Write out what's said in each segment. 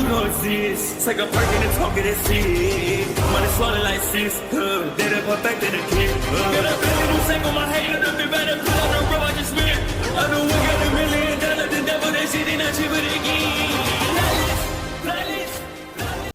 You don't exist. Take a perk and a talk of that shit. Money swallowed like sis. Did it perfect in the kid. Got a billion who sang on my head. Look at better put on the road I just spent. I know we got $1 million. The devil that shit ain't not cheap again.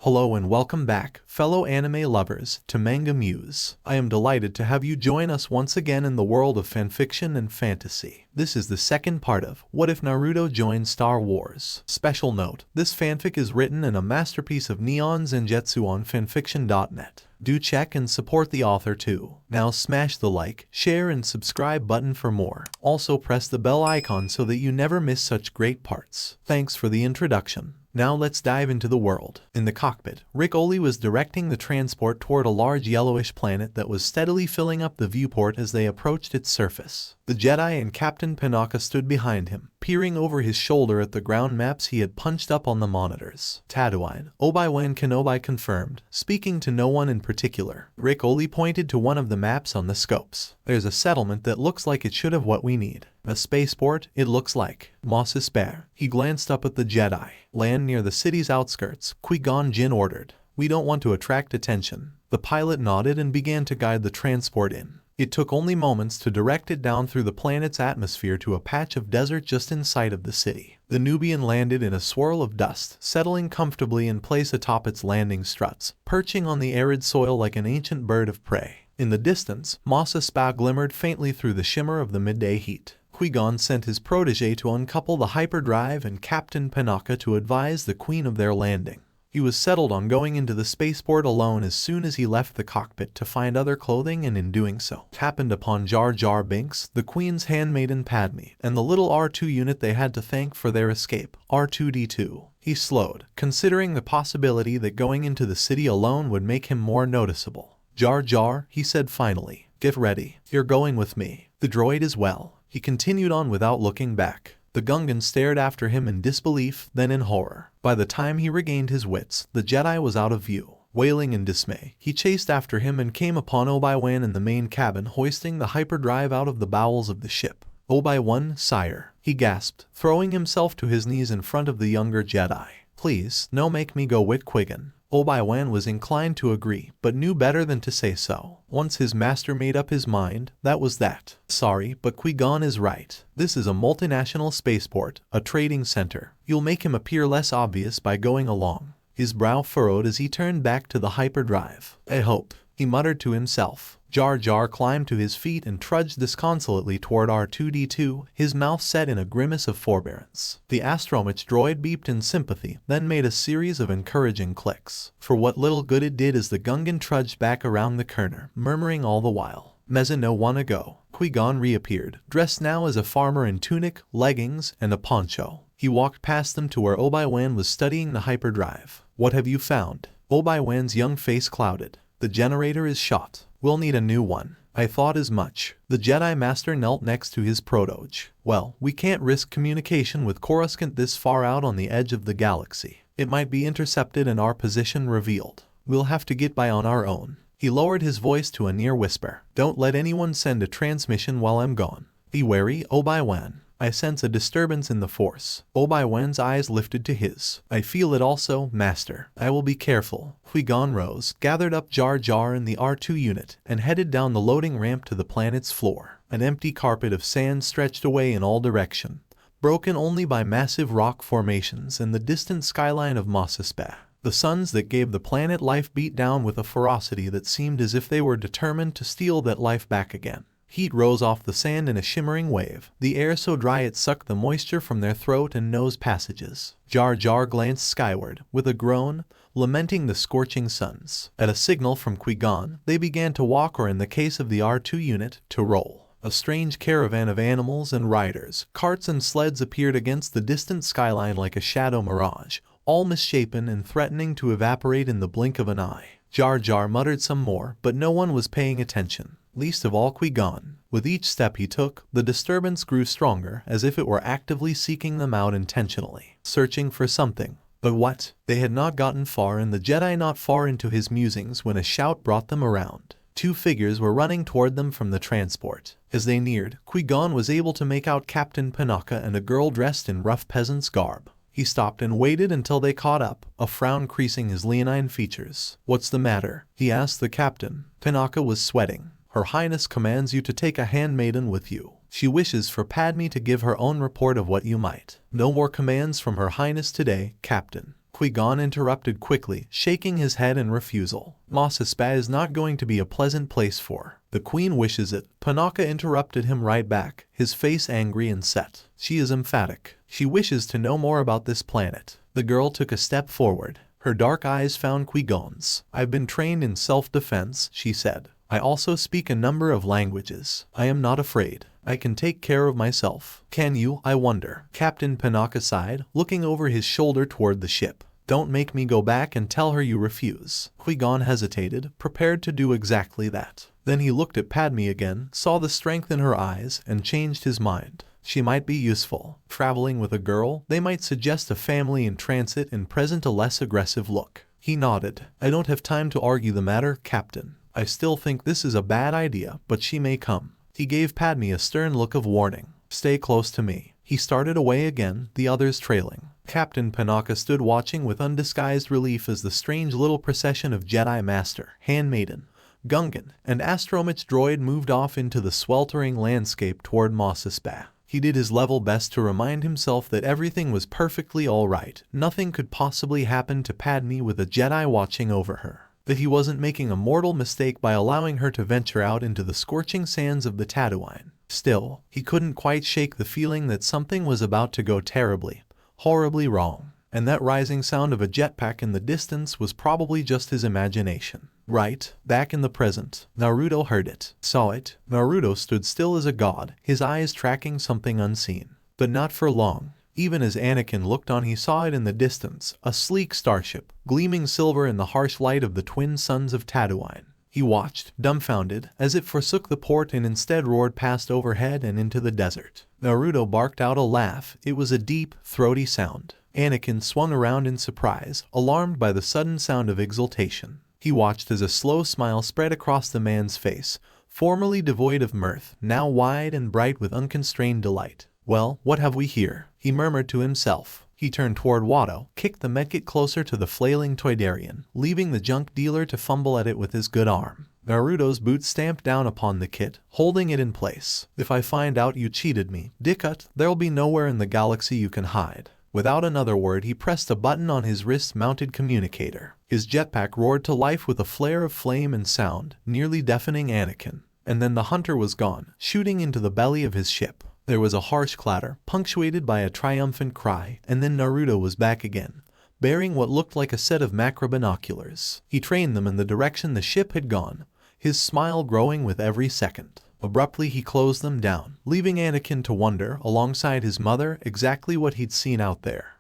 Hello and welcome back, fellow anime lovers, to MangaMuse. I am delighted to have you join us once again in the world of fanfiction and fantasy. This is the second part of What If Naruto Joined Star Wars? Special note, this fanfic is written in a masterpiece of NeonZangetsu on FANFICTIONnet. Do check and support the author too. Now smash the like, share and subscribe button for more. Also press the bell icon so that you never miss such great parts. Thanks for the introduction. Now let's dive into the world. In the cockpit, Rick Oli was directing the transport toward a large yellowish planet that was steadily filling up the viewport as they approached its surface. The Jedi and Captain Panaka stood behind him, peering over his shoulder at the ground maps he had punched up on the monitors. Tatooine, obiwankenobi confirmed, speaking to no one in particular. Rick Oli pointed to one of the maps on the scopes. There's a settlement that looks like it should have what we need. A spaceport, it looks like. Sparring. He glanced up at the Jedi. Land near the city's outskirts, Qui-Gon Jinn ordered. We don't want to attract attention. The pilot nodded and began to guide the transport in. It took only moments to direct it down through the planet's atmosphere to a patch of desert just in sight of the city. The Nubian landed in a swirl of dust, settling comfortably in place atop its landing struts, perching on the arid soil like an ancient bird of prey. In the distance, Sparring glimmered faintly through the shimmer of the midday heat. Qui-Gon sent his protege to uncouple the hyperdrive and Captain Panaka to advise the Queen of their landing. He was settled on going into the spaceport alone as soon as he left the cockpit to find other clothing, and in doing so, happened upon Jar Jar Binks, the Queen's handmaiden Padme, and the little R2 unit they had to thank for their escape, R2-D2. He slowed, considering the possibility that going into the city alone would make him more noticeable. Jar Jar, he said finally, get ready, you're going with me. The droid is well. He continued on without looking back. The Gungan stared after him in disbelief, then in horror. By the time he regained his wits, the Jedi was out of view. Wailing in dismay, he chased after him and came upon Obi-Wan in the main cabin hoisting the hyperdrive out of the bowels of the ship. Obi-Wan, sire, he gasped, throwing himself to his knees in front of the younger Jedi. Please, no make me go with Qui-Gon. Obi-Wan was inclined to agree, but knew better than to say so. Once his master made up his mind, that was that. Sorry, but Qui-Gon is right. This is a multinational spaceport, a trading center. You'll make him appear less obvious by going along. His brow furrowed as he turned back to the hyperdrive. I hope, he muttered to himself. Jar Jar climbed to his feet and trudged disconsolately toward R2-D2, his mouth set in a grimace of forbearance. The astromech droid beeped in sympathy, then made a series of encouraging clicks. For what little good it did as the Gungan trudged back around the corner, murmuring all the while, Meza no wanna go. Qui-Gon reappeared, dressed now as a farmer in tunic, leggings, and a poncho. He walked past them to where Obi-Wan was studying the hyperdrive. What have you found? Obi-Wan's young face clouded. The generator is shot. We'll need a new one. I thought as much. The Jedi Master knelt next to his protege. Well, we can't risk communication with Coruscant this far out on the edge of the galaxy. It might be intercepted and our position revealed. We'll have to get by on our own. He lowered his voice to a near whisper. Don't let anyone send a transmission while I'm gone. Be wary, Obi-Wan. I sense a disturbance in the Force. Obi-Wan's eyes lifted to his. I feel it also, Master. I will be careful. Qui-Gon rose, gathered up Jar Jar and the R2 unit, and headed down the loading ramp to the planet's floor. An empty carpet of sand stretched away in all directions, broken only by massive rock formations and the distant skyline of Sparring. The suns that gave the planet life beat down with a ferocity that seemed as if they were determined to steal that life back again. Heat rose off the sand in a shimmering wave, the air so dry it sucked the moisture from their throat and nose passages. Jar Jar glanced skyward, with a groan, lamenting the scorching suns. At a signal from Qui-Gon, they began to walk, or in the case of the R2 unit, to roll. A strange caravan of animals and riders, carts and sleds appeared against the distant skyline like a shadow mirage, all misshapen and threatening to evaporate in the blink of an eye. Jar Jar muttered some more, but no one was paying attention. Least of all Qui-Gon. With each step he took, the disturbance grew stronger, as if it were actively seeking them out intentionally, searching for something. But what? They had not gotten far and the Jedi not far into his musings when a shout brought them around. Two figures were running toward them from the transport. As they neared, Qui-Gon was able to make out Captain Panaka and a girl dressed in rough peasant's garb. He stopped and waited until they caught up, a frown creasing his leonine features. "What's the matter?" he asked the captain. Panaka was sweating. "Her Highness commands you to take a handmaiden with you. She wishes for Padme to give her own report of what you might." "No more commands from Her Highness today, Captain." Qui-Gon interrupted quickly, shaking his head in refusal. "Mos Espa is not going to be a pleasant place for. The Queen wishes it." Panaka interrupted him right back, his face angry and set. "She is emphatic. She wishes to know more about this planet." The girl took a step forward. Her dark eyes found Qui-Gon's. "I've been trained in self-defense," she said. "I also speak a number of languages. I am not afraid. I can take care of myself." "Can you, I wonder?" Captain Panaka sighed, looking over his shoulder toward the ship. "Don't make me go back and tell her you refuse." Qui-Gon hesitated, prepared to do exactly that. Then he looked at Padme again, saw the strength in her eyes, and changed his mind. She might be useful. Traveling with a girl, they might suggest a family in transit and present a less aggressive look. He nodded. "I don't have time to argue the matter, Captain. I still think this is a bad idea, but she may come." He gave Padme a stern look of warning. "Stay close to me." He started away again, the others trailing. Captain Panaka stood watching with undisguised relief as the strange little procession of Jedi Master, Handmaiden, Gungan, and astromech droid moved off into the sweltering landscape toward Mos Espa. He did his level best to remind himself that everything was perfectly alright. Nothing could possibly happen to Padme with a Jedi watching over her. That he wasn't making a mortal mistake by allowing her to venture out into the scorching sands of the Tatooine. Still, he couldn't quite shake the feeling that something was about to go terribly, horribly wrong. And that rising sound of a jetpack in the distance was probably just his imagination. Right, back in the present, Naruto heard it, saw it. Naruto stood still as a god, his eyes tracking something unseen. But not for long. Even as Anakin looked on, he saw it in the distance, a sleek starship, gleaming silver in the harsh light of the twin suns of Tatooine. He watched, dumbfounded, as it forsook the port and instead roared past overhead and into the desert. Naruto barked out a laugh. It was a deep, throaty sound. Anakin swung around in surprise, alarmed by the sudden sound of exultation. He watched as a slow smile spread across the man's face, formerly devoid of mirth, now wide and bright with unconstrained delight. "Well, what have we here?" he murmured to himself. He turned toward Watto, kicked the medkit closer to the flailing Toydarian, leaving the junk dealer to fumble at it with his good arm. Naruto's boot stamped down upon the kit, holding it in place. "If I find out you cheated me, Dickut, there'll be nowhere in the galaxy you can hide." Without another word, he pressed a button on his wrist-mounted communicator. His jetpack roared to life with a flare of flame and sound, nearly deafening Anakin. And then the hunter was gone, shooting into the belly of his ship. There was a harsh clatter, punctuated by a triumphant cry, and then Naruto was back again, bearing what looked like a set of macro binoculars. He trained them in the direction the ship had gone, his smile growing with every second. Abruptly he closed them down, leaving Anakin to wonder, alongside his mother, exactly what he'd seen out there.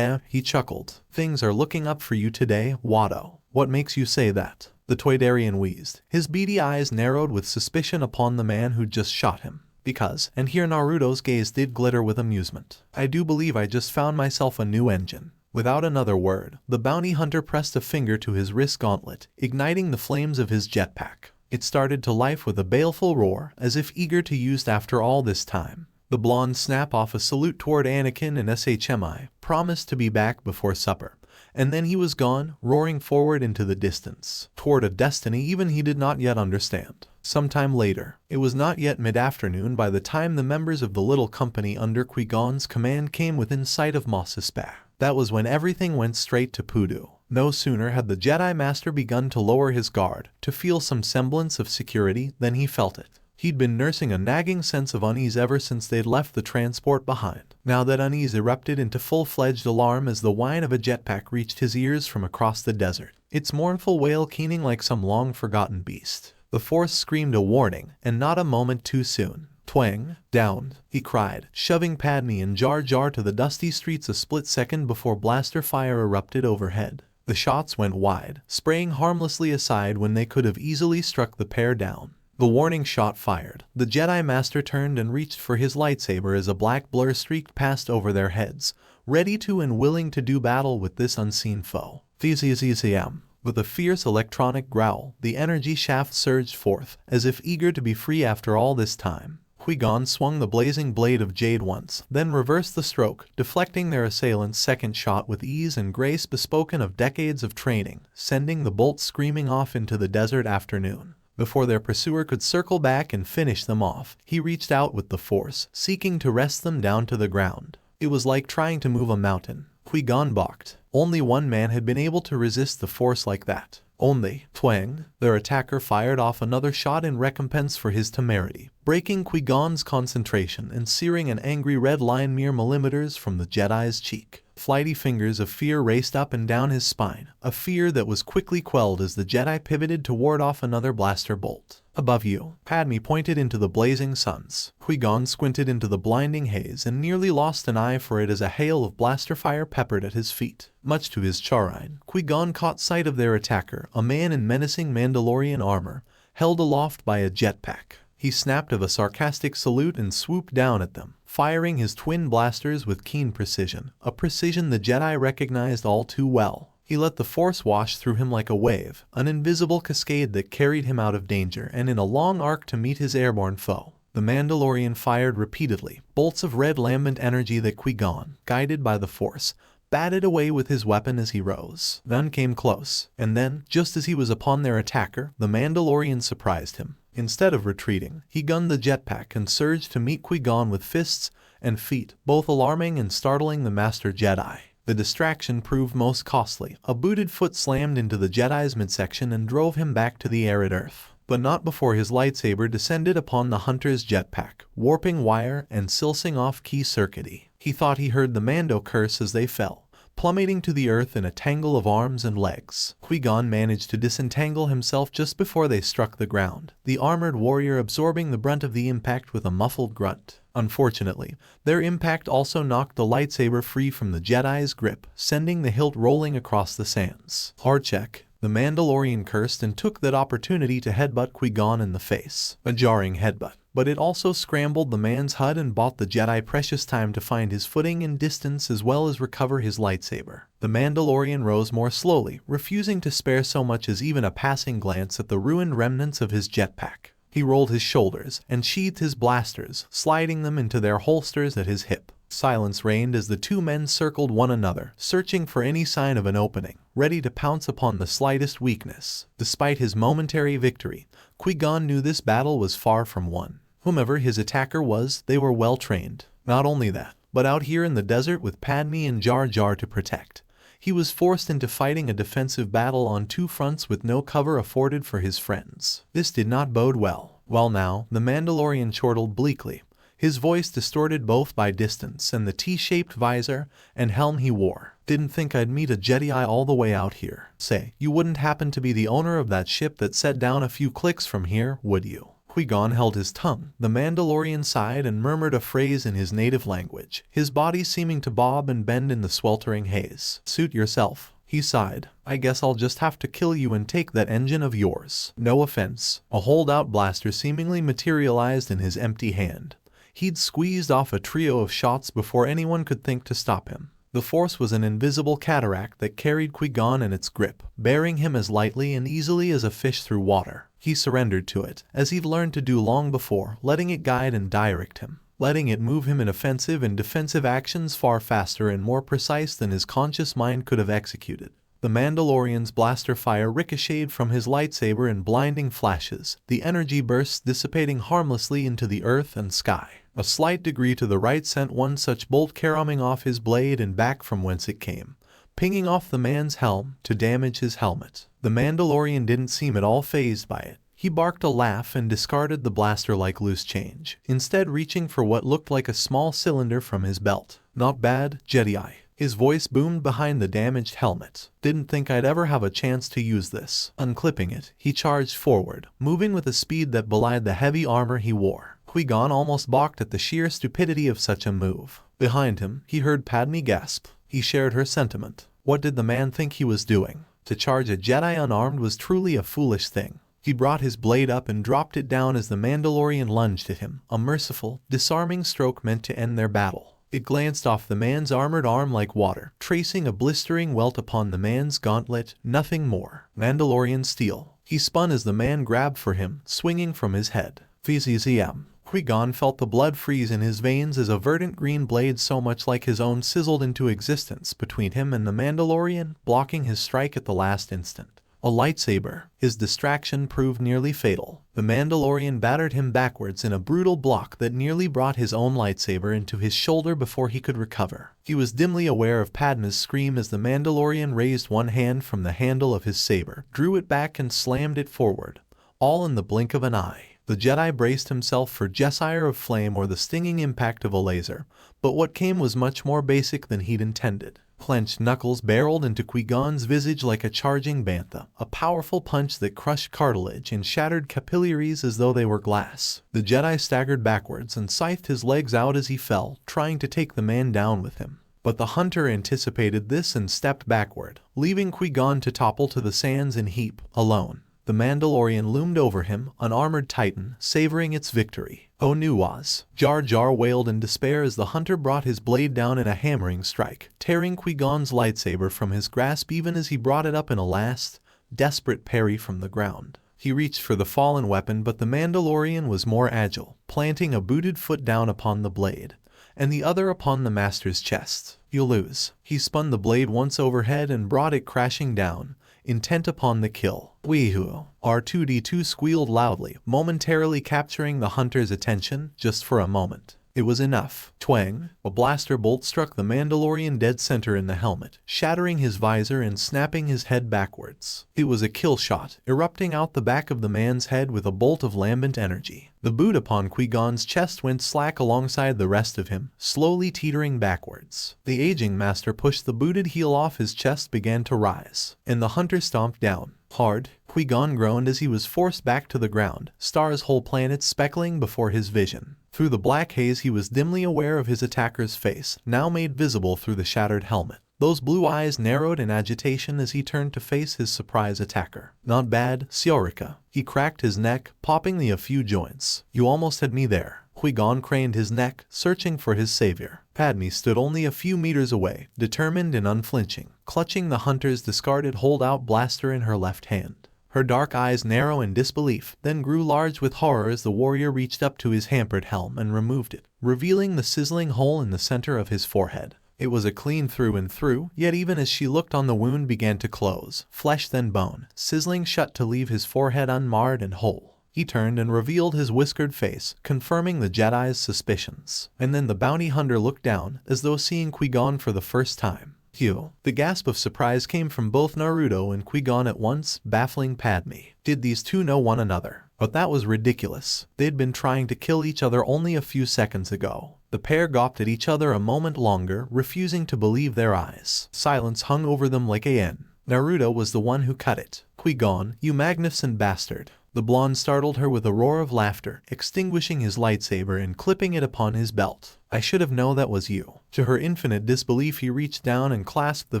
He chuckled. "Things are looking up for you today, Watto." "What makes you say that?" The Toydarian wheezed, his beady eyes narrowed with suspicion upon the man who'd just shot him. "Because," and here Naruto's gaze did glitter with amusement, "I do believe I just found myself a new engine." Without another word, the bounty hunter pressed a finger to his wrist gauntlet, igniting the flames of his jetpack. It started to life with a baleful roar, as if eager to use after all this time. The blonde snapped off a salute toward Anakin and SHMI, promised to be back before supper, and then he was gone, roaring forward into the distance, toward a destiny even he did not yet understand. Sometime later, it was not yet mid-afternoon by the time the members of the little company under Qui-Gon's command came within sight of Mos Espa. That was when everything went straight to poodoo. No sooner had the Jedi Master begun to lower his guard, to feel some semblance of security, than he felt it. He'd been nursing a nagging sense of unease ever since they'd left the transport behind. Now that unease erupted into full-fledged alarm as the whine of a jetpack reached his ears from across the desert, its mournful wail keening like some long-forgotten beast. The Force screamed a warning, and not a moment too soon. "Twang, down," he cried, shoving Padme and Jar Jar to the dusty streets a split second before blaster fire erupted overhead. The shots went wide, spraying harmlessly aside when they could have easily struck the pair down. The warning shot fired, the Jedi Master turned and reached for his lightsaber as a black blur streaked past over their heads, ready to and willing to do battle with this unseen foe. Thesium. With a fierce electronic growl, the energy shaft surged forth, as if eager to be free after all this time. Qui-Gon swung the blazing blade of jade once, then reversed the stroke, deflecting their assailant's second shot with ease and grace bespoken of decades of training, sending the bolt screaming off into the desert afternoon. Before their pursuer could circle back and finish them off, he reached out with the Force, seeking to wrest them down to the ground. It was like trying to move a mountain. Qui-Gon balked. Only one man had been able to resist the Force like that. Only. Twang. Their attacker fired off another shot in recompense for his temerity, breaking Qui-Gon's concentration and searing an angry red line mere millimeters from the Jedi's cheek. Flighty fingers of fear raced up and down his spine, a fear that was quickly quelled as the Jedi pivoted to ward off another blaster bolt. Above you, Padme pointed into the blazing suns. Qui-Gon squinted into the blinding haze and nearly lost an eye for it as a hail of blaster fire peppered at his feet. Much to his chagrin, Qui-Gon caught sight of their attacker, a man in menacing Mandalorian armor, held aloft by a jetpack. He snapped of a sarcastic salute and swooped down at them, firing his twin blasters with keen precision, a precision the Jedi recognized all too well. He let the Force wash through him like a wave, an invisible cascade that carried him out of danger and in a long arc to meet his airborne foe. The Mandalorian fired repeatedly, bolts of red lambent energy that Qui-Gon, guided by the Force, batted away with his weapon as he rose. None came close, and then, just as he was upon their attacker, the Mandalorian surprised him. Instead of retreating, he gunned the jetpack and surged to meet Qui-Gon with fists and feet, both alarming and startling the Master Jedi. The distraction proved most costly. A booted foot slammed into the Jedi's midsection and drove him back to the arid earth. But not before his lightsaber descended upon the hunter's jetpack, warping wire and silsing off key circuity. He thought he heard the Mando curse as they fell, plummeting to the earth in a tangle of arms and legs. Qui-Gon managed to disentangle himself just before they struck the ground, the armored warrior absorbing the brunt of the impact with a muffled grunt. Unfortunately, their impact also knocked the lightsaber free from the Jedi's grip, sending the hilt rolling across the sands. Hard check. The Mandalorian cursed and took that opportunity to headbutt Qui-Gon in the face. A jarring headbutt, but it also scrambled the man's HUD and bought the Jedi precious time to find his footing and distance as well as recover his lightsaber. The Mandalorian rose more slowly, refusing to spare so much as even a passing glance at the ruined remnants of his jetpack. He rolled his shoulders and sheathed his blasters, sliding them into their holsters at his hip. Silence reigned as the two men circled one another, searching for any sign of an opening, ready to pounce upon the slightest weakness. Despite his momentary victory, Qui-Gon knew this battle was far from won. Whomever his attacker was, they were well trained. Not only that, but out here in the desert with Padme and Jar Jar to protect, he was forced into fighting a defensive battle on two fronts with no cover afforded for his friends. This did not bode well. Well now, the Mandalorian chortled bleakly, his voice distorted both by distance and the T-shaped visor and helm he wore. Didn't think I'd meet a Jedi all the way out here. Say, you wouldn't happen to be the owner of that ship that set down a few clicks from here, would you? Qui-Gon held his tongue. The Mandalorian sighed and murmured a phrase in his native language, his body seeming to bob and bend in the sweltering haze. Suit yourself, he sighed. I guess I'll just have to kill you and take that engine of yours. No offense. A holdout blaster seemingly materialized in his empty hand. He'd squeezed off a trio of shots before anyone could think to stop him. The Force was an invisible cataract that carried Qui-Gon in its grip, bearing him as lightly and easily as a fish through water. He surrendered to it, as he'd learned to do long before, letting it guide and direct him, letting it move him in offensive and defensive actions far faster and more precise than his conscious mind could have executed. The Mandalorian's blaster fire ricocheted from his lightsaber in blinding flashes, the energy bursts dissipating harmlessly into the earth and sky. A slight degree to the right sent one such bolt caroming off his blade and back from whence it came, pinging off the man's helm to damage his helmet. The Mandalorian didn't seem at all fazed by it. He barked a laugh and discarded the blaster like loose change, instead reaching for what looked like a small cylinder from his belt. Not bad, Jedi. His voice boomed behind the damaged helmet. Didn't think I'd ever have a chance to use this. Unclipping it, he charged forward, moving with a speed that belied the heavy armor he wore. Qui-Gon almost balked at the sheer stupidity of such a move. Behind him, he heard Padme gasp. He shared her sentiment. What did the man think he was doing? To charge a Jedi unarmed was truly a foolish thing. He brought his blade up and dropped it down as the Mandalorian lunged at him, a merciful, disarming stroke meant to end their battle. It glanced off the man's armored arm like water, tracing a blistering welt upon the man's gauntlet, nothing more. Mandalorian steel. He spun as the man grabbed for him, swinging from his head. VZZM. Qui-Gon felt the blood freeze in his veins as a verdant green blade so much like his own sizzled into existence between him and the Mandalorian, blocking his strike at the last instant. A lightsaber. His distraction proved nearly fatal. The Mandalorian battered him backwards in a brutal block that nearly brought his own lightsaber into his shoulder before he could recover. He was dimly aware of Padme's scream as the Mandalorian raised one hand from the handle of his saber, drew it back and slammed it forward, all in the blink of an eye. The Jedi braced himself for Jessire of flame or the stinging impact of a laser, but what came was much more basic than he'd intended. Clenched knuckles barreled into Qui-Gon's visage like a charging bantha, a powerful punch that crushed cartilage and shattered capillaries as though they were glass. The Jedi staggered backwards and scythed his legs out as he fell, trying to take the man down with him. But the hunter anticipated this and stepped backward, leaving Qui-Gon to topple to the sands in heap, alone. The Mandalorian loomed over him, an armored titan, savoring its victory. "Oh Nuwas!" Jar Jar wailed in despair as the hunter brought his blade down in a hammering strike, tearing Qui-Gon's lightsaber from his grasp even as he brought it up in a last, desperate parry from the ground. He reached for the fallen weapon, but the Mandalorian was more agile, planting a booted foot down upon the blade, and the other upon the master's chest. "You lose." He spun the blade once overhead and brought it crashing down, intent upon the kill. "Weehoo!" R2-D2 squealed loudly, momentarily capturing the hunter's attention, just for a moment. It was enough. Twang! A blaster bolt struck the Mandalorian dead center in the helmet, shattering his visor and snapping his head backwards. It was a kill shot, erupting out the back of the man's head with a bolt of lambent energy. The boot upon Qui-Gon's chest went slack alongside the rest of him, slowly teetering backwards. The aging master pushed the booted heel off his chest, began to rise, and the hunter stomped down. Hard. Qui-Gon groaned as he was forced back to the ground, stars whole planets speckling before his vision. Through the black haze he was dimly aware of his attacker's face, now made visible through the shattered helmet. Those blue eyes narrowed in agitation as he turned to face his surprise attacker. "Not bad, Siorika." He cracked his neck, popping a few joints. "You almost had me there." Qui-Gon craned his neck, searching for his savior. Padme stood only a few meters away, determined and unflinching, clutching the hunter's discarded holdout blaster in her left hand. Her dark eyes narrow in disbelief, then grew large with horror as the warrior reached up to his hampered helm and removed it, revealing the sizzling hole in the center of his forehead. It was a clean through and through, yet even as she looked on the wound began to close, flesh then bone, sizzling shut to leave his forehead unmarred and whole. He turned and revealed his whiskered face, confirming the Jedi's suspicions. And then the bounty hunter looked down, as though seeing Qui-Gon for the first time. "Phew." The gasp of surprise came from both Naruto and Qui-Gon at once, baffling Padme. Did these two know one another? But that was ridiculous. They'd been trying to kill each other only a few seconds ago. The pair gawped at each other a moment longer, refusing to believe their eyes. Silence hung over them like a yen. Naruto was the one who cut it. "Qui-Gon, you magnificent bastard." The blonde startled her with a roar of laughter, extinguishing his lightsaber and clipping it upon his belt. "I should have known that was you." To her infinite disbelief he reached down and clasped the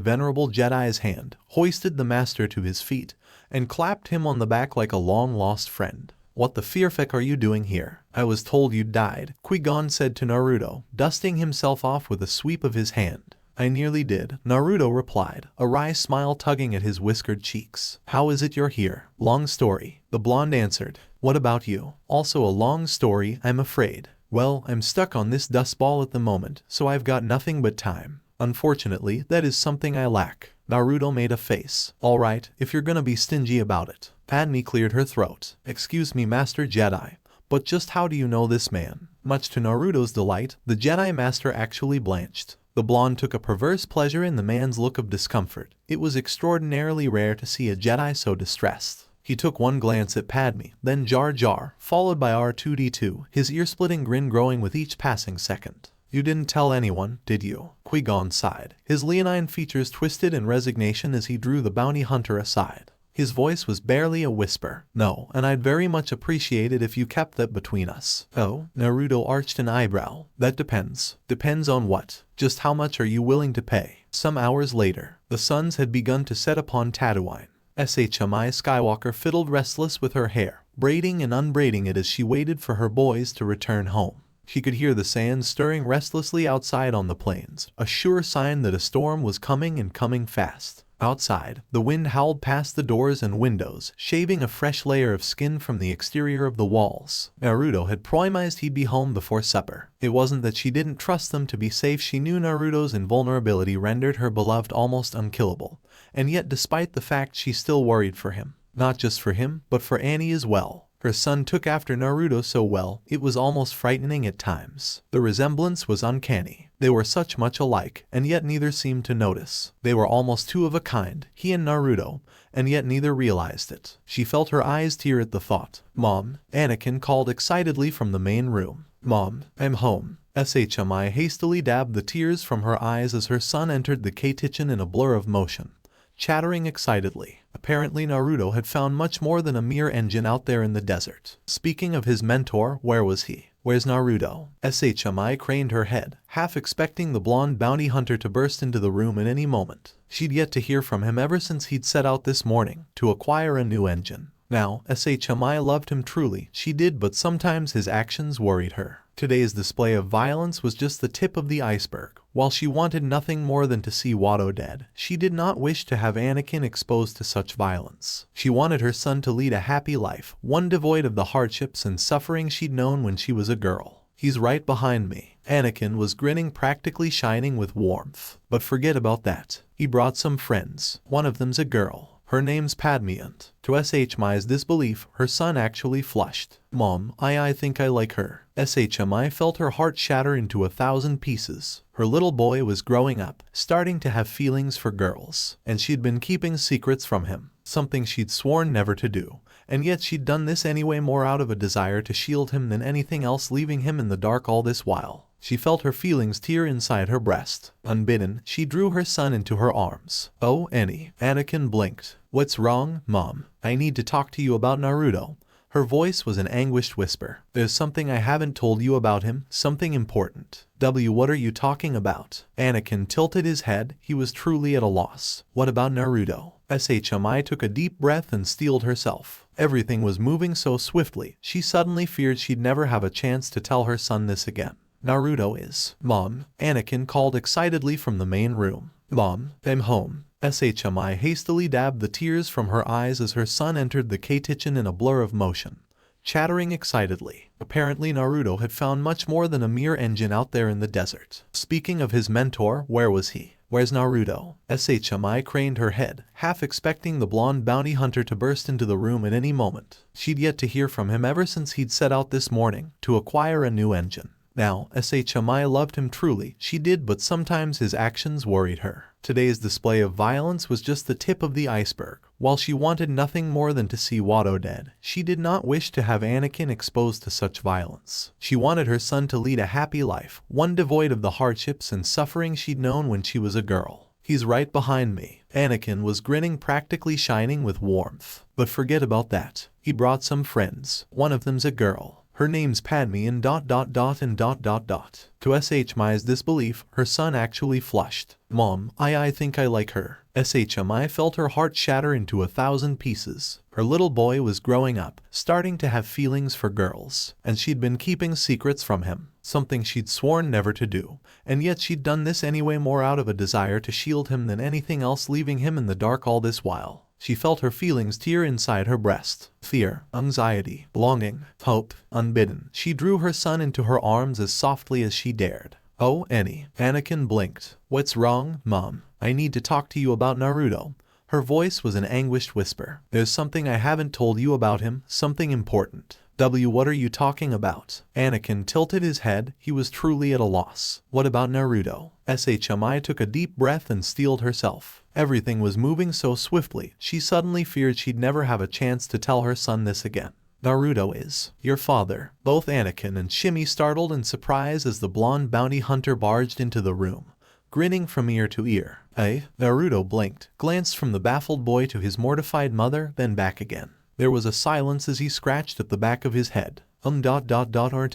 venerable Jedi's hand, hoisted the master to his feet, and clapped him on the back like a long-lost friend. "What the FANFIC are you doing here? I was told you'd died," Qui-Gon said to Naruto, dusting himself off with a sweep of his hand. "I nearly did," Naruto replied, a wry smile tugging at his whiskered cheeks. "How is it you're here?" "Long story," the blonde answered. "What about you?" "Also a long story, I'm afraid." "Well, I'm stuck on this dust ball at the moment, so I've got nothing but time. Unfortunately, that is something I lack." Naruto made a face. "All right, if you're gonna be stingy about it." Padme cleared her throat. "Excuse me, Master Jedi, but just how do you know this man?" Much to Naruto's delight, the Jedi Master actually blanched. The blonde took a perverse pleasure in the man's look of discomfort. It was extraordinarily rare to see a Jedi so distressed. He took one glance at Padme, then Jar Jar, followed by R2-D2, his ear-splitting grin growing with each passing second. "You didn't tell anyone, did you?" Qui-Gon sighed. His leonine features twisted in resignation as he drew the bounty hunter aside. His voice was barely a whisper. "No, and I'd very much appreciate it if you kept that between us." "Oh?" Naruto arched an eyebrow. "That depends." "Depends on what? Just how much are you willing to pay?" Some hours later, the suns had begun to set upon Tatooine. SHMI Skywalker fiddled restless with her hair, braiding and unbraiding it as she waited for her boys to return home. She could hear the sand stirring restlessly outside on the plains, a sure sign that a storm was coming and coming fast. Outside, the wind howled past the doors and windows, shaving a fresh layer of skin from the exterior of the walls. Naruto had promised he'd be home before supper. It wasn't that she didn't trust them to be safe, she knew Naruto's invulnerability rendered her beloved almost unkillable, and yet despite the fact she still worried for him. Not just for him, but for Annie as well. Her son took after Naruto so well, it was almost frightening at times. The resemblance was uncanny. They were such much alike, and yet neither seemed to notice. They were almost two of a kind, he and Naruto, and yet neither realized it. She felt her eyes tear at the thought. "Mom," Anakin called excitedly from the main room. "Mom, I'm home." Shmi hastily dabbed the tears from her eyes as her son entered the kitchen in a blur of motion, chattering excitedly. Apparently Naruto had found much more than a mere engine out there in the desert. Speaking of his mentor, where was he? Where's Naruto? Shmi craned her head, half expecting the blonde bounty hunter to burst into the room at any moment. She'd yet to hear from him ever since he'd set out this morning to acquire a new engine. Now, Shmi loved him truly, she did, but sometimes his actions worried her. Today's display of violence was just the tip of the iceberg. While she wanted nothing more than to see Watto dead, she did not wish to have Anakin exposed to such violence. She wanted her son to lead a happy life, one devoid of the hardships and suffering she'd known when she was a girl. "He's right behind me." Anakin was grinning, practically shining with warmth. "But forget about that. He brought some friends. One of them's a girl. Her name's Padme," and to Shmi's disbelief, her son actually flushed. "Mom, I think I like her." Shmi felt her heart shatter into 1,000 pieces. Her little boy was growing up, starting to have feelings for girls, and she'd been keeping secrets from him, something she'd sworn never to do. And yet she'd done this anyway, more out of a desire to shield him than anything else, leaving him in the dark all this while. She felt her feelings tear inside her breast. Unbidden, she drew her son into her arms. "Oh, Annie." Anakin blinked. "What's wrong, Mom? I need to talk to you about Naruto." Her voice was an anguished whisper. "There's something I haven't told you about him, something important." What are you talking about?" Anakin tilted his head. He was truly at a loss. "What about Naruto?" Shmi took a deep breath and steeled herself. Everything was moving so swiftly, she suddenly feared she'd never have a chance to tell her son this again. "Naruto is." "Mom," Anakin called excitedly from the main room. "Mom, I'm home." Shmi hastily dabbed the tears from her eyes as her son entered the kitchen in a blur of motion, chattering excitedly. Apparently Naruto had found much more than a mere engine out there in the desert. Speaking of his mentor, where was he? Where's Naruto? Shmi craned her head, half expecting the blonde bounty hunter to burst into the room at any moment. She'd yet to hear from him ever since he'd set out this morning to acquire a new engine. Now, Shmi loved him truly, she did, but sometimes his actions worried her. Today's display of violence was just the tip of the iceberg. While she wanted nothing more than to see Watto dead, she did not wish to have Anakin exposed to such violence. She wanted her son to lead a happy life, one devoid of the hardships and suffering she'd known when she was a girl. "He's right behind me." Anakin was grinning, practically shining with warmth. "But forget about that. He brought some friends. One of them's a girl. Her name's Padme and ... To Shmi's disbelief, her son actually flushed. "Mom, I think I like her." Shmi felt her heart shatter into 1,000 pieces. Her little boy was growing up, starting to have feelings for girls, and she'd been keeping secrets from him, something she'd sworn never to do. And yet she'd done this anyway, more out of a desire to shield him than anything else, leaving him in the dark all this while. She felt her feelings tear inside her breast. Fear, anxiety, longing, hope. Unbidden, she drew her son into her arms as softly as she dared. "Oh, Annie." Anakin blinked. "What's wrong, Mom? I need to talk to you about Naruto." Her voice was an anguished whisper. "There's something I haven't told you about him, something important." What are you talking about?" Anakin tilted his head. He was truly at a loss. "What about Naruto?" Shmi took a deep breath and steeled herself. Everything was moving so swiftly, she suddenly feared she'd never have a chance to tell her son this again. "Naruto is your father." Both Anakin and Shimi startled in surprise as the blonde bounty hunter barged into the room, grinning from ear to ear. Naruto blinked, glanced from the baffled boy to his mortified mother, then back again. There was a silence as he scratched at the back of his head. Aren't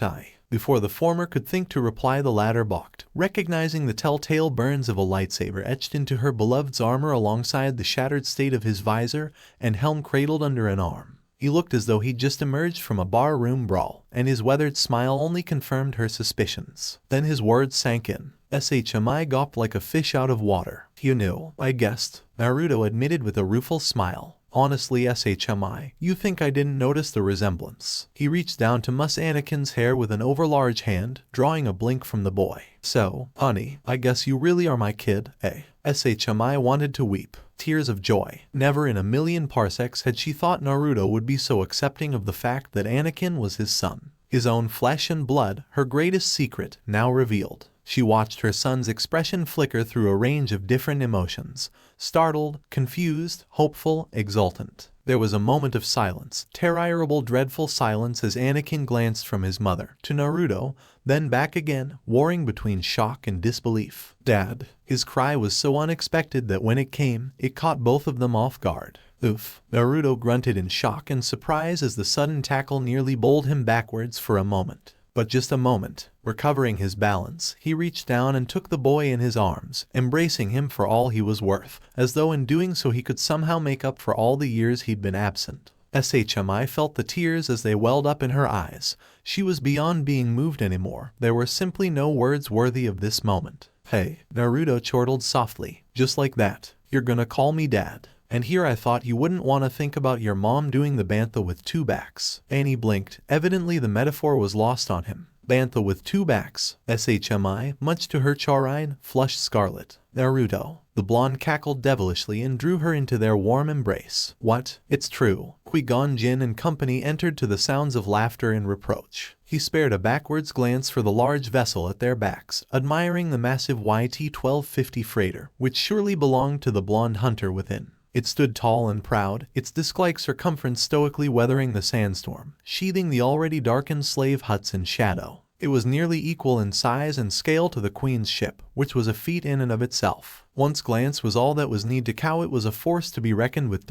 I? Before the former could think to reply, the latter balked, recognizing the telltale burns of a lightsaber etched into her beloved's armor alongside the shattered state of his visor and helm cradled under an arm. He looked as though he'd just emerged from a bar-room brawl, and his weathered smile only confirmed her suspicions. Then his words sank in. SHMI gawped like a fish out of water. You knew, I guessed, Naruto admitted with a rueful smile. Honestly, SHMI, you think I didn't notice the resemblance? He reached down to muss Anakin's hair with an overlarge hand, drawing a blink from the boy. So, honey, I guess you really are my kid, eh? SHMI wanted to weep. Tears of joy. Never in a million parsecs had she thought Naruto would be so accepting of the fact that Anakin was his son. His own flesh and blood, her greatest secret, now revealed. She watched her son's expression flicker through a range of different emotions. Startled, confused, hopeful, exultant. There was a moment of silence, terrible, dreadful silence as Anakin glanced from his mother to Naruto, then back again, warring between shock and disbelief. Dad. His cry was so unexpected that when it came, it caught both of them off guard. Oof. Naruto grunted in shock and surprise as the sudden tackle nearly bowled him backwards for a moment. But just a moment. Recovering his balance, he reached down and took the boy in his arms, embracing him for all he was worth, as though in doing so he could somehow make up for all the years he'd been absent. SHMI felt the tears as they welled up in her eyes. She was beyond being moved anymore. There were simply no words worthy of this moment. Hey, Naruto chortled softly. Just like that. You're gonna call me Dad. And here I thought you wouldn't want to think about your mom doing the bantha with two backs. Annie blinked. Evidently the metaphor was lost on him. Bantha with two backs. SHMI, much to her chagrin, flushed scarlet. Naruto. The blonde cackled devilishly and drew her into their warm embrace. What? It's true. Qui-Gon Jinn and company entered to the sounds of laughter and reproach. He spared a backwards glance for the large vessel at their backs, admiring the massive YT-1250 freighter, which surely belonged to the blonde hunter within. It stood tall and proud, its disc-like circumference stoically weathering the sandstorm, sheathing the already darkened slave huts in shadow. It was nearly equal in size and scale to the Queen's ship, which was a feat in and of itself. Once glance was all that was need to cow it was a force to be reckoned with ...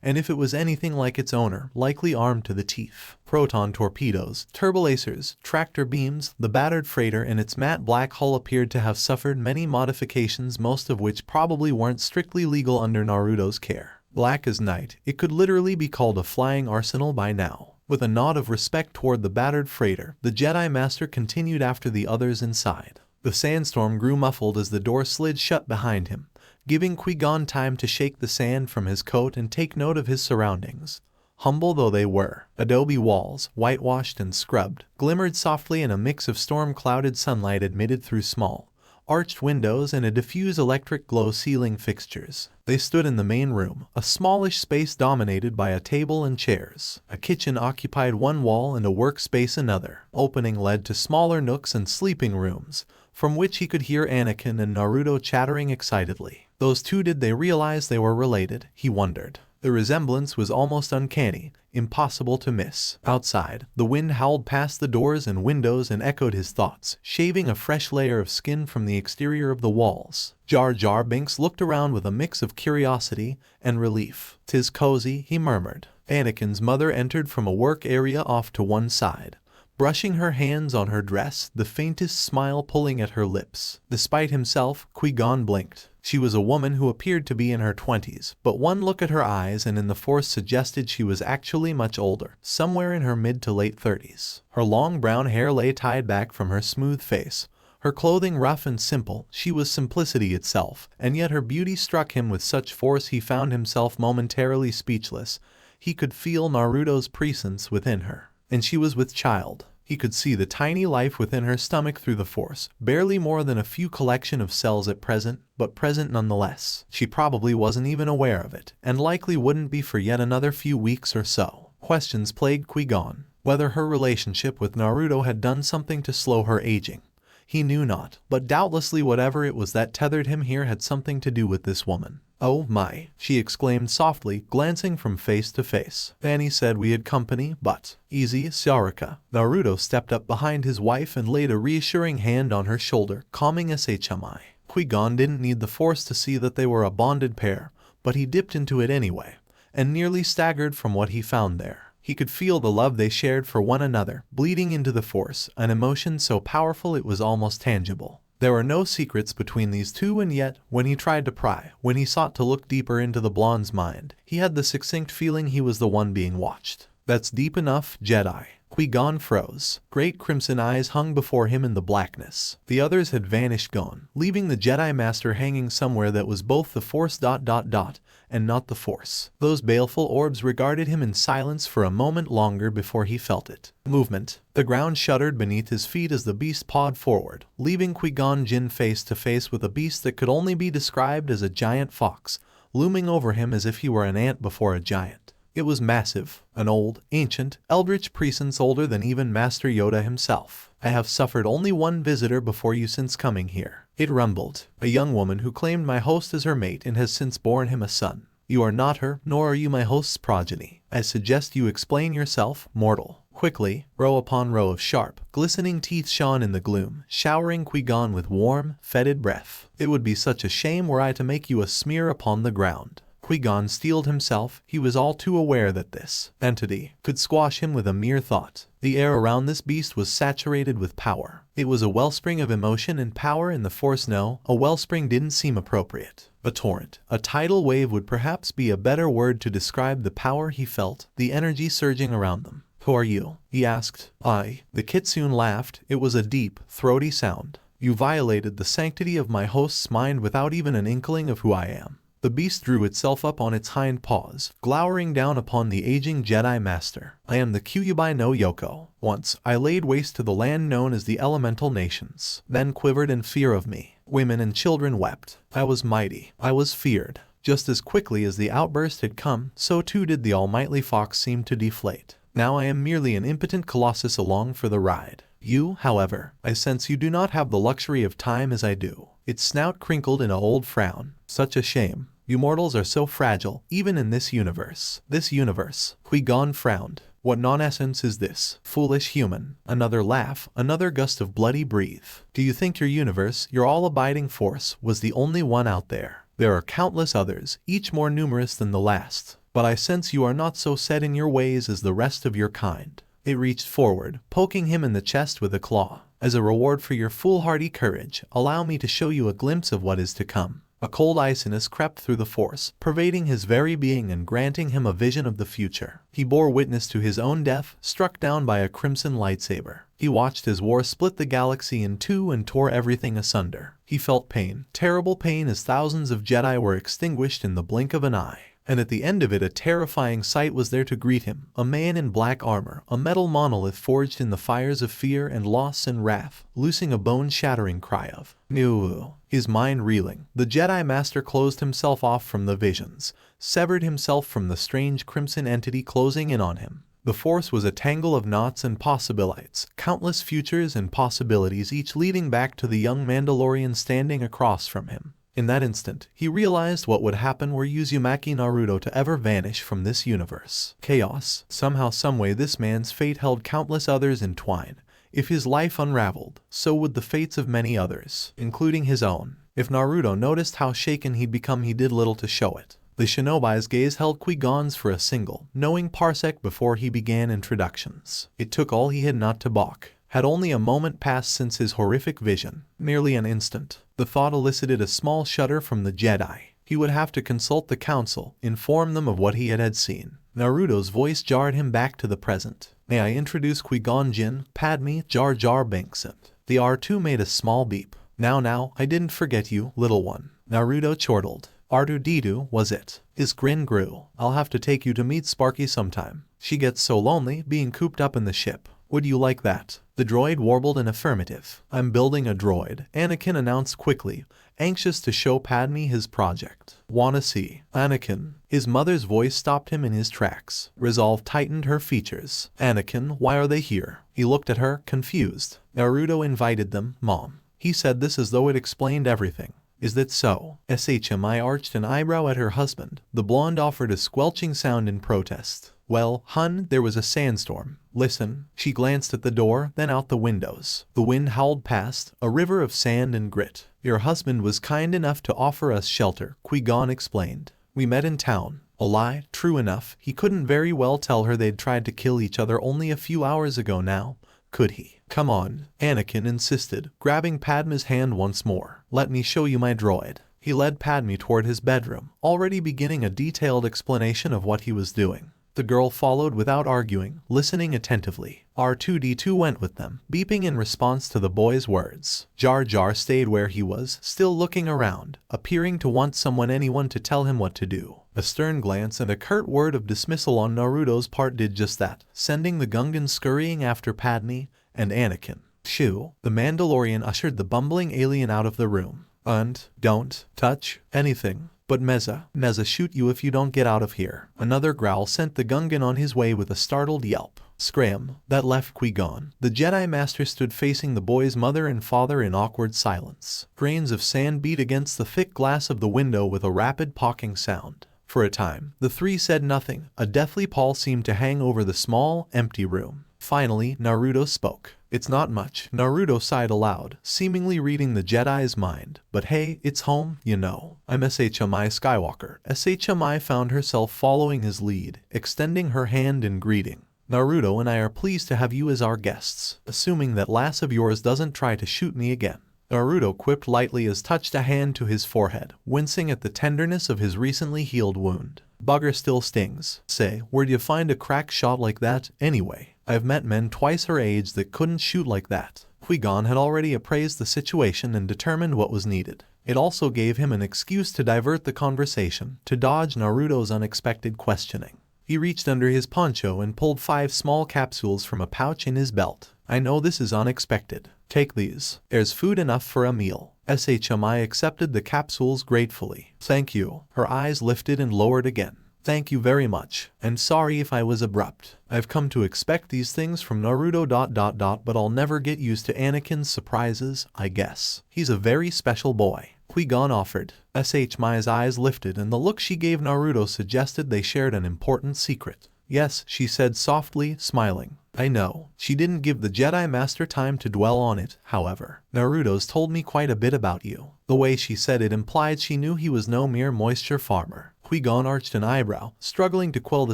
And if it was anything like its owner, likely armed to the teeth. Proton torpedoes, turbolacers, tractor beams, the battered freighter and its matte black hull appeared to have suffered many modifications, most of which probably weren't strictly legal under Naruto's care. Black as night, it could literally be called a flying arsenal by now. With a nod of respect toward the battered freighter, the Jedi Master continued after the others inside. The sandstorm grew muffled as the door slid shut behind him, giving Qui-Gon time to shake the sand from his coat and take note of his surroundings. Humble though they were, adobe walls, whitewashed and scrubbed, glimmered softly in a mix of storm-clouded sunlight admitted through small, arched windows and a diffuse electric glow ceiling fixtures. They stood in the main room, a smallish space dominated by a table and chairs. A kitchen occupied one wall and a workspace another. Opening led to smaller nooks and sleeping rooms, from which he could hear Anakin and Naruto chattering excitedly. Those two, did they realize they were related? He wondered. The resemblance was almost uncanny, impossible to miss. Outside, the wind howled past the doors and windows and echoed his thoughts, shaving a fresh layer of skin from the exterior of the walls. Jar Jar Binks looked around with a mix of curiosity and relief. "'Tis cozy," he murmured. Anakin's mother entered from a work area off to one side, brushing her hands on her dress, the faintest smile pulling at her lips. Despite himself, Qui-Gon blinked. She was a woman who appeared to be in her 20s, but one look at her eyes and in the Force suggested she was actually much older, somewhere in her mid to late 30s. Her long brown hair lay tied back from her smooth face. Her clothing rough and simple, she was simplicity itself, and yet her beauty struck him with such force he found himself momentarily speechless. He could feel Naruto's presence within her. And she was with child. He could see the tiny life within her stomach through the Force, barely more than a few collection of cells at present, but present nonetheless. She probably wasn't even aware of it, and likely wouldn't be for yet another few weeks or so. Questions plagued Qui-Gon. Whether her relationship with Naruto had done something to slow her aging, he knew not, but doubtlessly whatever it was that tethered him here had something to do with this woman. "Oh my," she exclaimed softly, glancing from face to face. Annie said we had company, but... Easy, Sarika. Naruto stepped up behind his wife and laid a reassuring hand on her shoulder, calming SHMI. Qui-Gon didn't need the Force to see that they were a bonded pair, but he dipped into it anyway, and nearly staggered from what he found there. He could feel the love they shared for one another, bleeding into the Force, an emotion so powerful it was almost tangible. There were no secrets between these two, and yet, when he tried to pry, when he sought to look deeper into the blonde's mind, he had the succinct feeling he was the one being watched. "That's deep enough, Jedi." Qui-Gon froze. Great crimson eyes hung before him in the blackness. The others had vanished gone, leaving the Jedi Master hanging somewhere that was both the Force ... and not the Force. Those baleful orbs regarded him in silence for a moment longer before he felt it. Movement. The ground shuddered beneath his feet as the beast pawed forward, leaving Qui-Gon Jinn face to face with a beast that could only be described as a giant fox, looming over him as if he were an ant before a giant. It was massive, an old, ancient, eldritch presence older than even Master Yoda himself. I have suffered only one visitor before you since coming here. It rumbled. A young woman who claimed my host as her mate and has since borne him a son. You are not her, nor are you my host's progeny. I suggest you explain yourself, mortal. Quickly, row upon row of sharp, glistening teeth shone in the gloom, showering Qui-Gon with warm, fetid breath. It would be such a shame were I to make you a smear upon the ground. Qui-Gon steeled himself. He was all too aware that this entity could squash him with a mere thought. The air around this beast was saturated with power. It was a wellspring of emotion and power in the Force. No, a wellspring didn't seem appropriate. A torrent, a tidal wave would perhaps be a better word to describe the power he felt, the energy surging around them. Who are you? He asked. I. The Kitsune laughed. It was a deep, throaty sound. You violated the sanctity of my host's mind without even an inkling of who I am. The beast drew itself up on its hind paws, glowering down upon the aging Jedi Master. I am the Kyuubi no Yoko. Once, I laid waste to the land known as the Elemental Nations, then quivered in fear of me. Women and children wept. I was mighty. I was feared. Just as quickly as the outburst had come, so too did the almighty fox seem to deflate. Now I am merely an impotent colossus along for the ride. You, however, I sense you do not have the luxury of time as I do. Its snout crinkled in an old frown. Such a shame. You mortals are so fragile, even in this universe. This universe. Qui-Gon frowned. What nonsense is this? Foolish human. Another laugh, another gust of bloody breath. Do you think your universe, your all-abiding force, was the only one out there? There are countless others, each more numerous than the last. But I sense you are not so set in your ways as the rest of your kind. It reached forward, poking him in the chest with a claw. As a reward for your foolhardy courage, allow me to show you a glimpse of what is to come. A cold iciness crept through the Force, pervading his very being and granting him a vision of the future. He bore witness to his own death, struck down by a crimson lightsaber. He watched as war split the galaxy in two and tore everything asunder. He felt pain, terrible pain, as thousands of Jedi were extinguished in the blink of an eye. And at the end of it, a terrifying sight was there to greet him, a man in black armor, a metal monolith forged in the fires of fear and loss and wrath, loosing a bone-shattering cry of "New." His mind reeling, the Jedi Master closed himself off from the visions, severed himself from the strange crimson entity closing in on him. The Force was a tangle of knots and possibilities, countless futures and possibilities, each leading back to the young Mandalorian standing across from him. In that instant, he realized what would happen were Uzumaki Naruto to ever vanish from this universe. Chaos. Somehow, someway, this man's fate held countless others entwined. If his life unraveled, so would the fates of many others, including his own. If Naruto noticed how shaken he'd become, he did little to show it. The Shinobi's gaze held Qui-Gon's for a single, knowing parsec before he began introductions. It took all he had not to balk. Had only a moment passed since his horrific vision? Merely an instant. The thought elicited a small shudder from the Jedi. He would have to consult the council, inform them of what he had seen. Naruto's voice jarred him back to the present. May I introduce Qui-Gon Jinn, Padme, Jar Jar Binks. The R2 made a small beep. Now, I didn't forget you, little one. Naruto chortled. R2-D2, was it? His grin grew. I'll have to take you to meet Sparky sometime. She gets so lonely being cooped up in the ship. Would you like that? The droid warbled an affirmative. I'm building a droid, Anakin announced quickly, anxious to show Padme his project. Wanna see? Anakin. His mother's voice stopped him in his tracks. Resolve tightened her features. Anakin, why are they here? He looked at her, confused. Naruto invited them, Mom. He said this as though it explained everything. Is that so? SHMI arched an eyebrow at her husband. The blonde offered a squelching sound in protest. Well, hun, there was a sandstorm. Listen. She glanced at the door, then out the windows. The wind howled past, a river of sand and grit. Your husband was kind enough to offer us shelter, Qui-Gon explained. We met in town. A lie, true enough. He couldn't very well tell her they'd tried to kill each other only a few hours ago now, could he? Come on, Anakin insisted, grabbing Padme's hand once more. Let me show you my droid. He led Padme toward his bedroom, already beginning a detailed explanation of what he was doing. The girl followed without arguing, listening attentively. R2-D2 went with them, beeping in response to the boy's words. Jar Jar stayed where he was, still looking around, appearing to want anyone to tell him what to do. A stern glance and a curt word of dismissal on Naruto's part did just that, sending the Gungan scurrying after Padme and Anakin. Shoo, the Mandalorian ushered the bumbling alien out of the room. And don't touch anything. But Meza shoot you if you don't get out of here. Another growl sent the Gungan on his way with a startled yelp. Scram, that left Qui-Gon. The Jedi Master stood facing the boy's mother and father in awkward silence. Grains of sand beat against the thick glass of the window with a rapid poking sound. For a time, the three said nothing. A deathly pall seemed to hang over the small, empty room. Finally, Naruto spoke. It's not much. Naruto sighed aloud, seemingly reading the Jedi's mind. But hey, it's home, you know. I'm SHMI Skywalker. SHMI found herself following his lead, extending her hand in greeting. Naruto and I are pleased to have you as our guests, assuming that lass of yours doesn't try to shoot me again. Naruto quipped lightly as touched a hand to his forehead, wincing at the tenderness of his recently healed wound. Bugger still stings. Say, where'd you find a crack shot like that, anyway? I've met men twice her age that couldn't shoot like that. Qui-Gon had already appraised the situation and determined what was needed. It also gave him an excuse to divert the conversation, to dodge Naruto's unexpected questioning. He reached under his poncho and pulled 5 small capsules from a pouch in his belt. I know this is unexpected. Take these. There's food enough for a meal. SHMI accepted the capsules gratefully. Thank you. Her eyes lifted and lowered again. Thank you very much, and sorry if I was abrupt. I've come to expect these things from Naruto ... but I'll never get used to Anakin's surprises, I guess. He's a very special boy. Qui-Gon offered. SHMI's eyes lifted and the look she gave Naruto suggested they shared an important secret. Yes, she said softly, smiling. I know. She didn't give the Jedi Master time to dwell on it, however. Naruto's told me quite a bit about you. The way she said it implied she knew he was no mere moisture farmer. Qui-Gon arched an eyebrow, struggling to quell the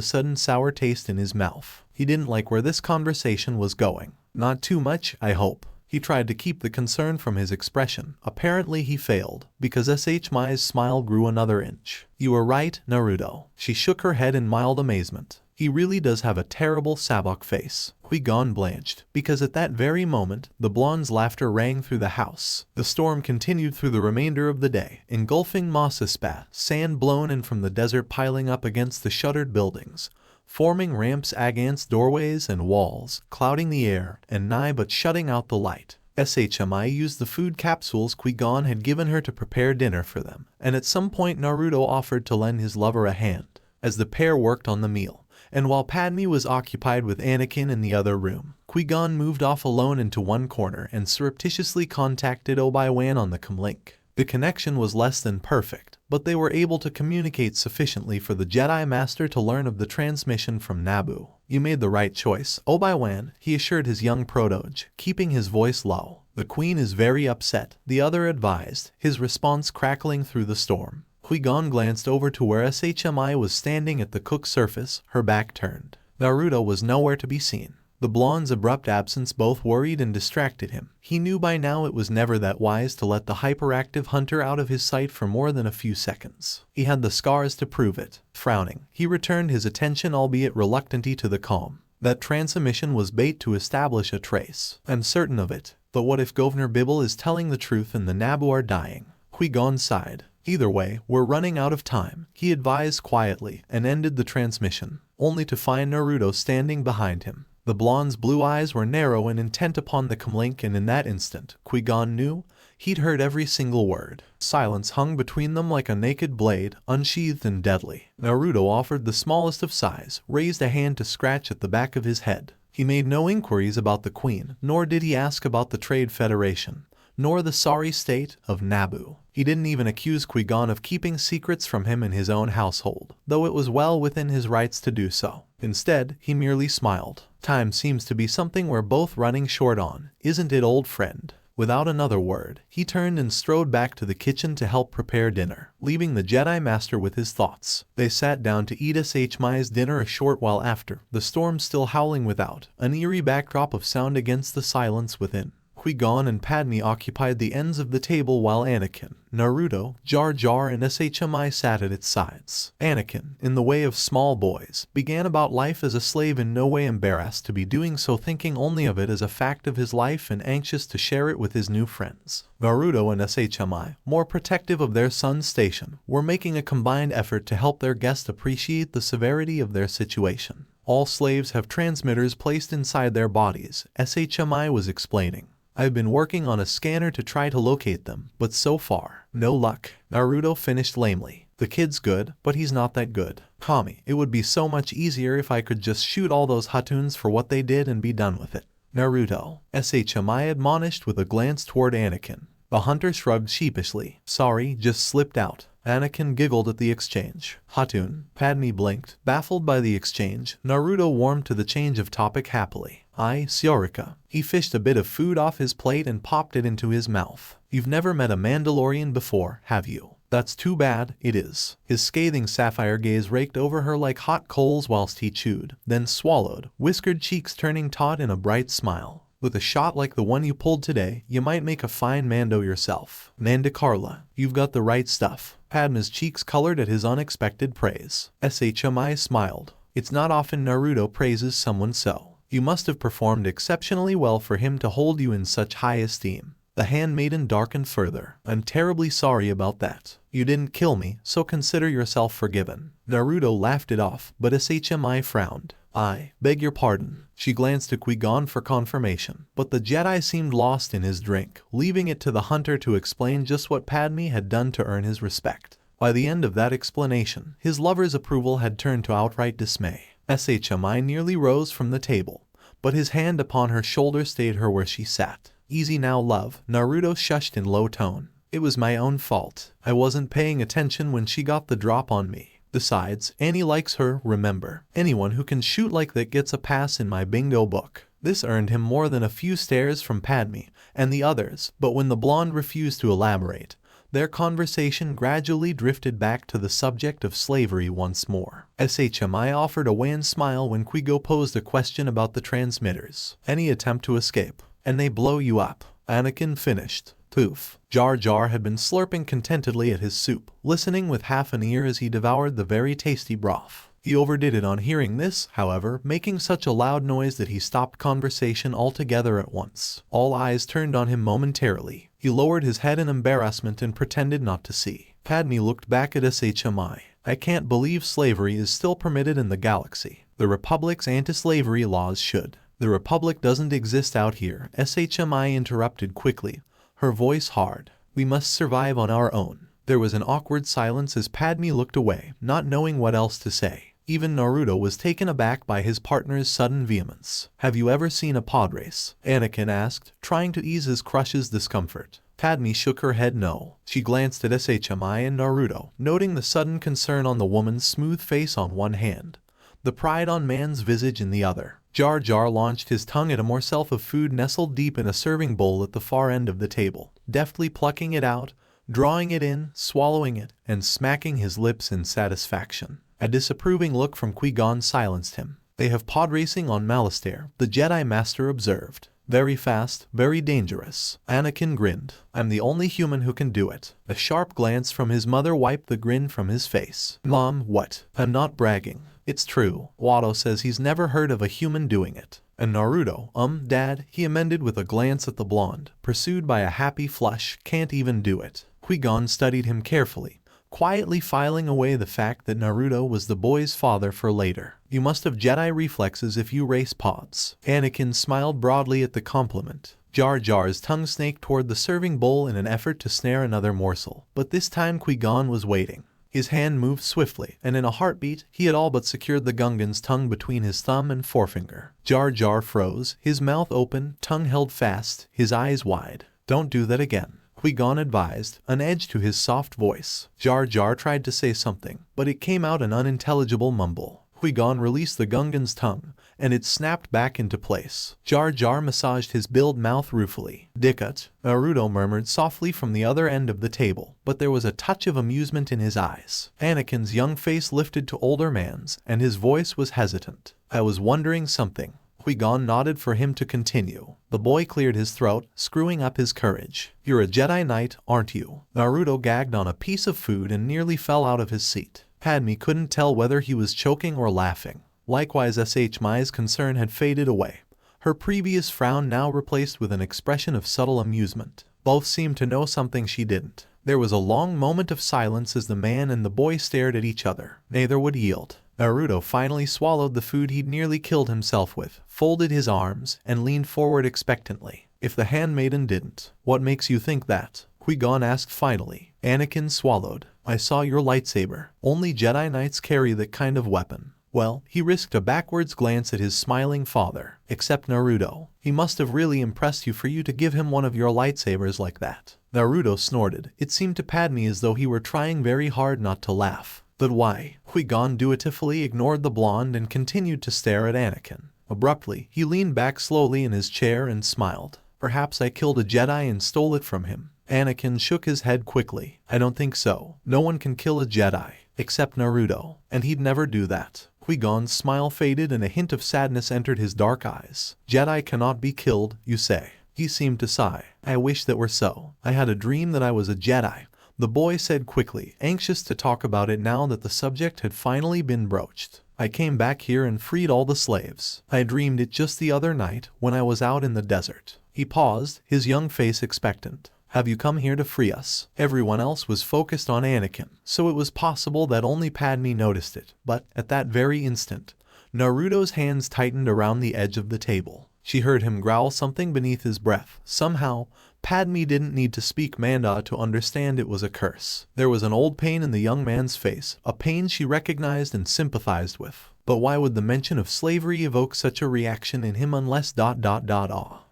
sudden sour taste in his mouth. He didn't like where this conversation was going. Not too much, I hope. He tried to keep the concern from his expression. Apparently he failed, because SHMI's smile grew another inch. You were right, Naruto. She shook her head in mild amazement. He really does have a terrible sabak face. Qui-Gon blanched, because at that very moment, the blonde's laughter rang through the house. The storm continued through the remainder of the day, engulfing Mossaspat, sand blown in from the desert piling up against the shuttered buildings, forming ramps against doorways and walls, clouding the air, and nigh but shutting out the light. SHMI used the food capsules Qui-Gon had given her to prepare dinner for them, and at some point Naruto offered to lend his lover a hand, as the pair worked on the meal. And while Padme was occupied with Anakin in the other room, Qui-Gon moved off alone into one corner and surreptitiously contacted Obi-Wan on the comlink. The connection was less than perfect, but they were able to communicate sufficiently for the Jedi Master to learn of the transmission from Naboo. You made the right choice, Obi-Wan, he assured his young protege, keeping his voice low. The Queen is very upset, the other advised, his response crackling through the storm. Qui-Gon glanced over to where SHMI was standing at the cook surface, her back turned. Naruto was nowhere to be seen. The blonde's abrupt absence both worried and distracted him. He knew by now it was never that wise to let the hyperactive hunter out of his sight for more than a few seconds. He had the scars to prove it. Frowning, he returned his attention, albeit reluctantly, to the calm. That transmission was bait to establish a trace. I'm certain of it. But what if Governor Bibble is telling the truth and the Naboo are dying? Qui-Gon sighed. Either way, we're running out of time, he advised quietly, and ended the transmission, only to find Naruto standing behind him. The blonde's blue eyes were narrow and intent upon the comlink, and in that instant, Qui-Gon knew he'd heard every single word. Silence hung between them like a naked blade, unsheathed and deadly. Naruto offered the smallest of sighs, raised a hand to scratch at the back of his head. He made no inquiries about the Queen, nor did he ask about the Trade Federation, nor the sorry state of Naboo. He didn't even accuse Qui-Gon of keeping secrets from him in his own household, though it was well within his rights to do so. Instead, he merely smiled. Time seems to be something we're both running short on, isn't it, old friend? Without another word, he turned and strode back to the kitchen to help prepare dinner, leaving the Jedi Master with his thoughts. They sat down to eat SHMI's dinner a short while after, the storm still howling without, an eerie backdrop of sound against the silence within. Qui-Gon and Padme occupied the ends of the table while Anakin, Naruto, Jar Jar and SHMI sat at its sides. Anakin, in the way of small boys, began about life as a slave, in no way embarrassed to be doing so, thinking only of it as a fact of his life and anxious to share it with his new friends. Naruto and SHMI, more protective of their son's station, were making a combined effort to help their guest appreciate the severity of their situation. All slaves have transmitters placed inside their bodies, SHMI was explaining. I've been working on a scanner to try to locate them, but so far, no luck. Naruto finished lamely. The kid's good, but he's not that good. Kami, it would be so much easier if I could just shoot all those Hatuns for what they did and be done with it. Naruto, SHMI admonished with a glance toward Anakin. The hunter shrugged sheepishly. Sorry, just slipped out. Anakin giggled at the exchange. Hatun, Padme blinked, baffled by the exchange. Naruto warmed to the change of topic happily. Syorika. He fished a bit of food off his plate and popped it into his mouth. You've never met a Mandalorian before, have you? That's too bad, it is. His scathing sapphire gaze raked over her like hot coals whilst he chewed, then swallowed, whiskered cheeks turning taut in a bright smile. With a shot like the one you pulled today, you might make a fine Mando yourself. Nandakarla, you've got the right stuff. Padme's cheeks colored at his unexpected praise. SHMI smiled. It's not often Naruto praises someone so. You must have performed exceptionally well for him to hold you in such high esteem. The handmaiden darkened further. I'm terribly sorry about that. You didn't kill me, so consider yourself forgiven. Naruto laughed it off, but SHMI frowned. I beg your pardon. She glanced to Qui-Gon for confirmation, but the Jedi seemed lost in his drink, leaving it to the hunter to explain just what Padme had done to earn his respect. By the end of that explanation, his lover's approval had turned to outright dismay. SHMI nearly rose from the table, but his hand upon her shoulder stayed her where she sat. Easy now, love, Naruto shushed in low tone. It was my own fault. I wasn't paying attention when she got the drop on me. Besides, Annie likes her, remember. Anyone who can shoot like that gets a pass in my bingo book. This earned him more than a few stares from Padme and the others, but when the blonde refused to elaborate, their conversation gradually drifted back to the subject of slavery once more. SHMI offered a wan smile when Qui-Gon posed a question about the transmitters. Any attempt to escape, and they blow you up. Anakin finished. Poof. Jar Jar had been slurping contentedly at his soup, listening with half an ear as he devoured the very tasty broth. He overdid it on hearing this, however, making such a loud noise that he stopped conversation altogether at once. All eyes turned on him momentarily. He lowered his head in embarrassment and pretended not to see. Padme looked back at SHMI. I can't believe slavery is still permitted in the galaxy. The Republic's anti-slavery laws should. The Republic doesn't exist out here, SHMI interrupted quickly, her voice hard. We must survive on our own. There was an awkward silence as Padme looked away, not knowing what else to say. Even Naruto was taken aback by his partner's sudden vehemence. Have you ever seen a podrace? Anakin asked, trying to ease his crush's discomfort. Padme shook her head no. She glanced at SHMI and Naruto, noting the sudden concern on the woman's smooth face on one hand, the pride on man's visage in the other. Jar Jar launched his tongue at a morsel of food nestled deep in a serving bowl at the far end of the table, deftly plucking it out, drawing it in, swallowing it, and smacking his lips in satisfaction. A disapproving look from Qui-Gon silenced him. They have pod racing on Malastare, the Jedi Master observed. Very fast, very dangerous. Anakin grinned. I'm the only human who can do it. A sharp glance from his mother wiped the grin from his face. Mom, what? I'm not bragging. It's true. Watto says he's never heard of a human doing it. And Naruto, Dad, he amended with a glance at the blonde, pursued by a happy flush, can't even do it. Qui-Gon studied him carefully, quietly filing away the fact that Naruto was the boy's father for later. You must have Jedi reflexes if you race pods. Anakin smiled broadly at the compliment. Jar Jar's tongue snaked toward the serving bowl in an effort to snare another morsel, but this time Qui-Gon was waiting. His hand moved swiftly, and in a heartbeat, he had all but secured the Gungan's tongue between his thumb and forefinger. Jar Jar froze, his mouth open, tongue held fast, his eyes wide. Don't do that again, Qui-Gon advised, an edge to his soft voice. Jar Jar tried to say something, but it came out an unintelligible mumble. Qui-Gon released the Gungan's tongue, and it snapped back into place. Jar Jar massaged his build mouth ruefully. Dickut, Naruto murmured softly from the other end of the table, but there was a touch of amusement in his eyes. Anakin's young face lifted to older man's, and his voice was hesitant. I was wondering something. Qui-Gon nodded for him to continue. The boy cleared his throat, screwing up his courage. "You're a Jedi Knight, aren't you?" Naruto gagged on a piece of food and nearly fell out of his seat. Padme couldn't tell whether he was choking or laughing. Likewise, SHMI's concern had faded away, her previous frown now replaced with an expression of subtle amusement. Both seemed to know something she didn't. There was a long moment of silence as the man and the boy stared at each other. Neither would yield. Naruto finally swallowed the food he'd nearly killed himself with, folded his arms, and leaned forward expectantly. "If the handmaiden didn't, what makes you think that?" Qui-Gon asked finally. Anakin swallowed. "I saw your lightsaber. Only Jedi Knights carry that kind of weapon." Well, he risked a backwards glance at his smiling father. "Except Naruto. He must have really impressed you for you to give him one of your lightsabers like that." Naruto snorted. It seemed to Padme as though he were trying very hard not to laugh. "But why?" Qui-Gon dutifully ignored the blonde and continued to stare at Anakin. Abruptly, he leaned back slowly in his chair and smiled. "Perhaps I killed a Jedi and stole it from him." Anakin shook his head quickly. "I don't think so. No one can kill a Jedi, except Naruto, and he'd never do that." Qui-Gon's smile faded and a hint of sadness entered his dark eyes. "Jedi cannot be killed, you say?" He seemed to sigh. "I wish that were so. I had a dream that I was a Jedi," the boy said quickly, anxious to talk about it now that the subject had finally been broached. "I came back here and freed all the slaves. I dreamed it just the other night when I was out in the desert." He paused, his young face expectant. "Have you come here to free us?" Everyone else was focused on Anakin, so it was possible that only Padme noticed it. But, at that very instant, Naruto's hands tightened around the edge of the table. She heard him growl something beneath his breath. Somehow, Padme didn't need to speak Manda to understand it was a curse. There was an old pain in the young man's face, a pain she recognized and sympathized with. But why would the mention of slavery evoke such a reaction in him unless ...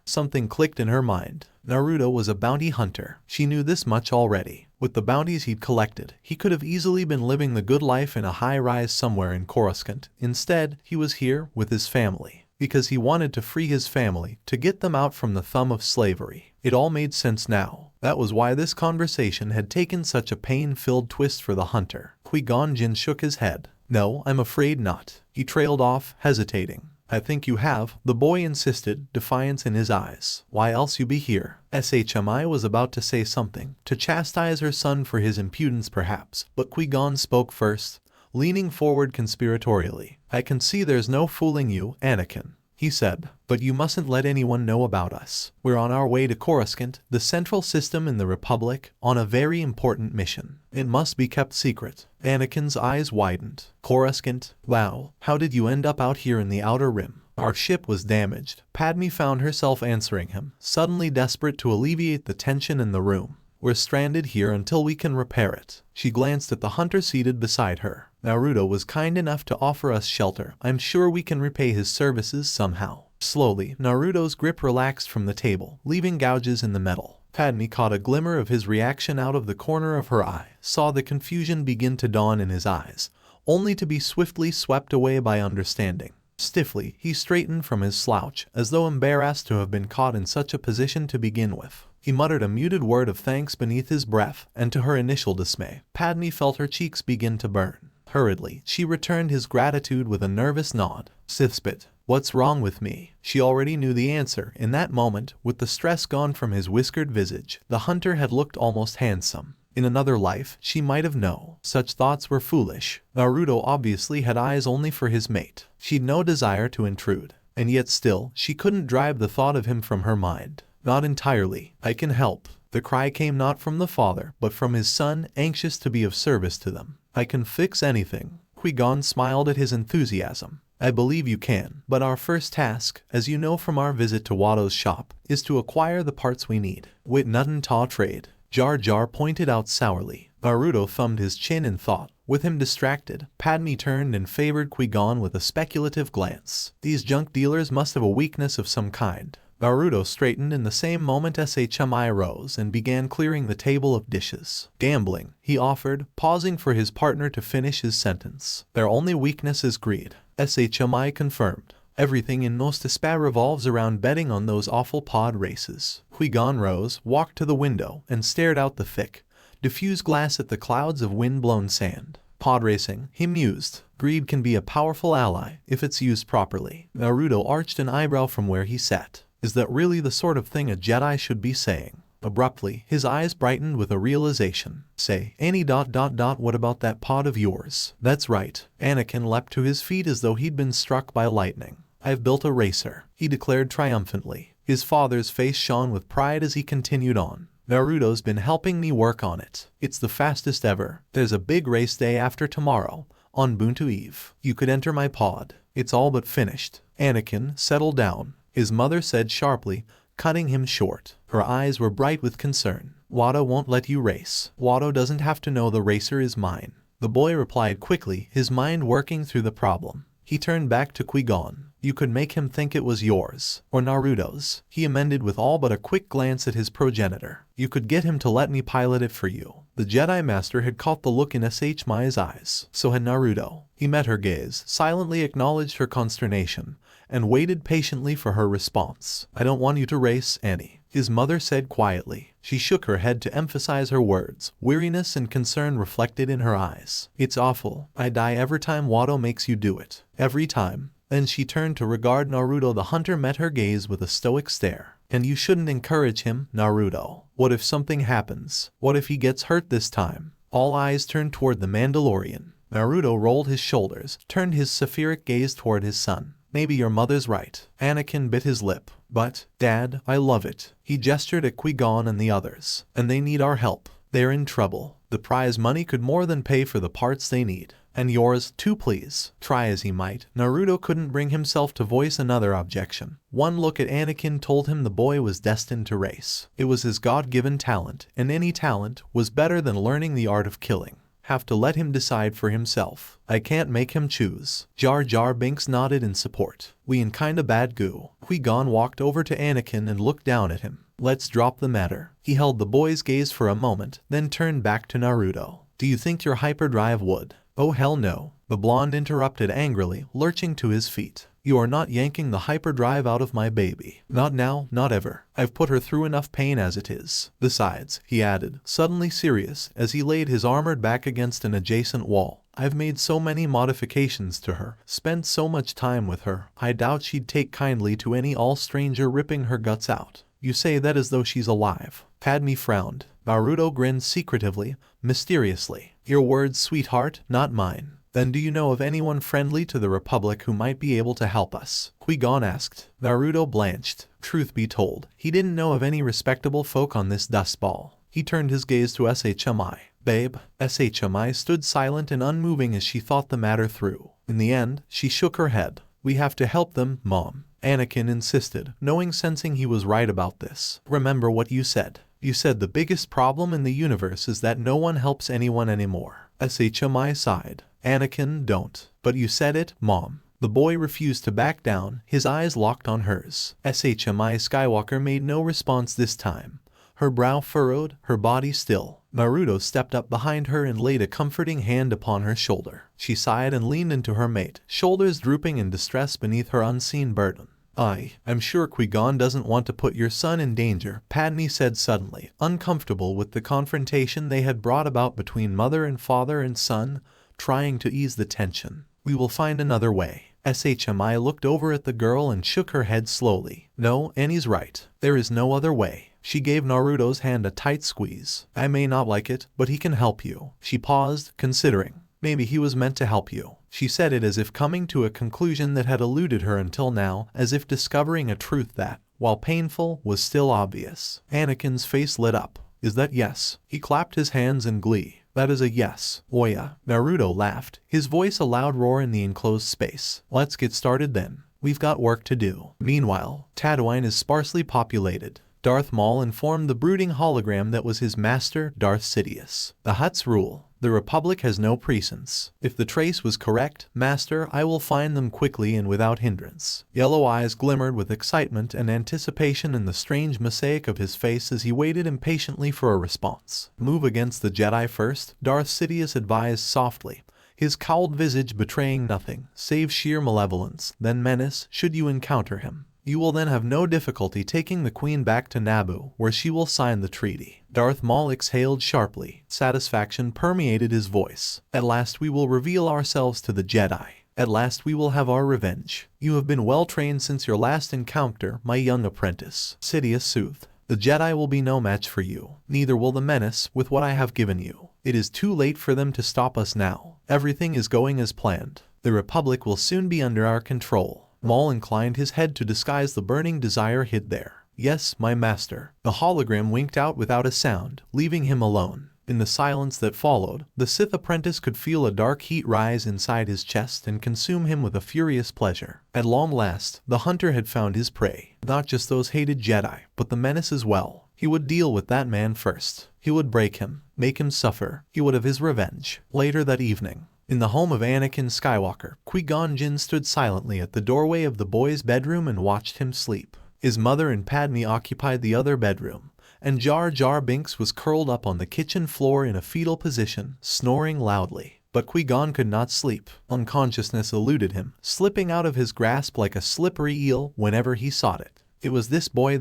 Something clicked in her mind. Naruto was a bounty hunter. She knew this much already. With the bounties he'd collected, he could have easily been living the good life in a high-rise somewhere in Coruscant. Instead, he was here with his family, because he wanted to free his family, to get them out from the thumb of slavery. It all made sense now. That was why this conversation had taken such a pain-filled twist for the hunter. Qui-Gon Jinn shook his head. "No, I'm afraid not." He trailed off, hesitating. "I think you have," the boy insisted, defiance in his eyes. "Why else you be here?" SHMI was about to say something, to chastise her son for his impudence perhaps, but Qui-Gon spoke first, leaning forward conspiratorially. "I can see there's no fooling you, Anakin," he said, "but you mustn't let anyone know about us. We're on our way to Coruscant, the central system in the Republic, on a very important mission. It must be kept secret." Anakin's eyes widened. "Coruscant? Wow, how did you end up out here in the Outer Rim?" "Our ship was damaged." Padme found herself answering him, suddenly desperate to alleviate the tension in the room. "We're stranded here until we can repair it." She glanced at the hunter seated beside her. "Naruto was kind enough to offer us shelter. I'm sure we can repay his services somehow." Slowly, Naruto's grip relaxed from the table, leaving gouges in the metal. Padme caught a glimmer of his reaction out of the corner of her eye, saw the confusion begin to dawn in his eyes, only to be swiftly swept away by understanding. Stiffly, he straightened from his slouch, as though embarrassed to have been caught in such a position to begin with. He muttered a muted word of thanks beneath his breath, and to her initial dismay, Padme felt her cheeks begin to burn. Hurriedly, she returned his gratitude with a nervous nod. "Sithspit, what's wrong with me?" She already knew the answer. In that moment, with the stress gone from his whiskered visage, the hunter had looked almost handsome. In another life, she might have known. Such thoughts were foolish. Naruto obviously had eyes only for his mate. She'd no desire to intrude. And yet still, she couldn't drive the thought of him from her mind. "Not entirely. I can help." The cry came not from the father, but from his son, anxious to be of service to them. "I can fix anything." Qui-Gon smiled at his enthusiasm. "I believe you can, but our first task, as you know from our visit to Watto's shop, is to acquire the parts we need. Wit Nutton Ta Trade," Jar Jar pointed out sourly. Naruto thumbed his chin in thought. With him distracted, Padme turned and favored Qui-Gon with a speculative glance. These junk dealers must have a weakness of some kind. Naruto straightened in the same moment SHMI rose and began clearing the table of dishes. "Gambling," he offered, pausing for his partner to finish his sentence. "Their only weakness is greed." SHMI confirmed. "Everything in Nostaspa revolves around betting on those awful pod races." Qui-Gon rose, walked to the window, and stared out the thick, diffused glass at the clouds of wind-blown sand. Podracing, he mused. Greed can be a powerful ally if it's used properly. Naruto arched an eyebrow from where he sat. Is that really the sort of thing a Jedi should be saying? Abruptly, his eyes brightened with a realization. Say, what about that pod of yours? That's right. Anakin leapt to his feet as though he'd been struck by lightning. I've built a racer, he declared triumphantly. His father's face shone with pride as he continued on. Naruto's been helping me work on it. It's the fastest ever. There's a big race day after tomorrow, on Buntu Eve. You could enter my pod. It's all but finished. Anakin, settle down, his mother said sharply, cutting him short. Her eyes were bright with concern. Watto won't let you race. Watto doesn't have to know the racer is mine. The boy replied quickly, his mind working through the problem. He turned back to Qui-Gon. You could make him think it was yours, or Naruto's, he amended with all but a quick glance at his progenitor. You could get him to let me pilot it for you. The Jedi Master had caught the look in Mai's eyes. So had Naruto. He met her gaze, silently acknowledged her consternation, and waited patiently for her response. I don't want you to race, Annie, his mother said quietly. She shook her head to emphasize her words, weariness and concern reflected in her eyes. It's awful. I die every time Watto makes you do it. Every time. Then she turned to regard Naruto. The hunter met her gaze with a stoic stare. And you shouldn't encourage him, Naruto. What if something happens? What if he gets hurt this time? All eyes turned toward the Mandalorian. Naruto rolled his shoulders, turned his sapphiric gaze toward his son. Maybe your mother's right. Anakin bit his lip. But, Dad, I love it. He gestured at Qui-Gon and the others. And they need our help. They're in trouble. The prize money could more than pay for the parts they need. And yours, too, please. Try as he might, Naruto couldn't bring himself to voice another objection. One look at Anakin told him the boy was destined to race. It was his God-given talent, and any talent was better than learning the art of killing. Have to let him decide for himself. I can't make him choose. Jar Jar Binks nodded in support. We in kinda bad goo. Qui-Gon walked over to Anakin and looked down at him. Let's drop the matter. He held the boy's gaze for a moment, then turned back to Naruto. Do you think your hyperdrive would? Oh hell no, the blonde interrupted angrily, lurching to his feet. You are not yanking the hyperdrive out of my baby. Not now, not ever. I've put her through enough pain as it is. Besides, he added, suddenly serious, as he laid his armored back against an adjacent wall. I've made so many modifications to her, spent so much time with her, I doubt she'd take kindly to any all-stranger ripping her guts out. You say that as though she's alive. Padme frowned. Naruto grinned secretively, mysteriously. Your words, sweetheart, not mine. Then do you know of anyone friendly to the Republic who might be able to help us? Qui-Gon asked. Naruto blanched. Truth be told, he didn't know of any respectable folk on this dust ball. He turned his gaze to Shmi. Babe. Shmi stood silent and unmoving as she thought the matter through. In the end, she shook her head. We have to help them, Mom. Anakin insisted, sensing he was right about this. Remember what you said. You said the biggest problem in the universe is that no one helps anyone anymore. Shmi sighed. Anakin, don't. But you said it, Mom. The boy refused to back down, his eyes locked on hers. Shmi Skywalker made no response this time. Her brow furrowed, her body still. Naruto stepped up behind her and laid a comforting hand upon her shoulder. She sighed and leaned into her mate, shoulders drooping in distress beneath her unseen burden. I'm sure Qui-Gon doesn't want to put your son in danger, Padme said suddenly, uncomfortable with the confrontation they had brought about between mother and father and son, trying to ease the tension. We will find another way. Shmi looked over at the girl and shook her head slowly. No, Annie's right. There is no other way. She gave Naruto's hand a tight squeeze. I may not like it, but he can help you. She paused, considering. Maybe he was meant to help you. She said it as if coming to a conclusion that had eluded her until now, as if discovering a truth that, while painful, was still obvious. Anakin's face lit up. Is that yes? He clapped his hands in glee. That is a yes. Oya. Naruto laughed, his voice a loud roar in the enclosed space. Let's get started then. We've got work to do. Meanwhile, Tatooine is sparsely populated. Darth Maul informed the brooding hologram that was his master, Darth Sidious. The Hutts rule. The Republic has no presence. If the trace was correct, Master, I will find them quickly and without hindrance. Yellow eyes glimmered with excitement and anticipation in the strange mosaic of his face as he waited impatiently for a response. Move against the Jedi first, Darth Sidious advised softly, his cowled visage betraying nothing, save sheer malevolence, then menace, should you encounter him. You will then have no difficulty taking the Queen back to Naboo, where she will sign the treaty." Darth Maul exhaled sharply. Satisfaction permeated his voice. "At last we will reveal ourselves to the Jedi. At last we will have our revenge. You have been well trained since your last encounter, my young apprentice," Sidious soothed. "The Jedi will be no match for you. Neither will the Menace with what I have given you. It is too late for them to stop us now. Everything is going as planned. The Republic will soon be under our control." Maul inclined his head to disguise the burning desire hid there. "Yes, my master." The hologram winked out without a sound, leaving him alone. In the silence that followed, the Sith apprentice could feel a dark heat rise inside his chest and consume him with a furious pleasure. At long last, the hunter had found his prey. Not just those hated Jedi, but the Menace as well. He would deal with that man first. He would break him, make him suffer. He would have his revenge. Later that evening, in the home of Anakin Skywalker, Qui-Gon Jinn stood silently at the doorway of the boy's bedroom and watched him sleep. His mother and Padme occupied the other bedroom, and Jar Jar Binks was curled up on the kitchen floor in a fetal position, snoring loudly. But Qui-Gon could not sleep. Unconsciousness eluded him, slipping out of his grasp like a slippery eel whenever he sought it. It was this boy.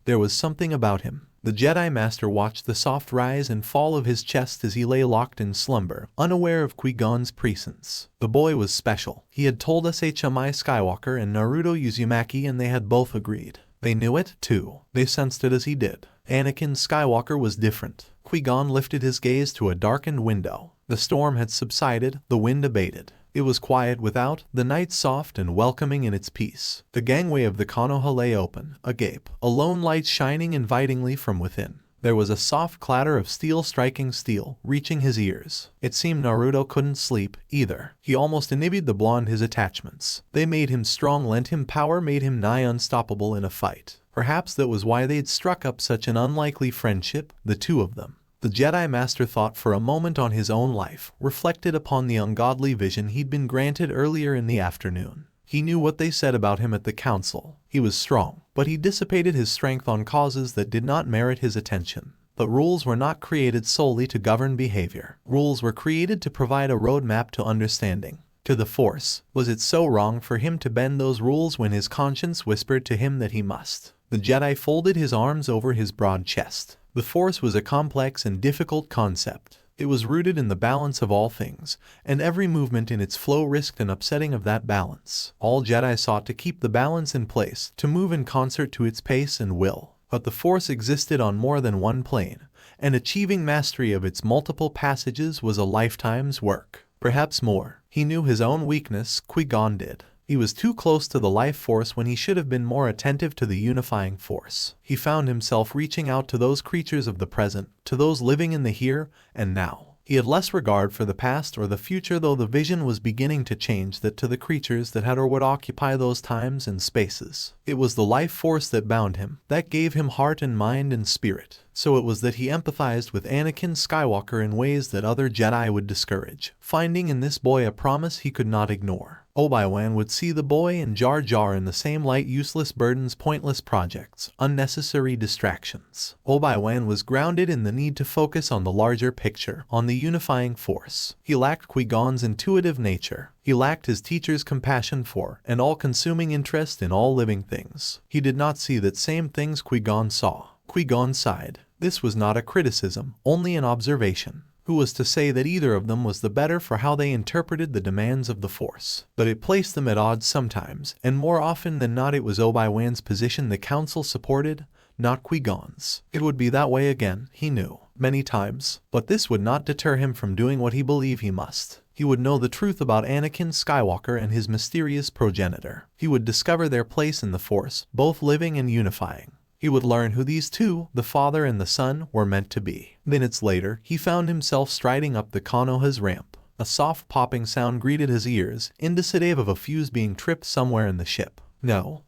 There was something about him. The Jedi Master watched the soft rise and fall of his chest as he lay locked in slumber, unaware of Qui-Gon's presence. The boy was special. He had told us HMI Skywalker and Naruto Uzumaki, and they had both agreed. They knew it, too. They sensed it as he did. Anakin Skywalker was different. Qui-Gon lifted his gaze to a darkened window. The storm had subsided, the wind abated. It was quiet without, the night soft and welcoming in its peace. The gangway of the Konoha lay open, agape, a lone light shining invitingly from within. There was a soft clatter of steel striking steel, reaching his ears. It seemed Naruto couldn't sleep, either. He almost envied the blonde his attachments. They made him strong, lent him power, made him nigh unstoppable in a fight. Perhaps that was why they'd struck up such an unlikely friendship, the two of them. The Jedi Master thought for a moment on his own life, reflected upon the ungodly vision he'd been granted earlier in the afternoon. He knew what they said about him at the council. He was strong, but he dissipated his strength on causes that did not merit his attention. But rules were not created solely to govern behavior. Rules were created to provide a roadmap to understanding. To the Force, was it so wrong for him to bend those rules when his conscience whispered to him that he must? The Jedi folded his arms over his broad chest. The Force was a complex and difficult concept. It was rooted in the balance of all things, and every movement in its flow risked an upsetting of that balance. All Jedi sought to keep the balance in place, to move in concert to its pace and will. But the Force existed on more than one plane, and achieving mastery of its multiple passages was a lifetime's work. Perhaps more. He knew his own weakness, Qui-Gon did. He was too close to the life force when he should have been more attentive to the unifying force. He found himself reaching out to those creatures of the present, to those living in the here and now. He had less regard for the past or the future, though the vision was beginning to change that to the creatures that had or would occupy those times and spaces. It was the life force that bound him, that gave him heart and mind and spirit. So it was that he empathized with Anakin Skywalker in ways that other Jedi would discourage, finding in this boy a promise he could not ignore. Obi-Wan would see the boy and Jar Jar in the same light, useless burdens, pointless projects, unnecessary distractions. Obi-Wan was grounded in the need to focus on the larger picture, on the unifying force. He lacked Qui-Gon's intuitive nature. He lacked his teacher's compassion for and all-consuming interest in all living things. He did not see that same things Qui-Gon saw. Qui-Gon sighed. This was not a criticism, only an observation. Who was to say that either of them was the better for how they interpreted the demands of the Force? But it placed them at odds sometimes, and more often than not it was Obi-Wan's position the Council supported, not Qui-Gon's. It would be that way again, he knew, many times, but this would not deter him from doing what he believed he must. He would know the truth about Anakin Skywalker and his mysterious progenitor. He would discover their place in the Force, both living and unifying. He would learn who these two, the father and the son, were meant to be. Minutes later, he found himself striding up the Konoha's ramp. A soft popping sound greeted his ears, indicative of a fuse being tripped somewhere in the ship. No,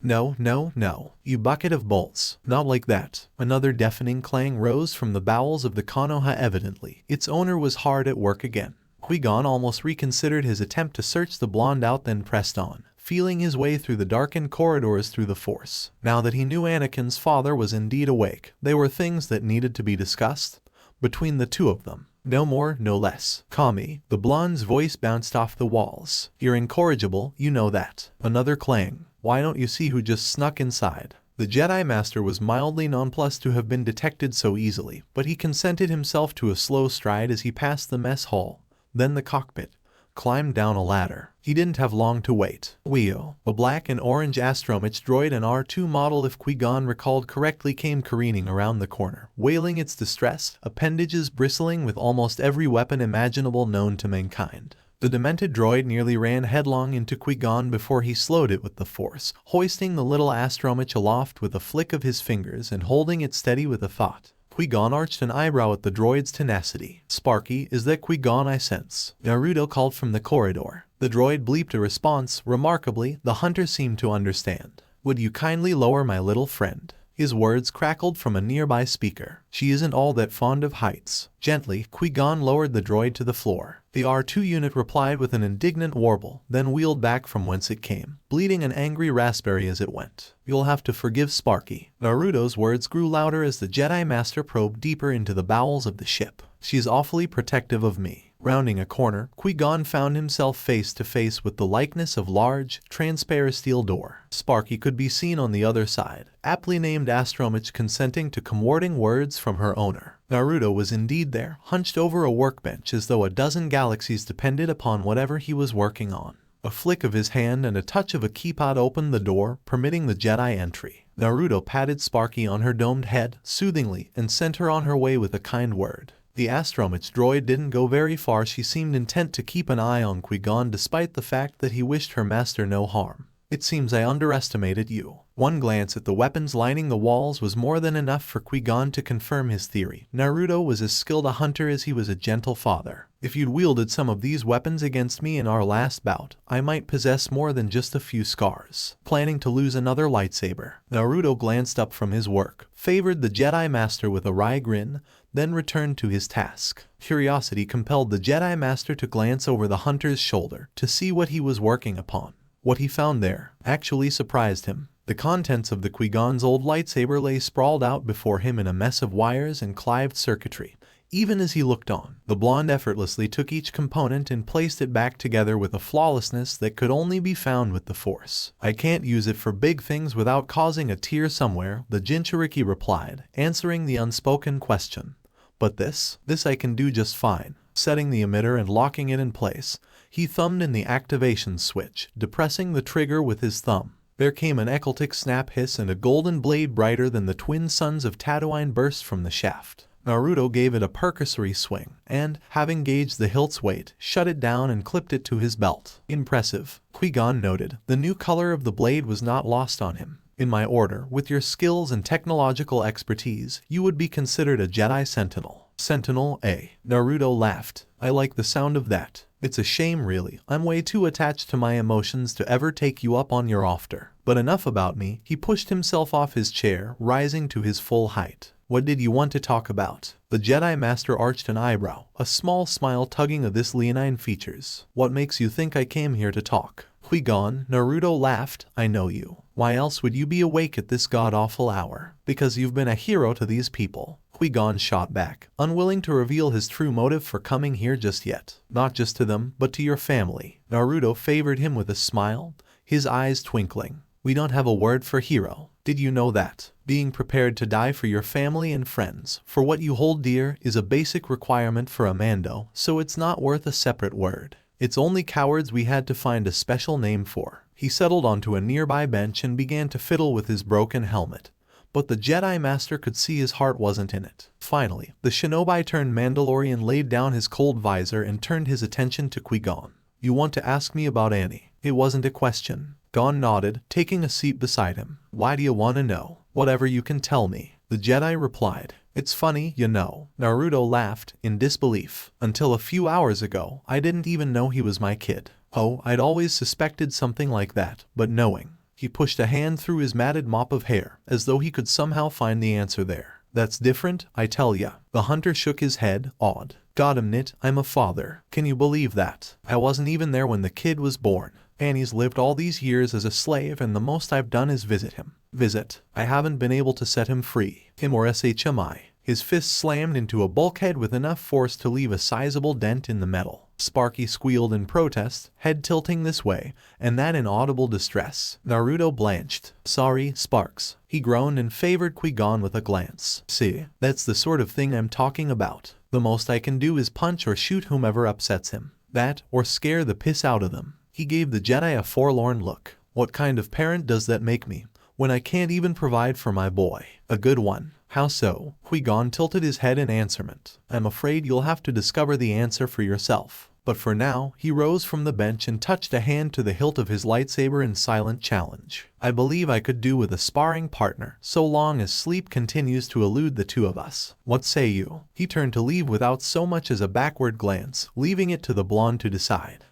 you bucket of bolts. Not like that. Another deafening clang rose from the bowels of the Konoha. Evidently, its owner was hard at work again. Qui-Gon almost reconsidered his attempt to search the blonde out, then pressed on, feeling his way through the darkened corridors through the Force. Now that he knew Anakin's father was indeed awake, there were things that needed to be discussed between the two of them. No more, no less. Kami. The blonde's voice bounced off the walls. You're incorrigible, you know that. Another clang. Why don't you see who just snuck inside? The Jedi Master was mildly nonplussed to have been detected so easily, but he consented himself to a slow stride as he passed the mess hall, then the cockpit, climbed down a ladder. He didn't have long to wait. Weo, a black and orange astromech droid and R2 model, if Qui-Gon recalled correctly, came careening around the corner, wailing its distress, appendages bristling with almost every weapon imaginable known to mankind. The demented droid nearly ran headlong into Qui-Gon before he slowed it with the Force, hoisting the little astromech aloft with a flick of his fingers and holding it steady with a thought. Qui-Gon arched an eyebrow at the droid's tenacity. Sparky, is that Qui-Gon I sense? Naruto called from the corridor. The droid bleeped a response. Remarkably, the hunter seemed to understand. Would you kindly lower my little friend? His words crackled from a nearby speaker. She isn't all that fond of heights. Gently, Qui-Gon lowered the droid to the floor. The R2 unit replied with an indignant warble, then wheeled back from whence it came, bleating an angry raspberry as it went. You'll have to forgive Sparky. Naruto's words grew louder as the Jedi Master probed deeper into the bowels of the ship. She's awfully protective of me. Rounding a corner, Qui-Gon found himself face to face with the likeness of large, transparent steel door. Sparky could be seen on the other side, aptly named astromech, consenting to comforting words from her owner. Naruto was indeed there, hunched over a workbench as though a dozen galaxies depended upon whatever he was working on. A flick of his hand and a touch of a keypad opened the door, permitting the Jedi entry. Naruto patted Sparky on her domed head, soothingly, and sent her on her way with a kind word. The astromech droid didn't go very far. She seemed intent to keep an eye on Qui-Gon despite the fact that he wished her master no harm. It seems I underestimated you. One glance at the weapons lining the walls was more than enough for Qui-Gon to confirm his theory. Naruto was as skilled a hunter as he was a gentle father. If you'd wielded some of these weapons against me in our last bout, I might possess more than just a few scars. Planning to lose another lightsaber. Naruto glanced up from his work, favored the Jedi Master with a wry grin, then returned to his task. Curiosity compelled the Jedi Master to glance over the hunter's shoulder to see what he was working upon. What he found there actually surprised him. The contents of the Qui-Gon's old lightsaber lay sprawled out before him in a mess of wires and clived circuitry. Even as he looked on, the blonde effortlessly took each component and placed it back together with a flawlessness that could only be found with the Force. I can't use it for big things without causing a tear somewhere, the Jinchuriki replied, answering the unspoken question. But this I can do just fine. Setting the emitter and locking it in place, he thumbed in the activation switch, depressing the trigger with his thumb. There came an eclectic snap hiss and a golden blade brighter than the twin suns of Tatooine burst from the shaft. Naruto gave it a percussory swing, and, having gauged the hilt's weight, shut it down and clipped it to his belt. Impressive, Qui-Gon noted. The new color of the blade was not lost on him. In my order, with your skills and technological expertise, you would be considered a Jedi Sentinel. Sentinel, eh? Naruto laughed. I like the sound of that. It's a shame really, I'm way too attached to my emotions to ever take you up on your offer. But enough about me. He pushed himself off his chair, rising to his full height. What did you want to talk about? The Jedi Master arched an eyebrow, a small smile tugging at his leonine features. What makes you think I came here to talk? Qui-Gon, Naruto laughed. I know you. Why else would you be awake at this god-awful hour? Because you've been a hero to these people. Qui-Gon shot back, unwilling to reveal his true motive for coming here just yet. Not just to them, but to your family. Naruto favored him with a smile, his eyes twinkling. We don't have a word for hero. Did you know that? Being prepared to die for your family and friends, for what you hold dear, is a basic requirement for a Mando, so it's not worth a separate word. It's only cowards we had to find a special name for. He settled onto a nearby bench and began to fiddle with his broken helmet. But the Jedi Master could see his heart wasn't in it. Finally, the Shinobi turned Mandalorian laid down his cold visor and turned his attention to Qui-Gon. You want to ask me about Annie? It wasn't a question. Gon nodded, taking a seat beside him. Why do you want to know? Whatever you can tell me. The Jedi replied. It's funny, you know. Naruto laughed, in disbelief. Until a few hours ago, I didn't even know he was my kid. Oh, I'd always suspected something like that, but knowing. He pushed a hand through his matted mop of hair, as though he could somehow find the answer there. That's different, I tell ya. The hunter shook his head, awed. Goddammit, I'm a father. Can you believe that? I wasn't even there when the kid was born. Annie's lived all these years as a slave and the most I've done is visit him. Visit. I haven't been able to set him free. Him or SHMI. His fist slammed into a bulkhead with enough force to leave a sizable dent in the metal. Sparky squealed in protest, head tilting this way and that in audible distress. Naruto blanched. "Sorry, Sparks," he groaned and favored Qui-Gon with a glance. "See, that's the sort of thing I'm talking about. The most I can do is punch or shoot whomever upsets him. That, or scare the piss out of them." He gave the Jedi a forlorn look. "What kind of parent does that make me, when I can't even provide for my boy?" "A good one." "How so?" Qui-Gon tilted his head in answerment. "I'm afraid you'll have to discover the answer for yourself. But for now," he rose from the bench and touched a hand to the hilt of his lightsaber in silent challenge. "I believe I could do with a sparring partner, so long as sleep continues to elude the two of us. What say you?" He turned to leave without so much as a backward glance, leaving it to the blonde to decide.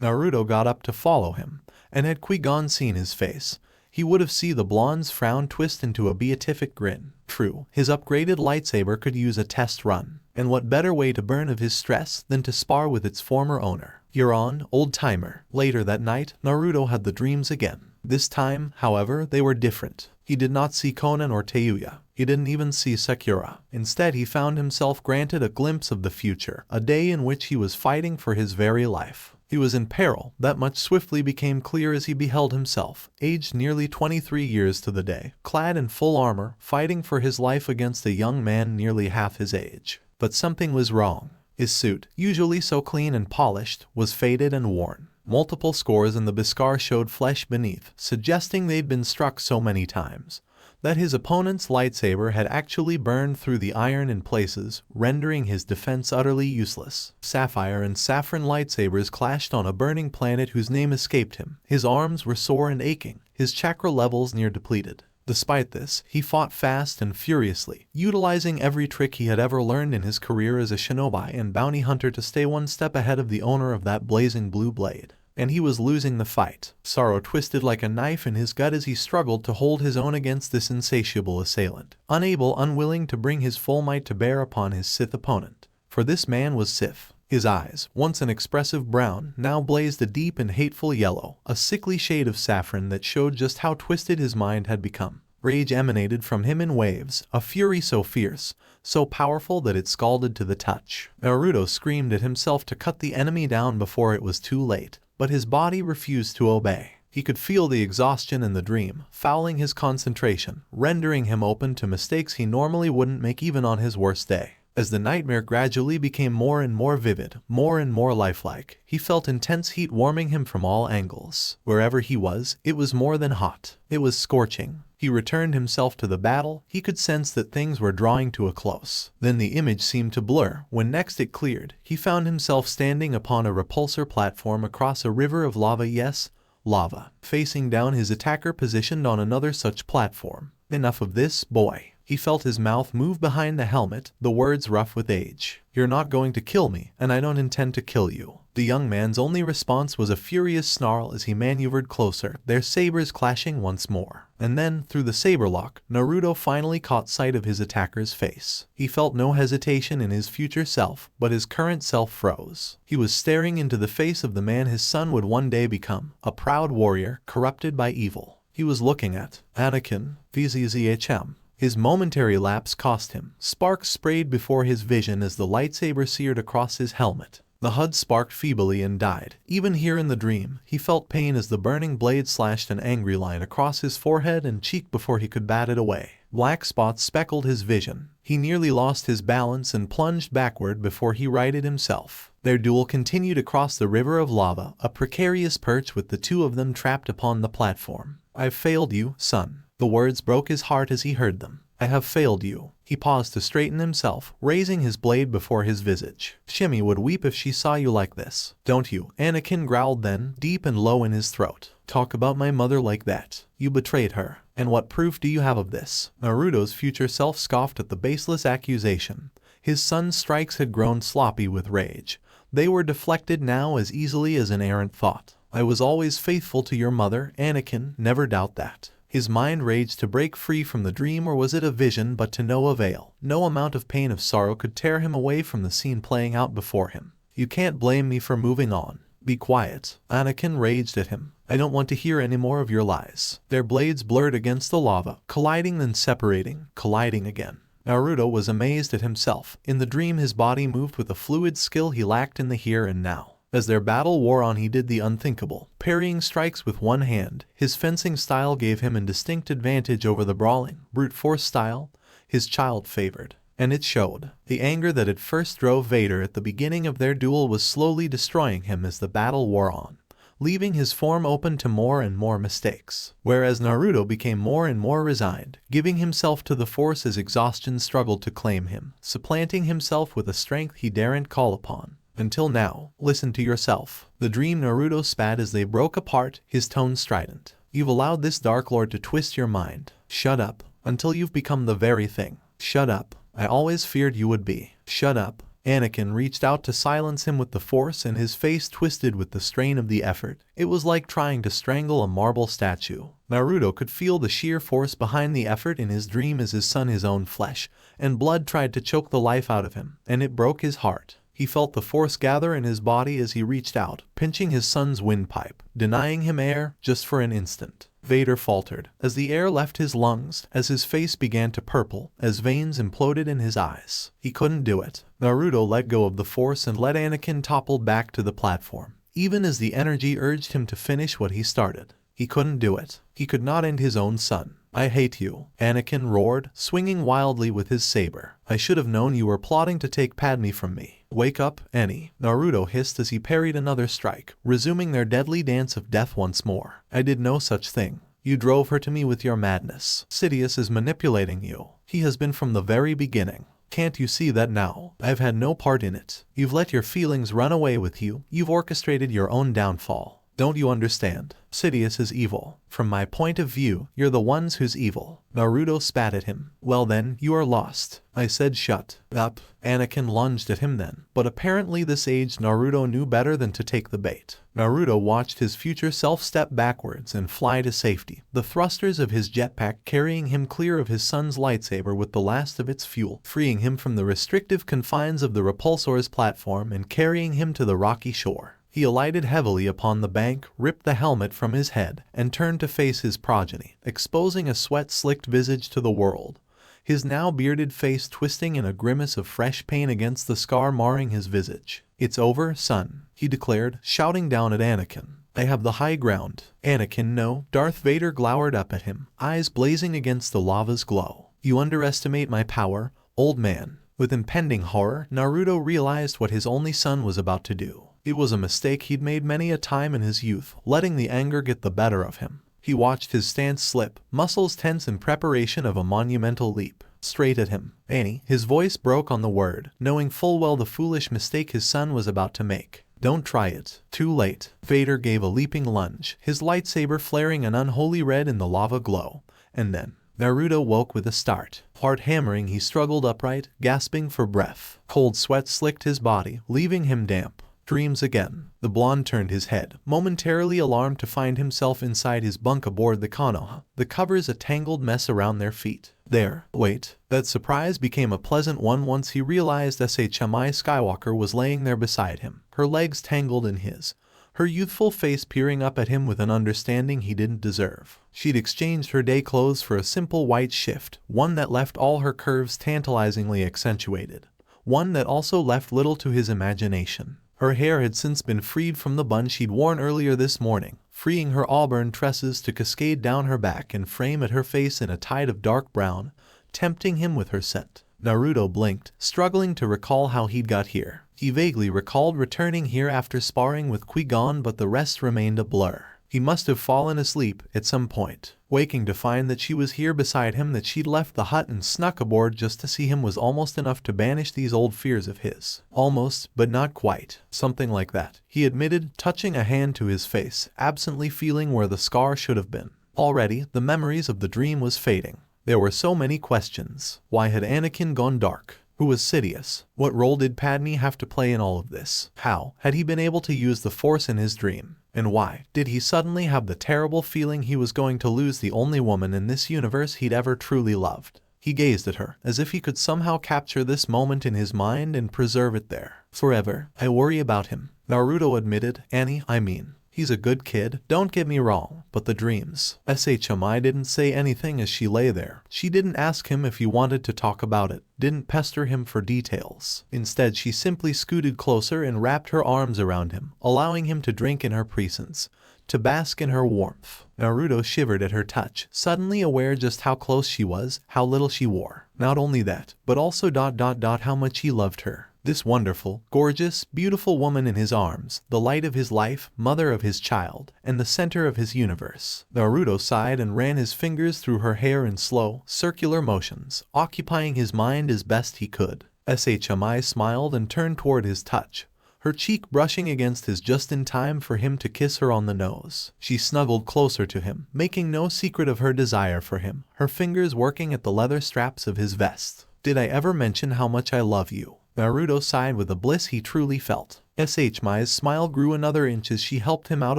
Naruto got up to follow him, and had Qui-Gon seen his face, he would have seen the blonde's frown twist into a beatific grin. True, his upgraded lightsaber could use a test run, and what better way to burn of his stress than to spar with its former owner? "You're on, old-timer." Later that night, Naruto had the dreams again. This time, however, they were different. He did not see Konan or Teuya. He didn't even see Sakura. Instead, he found himself granted a glimpse of the future, a day in which he was fighting for his very life. He was in peril. That much swiftly became clear as he beheld himself, aged nearly 23 years to the day, clad in full armor, fighting for his life against a young man nearly half his age. But something was wrong. His suit, usually so clean and polished, was faded and worn. Multiple scars in the Beskar showed flesh beneath, suggesting they'd been struck so many times that his opponent's lightsaber had actually burned through the iron in places, rendering his defense utterly useless. Sapphire and saffron lightsabers clashed on a burning planet whose name escaped him. His arms were sore and aching, his chakra levels near depleted. Despite this, he fought fast and furiously, utilizing every trick he had ever learned in his career as a shinobi and bounty hunter to stay one step ahead of the owner of that blazing blue blade. And he was losing the fight. Sorrow twisted like a knife in his gut as he struggled to hold his own against this insatiable assailant, unwilling to bring his full might to bear upon his Sith opponent. For this man was Sith. His eyes, once an expressive brown, now blazed a deep and hateful yellow, a sickly shade of saffron that showed just how twisted his mind had become. Rage emanated from him in waves, a fury so fierce, so powerful that it scalded to the touch. Naruto screamed at himself to cut the enemy down before it was too late, but his body refused to obey. He could feel the exhaustion in the dream, fouling his concentration, rendering him open to mistakes he normally wouldn't make even on his worst day. As the nightmare gradually became more and more vivid, more and more lifelike, he felt intense heat warming him from all angles. Wherever he was, it was more than hot. It was scorching. He returned himself to the battle. He could sense that things were drawing to a close. Then the image seemed to blur. When next it cleared, he found himself standing upon a repulsor platform across a river of lava. Yes, lava. Facing down his attacker positioned on another such platform. Enough of this, boy. He felt his mouth move behind the helmet, the words rough with age. "You're not going to kill me, and I don't intend to kill you." The young man's only response was a furious snarl as he maneuvered closer, their sabers clashing once more. And then, through the saber lock, Naruto finally caught sight of his attacker's face. He felt no hesitation in his future self, but his current self froze. He was staring into the face of the man his son would one day become, a proud warrior, corrupted by evil. He was looking at Anakin, VZZHM. His momentary lapse cost him. Sparks sprayed before his vision as the lightsaber seared across his helmet. The HUD sparked feebly and died. Even here in the dream, he felt pain as the burning blade slashed an angry line across his forehead and cheek before he could bat it away. Black spots speckled his vision. He nearly lost his balance and plunged backward before he righted himself. Their duel continued across the river of lava, a precarious perch with the two of them trapped upon the platform. "I've failed you, son." The words broke his heart as he heard them. "I have failed you." He paused to straighten himself, raising his blade before his visage. "Shimmy would weep if she saw you like this." "Don't you?" Anakin growled then, deep and low in his throat. "Talk about my mother like that. You betrayed her. And what proof do you have of this?" Naruto's future self scoffed at the baseless accusation. His son's strikes had grown sloppy with rage. They were deflected now as easily as an errant thought. "I was always faithful to your mother, Anakin, never doubt that." His mind raged to break free from the dream, or was it a vision, but to no avail. No amount of pain of sorrow could tear him away from the scene playing out before him. "You can't blame me for moving on. Be quiet." Anakin raged at him. "I don't want to hear any more of your lies." Their blades blurred against the lava, colliding then separating, colliding again. Naruto was amazed at himself. In the dream his body moved with a fluid skill he lacked in the here and now. As their battle wore on he did the unthinkable, parrying strikes with one hand. His fencing style gave him a distinct advantage over the brawling, brute force style his child favored. And it showed. The anger that had first drove Vader at the beginning of their duel was slowly destroying him as the battle wore on, leaving his form open to more and more mistakes. Whereas Naruto became more and more resigned, giving himself to the force as exhaustion struggled to claim him, supplanting himself with a strength he daren't call upon. Until now, listen to yourself. The dream Naruto spat as they broke apart, his tone strident. You've allowed this Dark Lord to twist your mind. Shut up, until you've become the very thing. Shut up. I always feared you would be. Shut up. Anakin reached out to silence him with the force and his face twisted with the strain of the effort. It was like trying to strangle a marble statue. Naruto could feel the sheer force behind the effort in his dream as his son, his own flesh and blood, tried to choke the life out of him, and it broke his heart. He felt the force gather in his body as he reached out, pinching his son's windpipe, denying him air just for an instant. Vader faltered as the air left his lungs, as his face began to purple, as veins imploded in his eyes. He couldn't do it. Naruto let go of the force and let Anakin topple back to the platform, even as the energy urged him to finish what he started. He couldn't do it. He could not end his own son. I hate you, Anakin roared, swinging wildly with his saber. I should have known you were plotting to take Padme from me. Wake up, Annie, Naruto hissed as he parried another strike, resuming their deadly dance of death once more. I did no such thing. You drove her to me with your madness. Sidious is manipulating you. He has been from the very beginning. Can't you see that now? I've had no part in it. You've let your feelings run away with you. You've orchestrated your own downfall. Don't you understand? Sidious is evil. From my point of view, you're the ones who's evil. Naruto spat at him. Well then, you are lost. I said shut up. Anakin lunged at him then, but apparently this aged Naruto knew better than to take the bait. Naruto watched his future self step backwards and fly to safety, the thrusters of his jetpack carrying him clear of his son's lightsaber with the last of its fuel, freeing him from the restrictive confines of the repulsor's platform and carrying him to the rocky shore. He alighted heavily upon the bank, ripped the helmet from his head, and turned to face his progeny, exposing a sweat-slicked visage to the world, his now bearded face twisting in a grimace of fresh pain against the scar marring his visage. It's over, son, he declared, shouting down at Anakin. I have the high ground. Anakin, no. Darth Vader glowered up at him, eyes blazing against the lava's glow. You underestimate my power, old man. With impending horror, Naruto realized what his only son was about to do. It was a mistake he'd made many a time in his youth, letting the anger get the better of him. He watched his stance slip, muscles tense in preparation of a monumental leap. Straight at him. Annie, his voice broke on the word, knowing full well the foolish mistake his son was about to make. Don't try it. Too late. Vader gave a leaping lunge, his lightsaber flaring an unholy red in the lava glow. And then Naruto woke with a start. Heart hammering, he struggled upright, gasping for breath. Cold sweat slicked his body, leaving him damp. Dreams again. The blonde turned his head, momentarily alarmed to find himself inside his bunk aboard the Konoha, the covers a tangled mess around their feet. There, wait. That surprise became a pleasant one once he realized Skywalker was laying there beside him, her legs tangled in his, her youthful face peering up at him with an understanding he didn't deserve. She'd exchanged her day clothes for a simple white shift, one that left all her curves tantalizingly accentuated, one that also left little to his imagination. Her hair had since been freed from the bun she'd worn earlier this morning, freeing her auburn tresses to cascade down her back and frame at her face in a tide of dark brown, tempting him with her scent. Naruto blinked, struggling to recall how he'd got here. He vaguely recalled returning here after sparring with Qui-Gon, but the rest remained a blur. He must have fallen asleep at some point, waking to find that she was here beside him, that she'd left the hut and snuck aboard just to see him was almost enough to banish these old fears of his. Almost, but not quite. Something like that, he admitted, touching a hand to his face, absently feeling where the scar should have been. Already, the memories of the dream was fading. There were so many questions. Why had Anakin gone dark? Who was Sidious? What role did Padme have to play in all of this? How had he been able to use the Force in his dream? And why did he suddenly have the terrible feeling he was going to lose the only woman in this universe he'd ever truly loved? He gazed at her, as if he could somehow capture this moment in his mind and preserve it there forever. I worry about him, Naruto admitted. Annie, I mean, he's a good kid, don't get me wrong, but the dreams. SHMI didn't say anything as she lay there. She didn't ask him if he wanted to talk about it, didn't pester him for details. Instead, she simply scooted closer and wrapped her arms around him, allowing him to drink in her presence, to bask in her warmth. Naruto shivered at her touch, suddenly aware just how close she was, how little she wore. Not only that, but also how much he loved her. This wonderful, gorgeous, beautiful woman in his arms, the light of his life, mother of his child, and the center of his universe. Naruto sighed and ran his fingers through her hair in slow, circular motions, occupying his mind as best he could. SHMI smiled and turned toward his touch, her cheek brushing against his just in time for him to kiss her on the nose. She snuggled closer to him, making no secret of her desire for him, her fingers working at the leather straps of his vest. Did I ever mention how much I love you? Naruto sighed with a bliss he truly felt. SHMI's smile grew another inch as she helped him out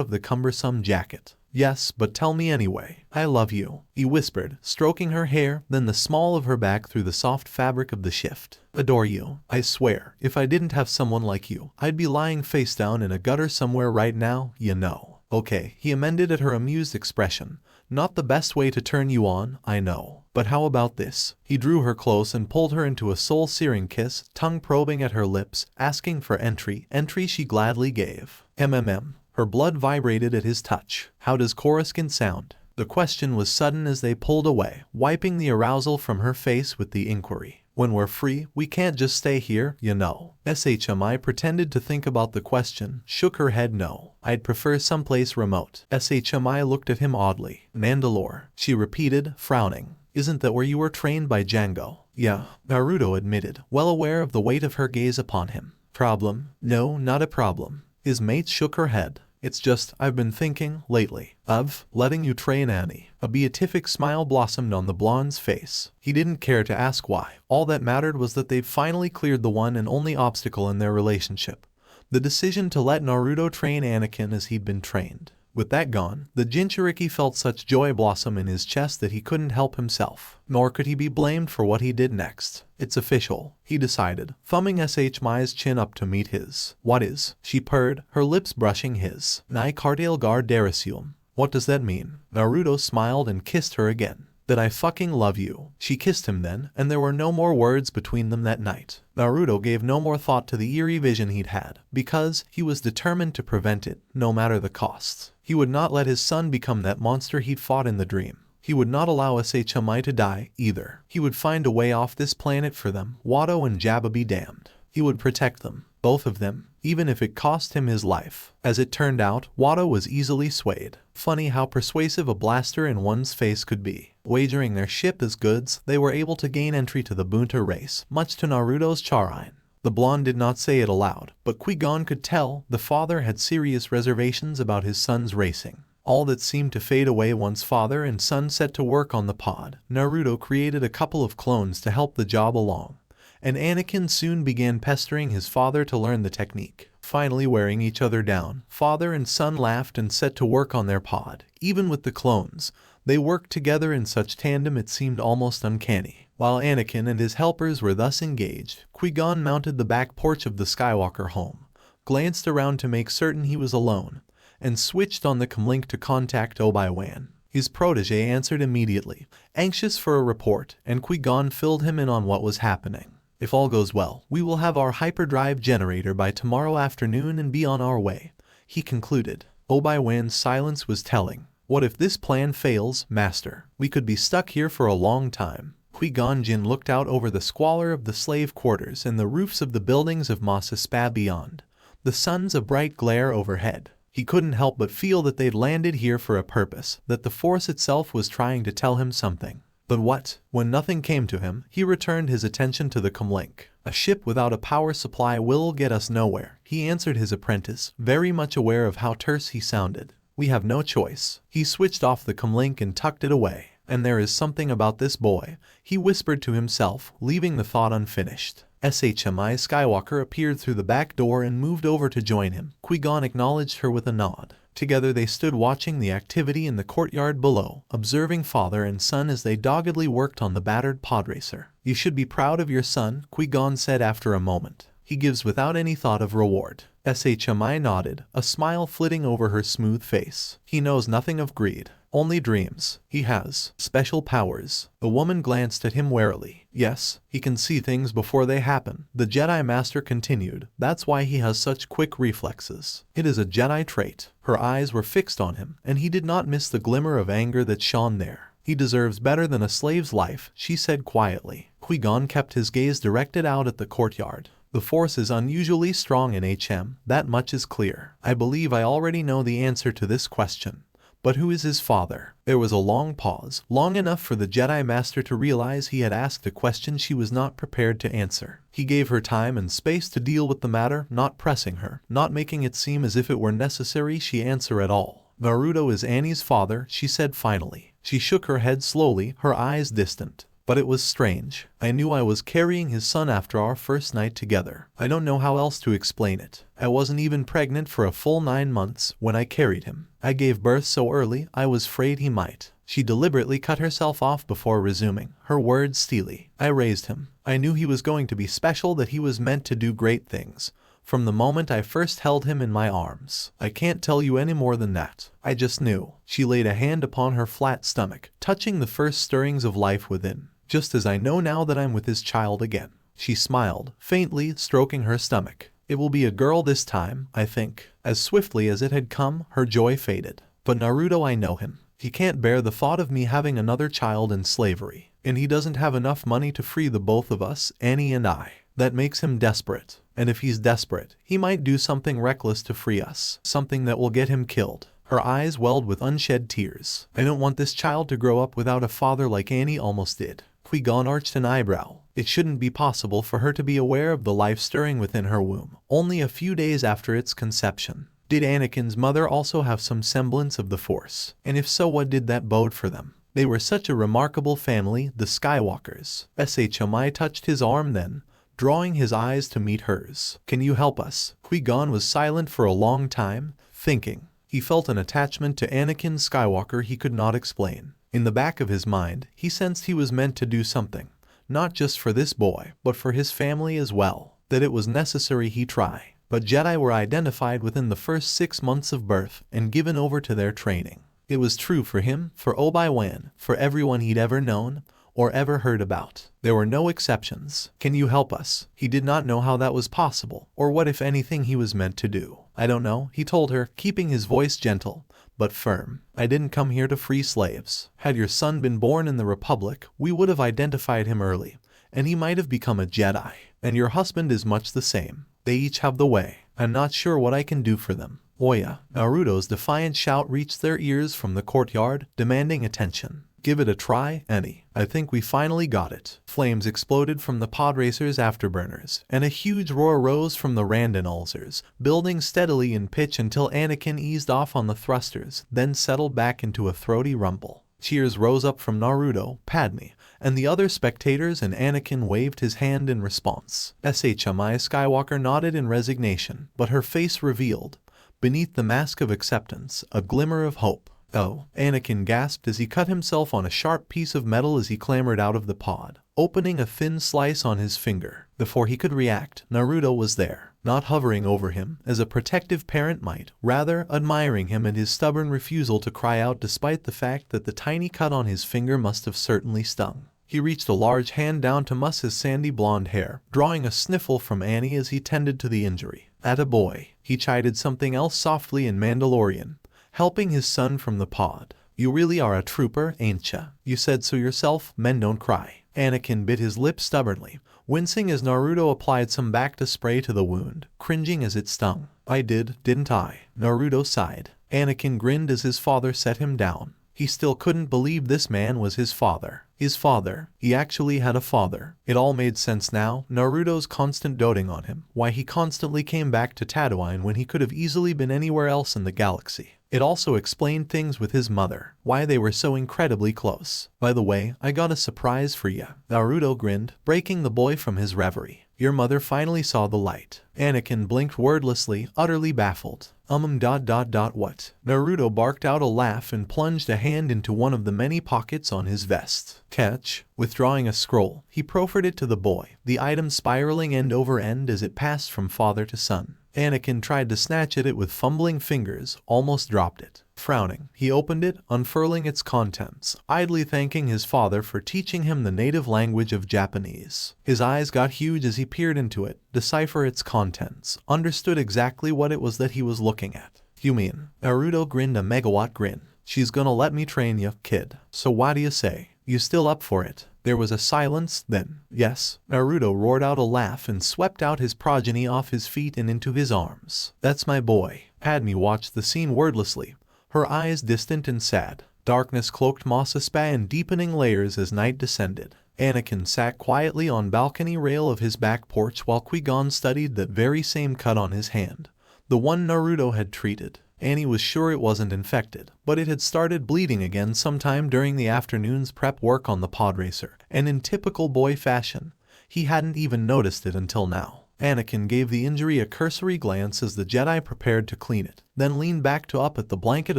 of the cumbersome jacket. Yes, but tell me anyway. I love you, he whispered, stroking her hair, then the small of her back through the soft fabric of the shift. Adore you. I swear, if I didn't have someone like you, I'd be lying face down in a gutter somewhere right now, you know. Okay, he amended at her amused expression. Not the best way to turn you on, I know. But how about this? He drew her close and pulled her into a soul-searing kiss, tongue probing at her lips, asking for entry. Entry she gladly gave. Her blood vibrated at his touch. How does Coruscant sound? The question was sudden as they pulled away, wiping the arousal from her face with the inquiry. When we're free, we can't just stay here, you know. SHMI pretended to think about the question, shook her head no. I'd prefer someplace remote. SHMI looked at him oddly. Mandalore, she repeated, frowning. Isn't that where you were trained by Django? Yeah, Naruto admitted, well aware of the weight of her gaze upon him. Problem? No, not a problem. His mate shook her head. It's just, I've been thinking, lately, of letting you train Annie. A beatific smile blossomed on the blonde's face. He didn't care to ask why. All that mattered was that they'd finally cleared the one and only obstacle in their relationship. The decision to let Naruto train Anakin as he'd been trained. With that gone, the Jinchuriki felt such joy blossom in his chest that he couldn't help himself. Nor could he be blamed for what he did next. It's official, he decided, thumbing SHMI's chin up to meet his. What is? She purred, her lips brushing his. Nai Cardail Gar Darasium. What does that mean? Naruto smiled and kissed her again. That I fucking love you. She kissed him then, and there were no more words between them that night. Naruto gave no more thought to the eerie vision he'd had, because he was determined to prevent it, no matter the costs. He would not let his son become that monster he'd fought in the dream. He would not allow SHMI to die, either. He would find a way off this planet for them, Watto and Jabba be damned. He would protect them, both of them, even if it cost him his life. As it turned out, Watto was easily swayed. Funny how persuasive a blaster in one's face could be. Wagering their ship as goods, they were able to gain entry to the Bunta race, much to Naruto's chagrin. The blonde did not say it aloud, but Qui-Gon could tell the father had serious reservations about his son's racing. All that seemed to fade away once father and son set to work on the pod. Naruto created a couple of clones to help the job along, and Anakin soon began pestering his father to learn the technique. Finally wearing each other down, father and son laughed and set to work on their pod. Even with the clones, they worked together in such tandem it seemed almost uncanny. While Anakin and his helpers were thus engaged, Qui-Gon mounted the back porch of the Skywalker home, glanced around to make certain he was alone, and switched on the comlink to contact Obi-Wan. His protege answered immediately, anxious for a report, and Qui-Gon filled him in on what was happening. If all goes well, we will have our hyperdrive generator by tomorrow afternoon and be on our way, he concluded. Obi-Wan's silence was telling. What if this plan fails, Master? We could be stuck here for a long time. Qui-Gon Jinn looked out over the squalor of the slave quarters and the roofs of the buildings of Mos Espa beyond, the suns a bright glare overhead. He couldn't help but feel that they'd landed here for a purpose, that the Force itself was trying to tell him something. But what? When nothing came to him, he returned his attention to the comlink. A ship without a power supply will get us nowhere, he answered his apprentice, very much aware of how terse he sounded. We have no choice. He switched off the comlink and tucked it away. And there is something about this boy, he whispered to himself, leaving the thought unfinished. SHMI Skywalker appeared through the back door and moved over to join him. Qui-Gon acknowledged her with a nod. Together they stood watching the activity in the courtyard below, observing father and son as they doggedly worked on the battered podracer. You should be proud of your son, Qui-Gon said after a moment. He gives without any thought of reward. Shmi nodded, a smile flitting over her smooth face. He knows nothing of greed, only dreams. He has special powers. The woman glanced at him warily. Yes, he can see things before they happen. The Jedi Master continued. That's why he has such quick reflexes. It is a Jedi trait. Her eyes were fixed on him, and he did not miss the glimmer of anger that shone there. He deserves better than a slave's life, she said quietly. Qui-Gon kept his gaze directed out at the courtyard. The Force is unusually strong in HM, that much is clear. I believe I already know the answer to this question. But who is his father? There was a long pause, long enough for the Jedi Master to realize he had asked a question she was not prepared to answer. He gave her time and space to deal with the matter, not pressing her, not making it seem as if it were necessary she answer at all. Naruto is Annie's father, she said finally. She shook her head slowly, her eyes distant. But it was strange. I knew I was carrying his son after our first night together. I don't know how else to explain it. I wasn't even pregnant for a full 9 months when I carried him. I gave birth so early, I was afraid he might. She deliberately cut herself off before resuming, her words steely. I raised him. I knew he was going to be special, that he was meant to do great things. From the moment I first held him in my arms. I can't tell you any more than that. I just knew. She laid a hand upon her flat stomach, touching the first stirrings of life within. Just as I know now that I'm with his child again. She smiled, faintly, stroking her stomach. It will be a girl this time, I think. As swiftly as it had come, her joy faded. But Naruto, I know him. He can't bear the thought of me having another child in slavery. And he doesn't have enough money to free the both of us, Annie and I. That makes him desperate. And if he's desperate, he might do something reckless to free us. Something that will get him killed. Her eyes welled with unshed tears. I don't want this child to grow up without a father like Annie almost did. Qui-Gon arched an eyebrow. It shouldn't be possible for her to be aware of the life stirring within her womb, only a few days after its conception. Did Anakin's mother also have some semblance of the Force? And if so, what did that bode for them? They were such a remarkable family, the Skywalkers. Shmi touched his arm then, drawing his eyes to meet hers. Can you help us? Qui-Gon was silent for a long time, thinking. He felt an attachment to Anakin Skywalker he could not explain. In the back of his mind, he sensed he was meant to do something, not just for this boy, but for his family as well, that it was necessary he try. But Jedi were identified within the first 6 months of birth and given over to their training. It was true for him, for Obi-Wan, for everyone he'd ever known or ever heard about. There were no exceptions. Can you help us? He did not know how that was possible, or what if anything he was meant to do. I don't know, he told her, keeping his voice gentle but firm. I didn't come here to free slaves. Had your son been born in the Republic, we would have identified him early, and he might have become a Jedi. And your husband is much the same. They each have the way. I'm not sure what I can do for them. Oya. Naruto's defiant shout reached their ears from the courtyard, demanding attention. Give it a try, Annie. I think we finally got it. Flames exploded from the podracer's afterburners, and a huge roar rose from the Randonulzers, building steadily in pitch until Anakin eased off on the thrusters, then settled back into a throaty rumble. Cheers rose up from Naruto, Padme, and the other spectators, and Anakin waved his hand in response. Shmi Skywalker nodded in resignation, but her face revealed, beneath the mask of acceptance, a glimmer of hope. Oh, Anakin gasped as he cut himself on a sharp piece of metal as he clambered out of the pod, opening a thin slice on his finger. Before he could react, Naruto was there, not hovering over him as a protective parent might, rather admiring him and his stubborn refusal to cry out despite the fact that the tiny cut on his finger must have certainly stung. He reached a large hand down to muss his sandy blonde hair, drawing a sniffle from Annie as he tended to the injury. Attaboy. He chided something else softly in Mandalorian, helping his son from the pod. You really are a trooper, ain't ya? You said so yourself, men don't cry. Anakin bit his lip stubbornly, wincing as Naruto applied some Bacta spray to the wound, cringing as it stung. I did, didn't I? Naruto sighed. Anakin grinned as his father set him down. He still couldn't believe this man was his father. His father. He actually had a father. It all made sense now. Naruto's constant doting on him. Why he constantly came back to Tatooine when he could have easily been anywhere else in the galaxy. It also explained things with his mother. Why they were so incredibly close. By the way, I got a surprise for ya. Naruto grinned, breaking the boy from his reverie. your mother finally saw the light. Anakin blinked wordlessly, utterly baffled. What? Naruto barked out a laugh and plunged a hand into one of the many pockets on his vest. Catch. Withdrawing a scroll, he proffered it to the boy, the item spiraling end over end as it passed from father to son. Anakin tried to snatch at it with fumbling fingers, almost dropped it. Frowning, he opened it, unfurling its contents, idly thanking his father for teaching him the native language of Japanese. His eyes got huge as he peered into it, deciphered its contents, understood exactly what it was that he was looking at. You mean? Naruto grinned a megawatt grin. She's gonna let me train ya, kid. So what do you say? You still up for it? There was a silence, then, yes. Naruto roared out a laugh and swept out his progeny off his feet and into his arms. That's my boy. Padme watched the scene wordlessly, her eyes distant and sad. Darkness cloaked Mos Espa in deepening layers as night descended. Anakin sat quietly on balcony rail of his back porch while Qui-Gon studied that very same cut on his hand, the one Naruto had treated. Annie was sure it wasn't infected, but it had started bleeding again sometime during the afternoon's prep work on the podracer, and in typical boy fashion, he hadn't even noticed it until now. Anakin gave the injury a cursory glance as the Jedi prepared to clean it, then leaned back to up at the blanket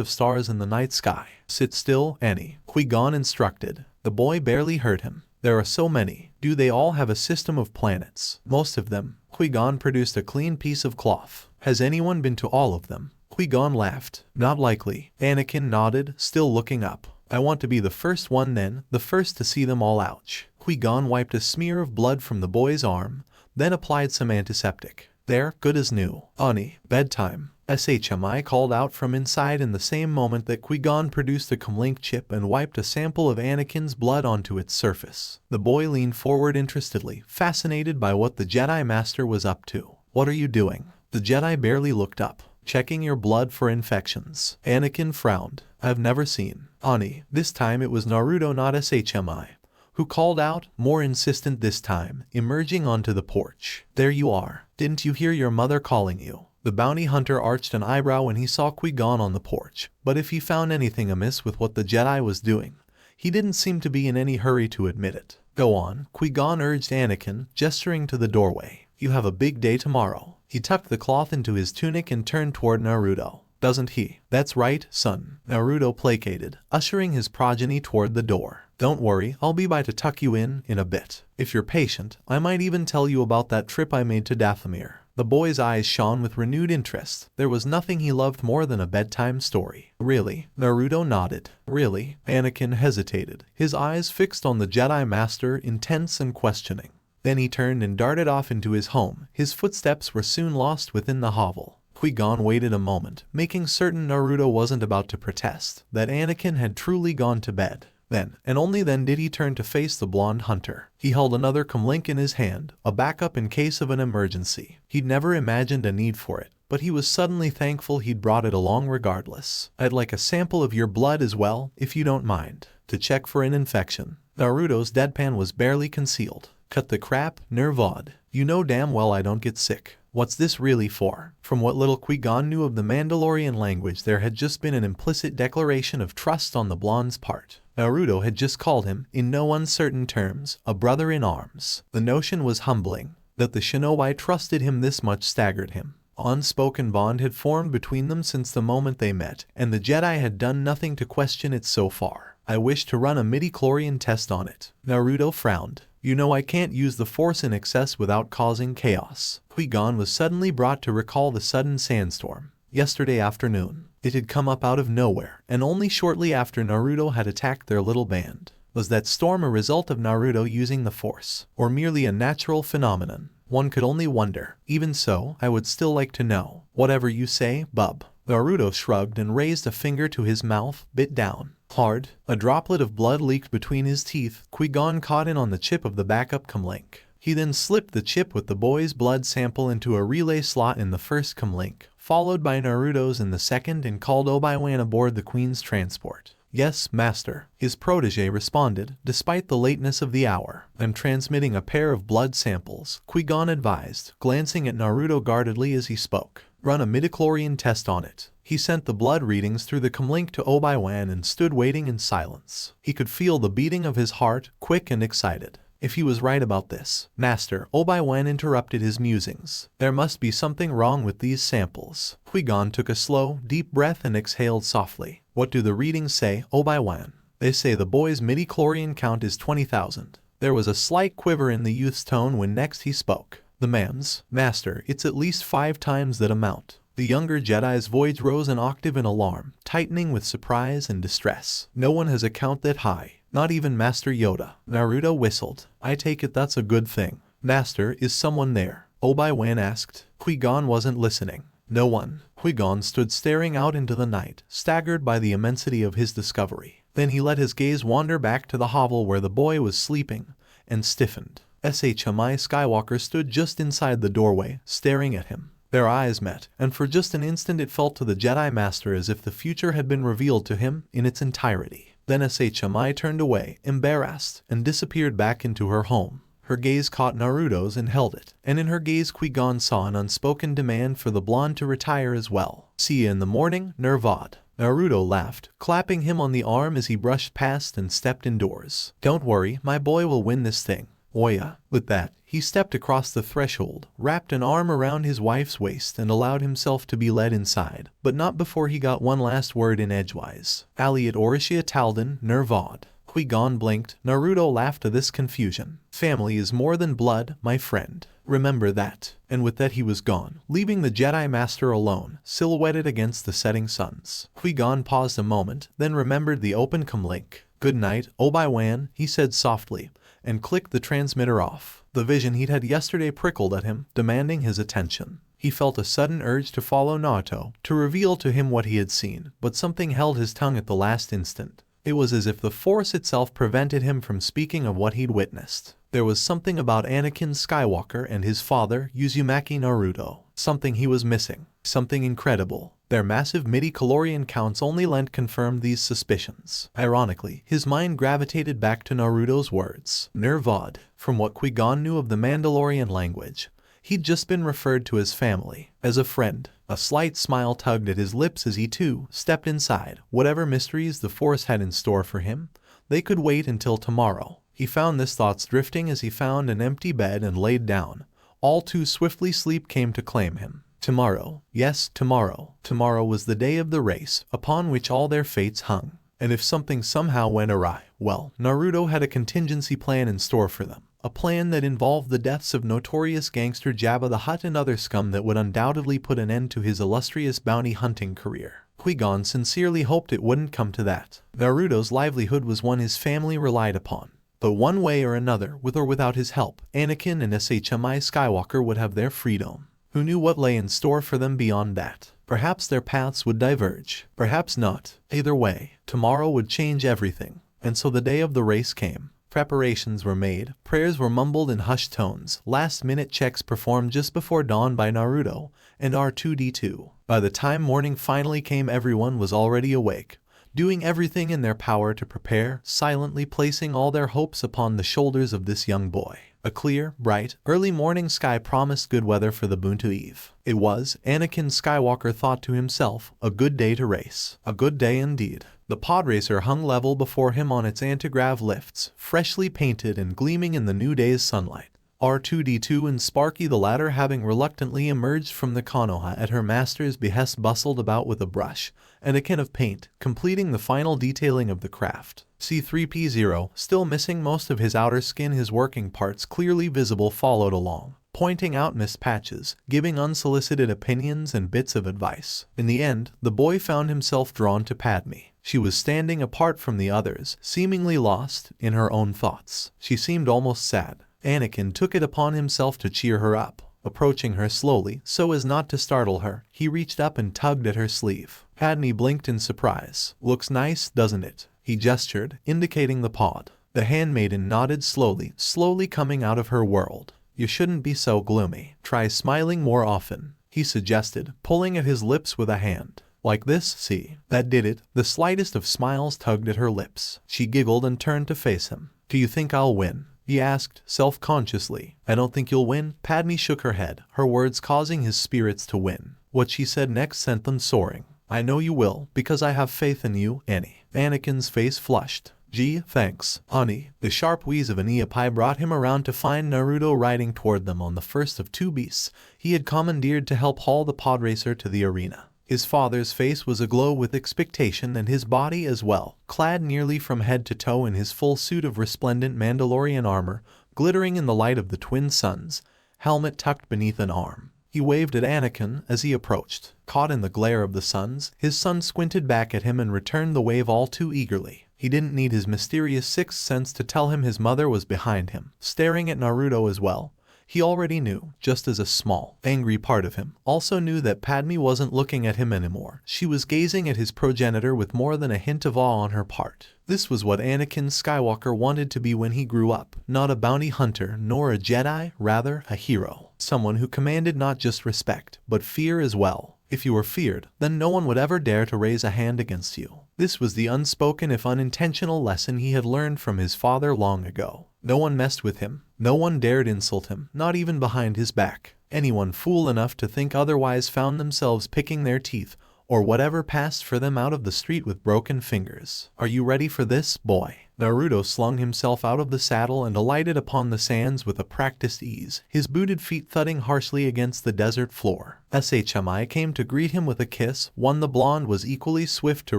of stars in the night sky. Sit still, Annie, Qui-Gon instructed. The boy barely heard him. There are so many. Do they all have a system of planets? Most of them. Qui-Gon produced a clean piece of cloth. Has anyone been to all of them? Qui-Gon laughed. Not likely. Anakin nodded, still looking up. I want to be the first one then, the first to see them all. Ouch. Qui-Gon wiped a smear of blood from the boy's arm, then applied some antiseptic. There, good as new. Ani, bedtime. SHMI called out from inside in the same moment that Qui-Gon produced a comlink chip and wiped a sample of Anakin's blood onto its surface. The boy leaned forward interestedly, fascinated by what the Jedi Master was up to. What are you doing? The Jedi barely looked up. Checking your blood for infections. Anakin frowned. I've never seen. Ani, this time it was Naruto, not SHMI, who called out, more insistent this time, emerging onto the porch. There you are. Didn't you hear your mother calling you? The bounty hunter arched an eyebrow when he saw Qui-Gon on the porch, but if he found anything amiss with what the Jedi was doing, he didn't seem to be in any hurry to admit it. Go on, Qui-Gon urged Anakin, gesturing to the doorway. You have a big day tomorrow. He tucked the cloth into his tunic and turned toward Naruto. Doesn't he? That's right, son. Naruto placated, ushering his progeny toward the door. Don't worry, I'll be by to tuck you in a bit. If you're patient, I might even tell you about that trip I made to Dathomir. The boy's eyes shone with renewed interest. There was nothing he loved more than a bedtime story. Really? Naruto nodded. Really? Anakin hesitated, his eyes fixed on the Jedi Master, intense and questioning. Then he turned and darted off into his home. His footsteps were soon lost within the hovel. Qui-Gon waited a moment, making certain Naruto wasn't about to protest, that Anakin had truly gone to bed. Then, and only then, did he turn to face the blonde hunter. He held another comlink in his hand, a backup in case of an emergency. He'd never imagined a need for it, but he was suddenly thankful he'd brought it along regardless. I'd like a sample of your blood as well, if you don't mind, to check for an infection. Naruto's deadpan was barely concealed. Cut the crap, Nervod. You know damn well I don't get sick. What's this really for? From what little Qui-Gon knew of the Mandalorian language, there had just been an implicit declaration of trust on the blonde's part. Naruto had just called him, in no uncertain terms, a brother in arms. The notion was humbling. That the Shinobi trusted him this much staggered him. Unspoken bond had formed between them since the moment they met, and the Jedi had done nothing to question it so far. I wish to run a midi-chlorian test on it. Naruto frowned. You know I can't use the Force in excess without causing chaos. Qui-Gon was suddenly brought to recall the sudden sandstorm. Yesterday afternoon. It had come up out of nowhere, and only shortly after Naruto had attacked their little band. Was that storm a result of Naruto using the Force, or merely a natural phenomenon? One could only wonder. Even so, I would still like to know. Whatever you say, bub. Naruto shrugged and raised a finger to his mouth, bit down. Hard. A droplet of blood leaked between his teeth. Qui-Gon caught in on the chip of the backup comlink. He then slipped the chip with the boy's blood sample into a relay slot in the first comlink, followed by Naruto's in the second, and called Obi-Wan aboard the Queen's transport. Yes, master, his protege responded, despite the lateness of the hour. I'm transmitting a pair of blood samples, Qui-Gon advised, glancing at Naruto guardedly as he spoke. Run a midichlorian test on it. He sent the blood readings through the comlink to Obi-Wan and stood waiting in silence. He could feel the beating of his heart, quick and excited. If he was right about this, Master Obi-Wan interrupted his musings. There must be something wrong with these samples. Qui-Gon took a slow, deep breath and exhaled softly. What do the readings say, Obi-Wan? They say the boy's midi-chlorian count is 20,000. There was a slight quiver in the youth's tone when next he spoke. The man's, Master, it's at least 5 times that amount. The younger Jedi's voice rose an octave in alarm, tightening with surprise and distress. No one has a count that high. Not even Master Yoda. Naruto whistled. I take it that's a good thing. Master, is someone there? Obi-Wan asked. Qui-Gon wasn't listening. No one. Qui-Gon stood staring out into the night, staggered by the immensity of his discovery. Then he let his gaze wander back to the hovel where the boy was sleeping, and stiffened. Shmi Skywalker stood just inside the doorway, staring at him. Their eyes met, and for just an instant it felt to the Jedi Master as if the future had been revealed to him in its entirety. Then Shmi turned away, embarrassed, and disappeared back into her home. Her gaze caught Naruto's and held it, and in her gaze Qui-Gon saw an unspoken demand for the blonde to retire as well. See you in the morning, Nervad. Naruto laughed, clapping him on the arm as he brushed past and stepped indoors. Don't worry, my boy will win this thing. Oya. With that, he stepped across the threshold, wrapped an arm around his wife's waist and allowed himself to be led inside, but not before he got one last word in edgewise. Aliat Orishia Taldan, Nervad. Qui-Gon blinked. Naruto laughed at this confusion. Family is more than blood, my friend. Remember that. And with that he was gone, leaving the Jedi Master alone, silhouetted against the setting suns. Qui-Gon paused a moment, then remembered the open comlink. Good night, Obi-Wan, he said softly, and clicked the transmitter off. The vision he'd had yesterday prickled at him, demanding his attention. He felt a sudden urge to follow Naruto, to reveal to him what he had seen, but something held his tongue at the last instant. It was as if the Force itself prevented him from speaking of what he'd witnessed. There was something about Anakinskywalker and his father, Uzumaki Naruto. Something he was missing. Something incredible. Their massive midi-chlorian counts only lent confirmed these suspicions. Ironically, his mind gravitated back to Naruto's words. Nervad. From what Qui-Gon knew of the Mandalorian language, he'd just been referred to as family, as a friend. A slight smile tugged at his lips as he too stepped inside. Whatever mysteries the Force had in store for him, they could wait until tomorrow. He found his thoughts drifting as he found an empty bed and laid down. All too swiftly sleep came to claim him. Tomorrow, yes, tomorrow. Tomorrow was the day of the race, upon which all their fates hung. And if something somehow went awry, well, Naruto had a contingency plan in store for them. A plan that involved the deaths of notorious gangster Jabba the Hutt and other scum that would undoubtedly put an end to his illustrious bounty hunting career. Qui-Gon sincerely hoped it wouldn't come to that. Naruto's livelihood was one his family relied upon. But one way or another, with or without his help, Anakin and Shmi Skywalker would have their freedom. Who knew what lay in store for them beyond that? Perhaps their paths would diverge. Perhaps not. Either way, tomorrow would change everything. And so the day of the race came. Preparations were made, prayers were mumbled in hushed tones, last-minute checks performed just before dawn by Naruto and R2-D2. By the time morning finally came, everyone was already awake, doing everything in their power to prepare, silently placing all their hopes upon the shoulders of this young boy. A clear, bright, early morning sky promised good weather for the Buntu Eve. It was, Anakin Skywalker thought to himself, a good day to race. A good day indeed. The podracer hung level before him on its antigrav lifts, freshly painted and gleaming in the new day's sunlight. R2-D2 and Sparky, the latter having reluctantly emerged from the Konoha at her master's behest, bustled about with a brush and a can of paint, completing the final detailing of the craft. C-3PO, still missing most of his outer skin, his working parts clearly visible, followed along, pointing out missed patches, giving unsolicited opinions and bits of advice. In the end, the boy found himself drawn to Padme. She was standing apart from the others, seemingly lost in her own thoughts. She seemed almost sad. Anakin took it upon himself to cheer her up. Approaching her slowly, so as not to startle her, he reached up and tugged at her sleeve. Padme blinked in surprise. Looks nice, doesn't it? He gestured, indicating the pod. The handmaiden nodded slowly coming out of her world. You shouldn't be so gloomy. Try smiling more often, he suggested, pulling at his lips with a hand. Like this, see? That did it. The slightest of smiles tugged at her lips. She giggled and turned to face him. Do you think I'll win? He asked, self-consciously. I don't think you'll win. Padme shook her head, her words causing his spirits to win. What she said next sent them soaring. I know you will, because I have faith in you, Annie. Anakin's face flushed. Gee, thanks, Ani. The sharp wheeze of an Pai brought him around to find Naruto riding toward them on the first of two beasts he had commandeered to help haul the podracer to the arena. His father's face was aglow with expectation, and his body as well, clad nearly from head to toe in his full suit of resplendent Mandalorian armor, glittering in the light of the twin suns, helmet tucked beneath an arm. He waved at Anakin as he approached. Caught in the glare of the suns, his son squinted back at him and returned the wave all too eagerly. He didn't need his mysterious sixth sense to tell him his mother was behind him, staring at Naruto as well. He already knew, just as a small, angry part of him also knew that Padme wasn't looking at him anymore. She was gazing at his progenitor with more than a hint of awe on her part. This was what Anakinskywalker wanted to be when he grew up. Not a bounty hunter, nor a Jedi, rather a hero. Someone who commanded not just respect, but fear as well. If you were feared, then no one would ever dare to raise a hand against you. This was the unspoken if unintentional lesson he had learned from his father long ago. No one messed with him. No one dared insult him, not even behind his back. Anyone fool enough to think otherwise found themselves picking their teeth, or whatever passed for them out of the street with broken fingers. Are you ready for this, boy? Naruto slung himself out of the saddle and alighted upon the sands with a practiced ease, his booted feet thudding harshly against the desert floor. Shmi came to greet him with a kiss, one the blonde was equally swift to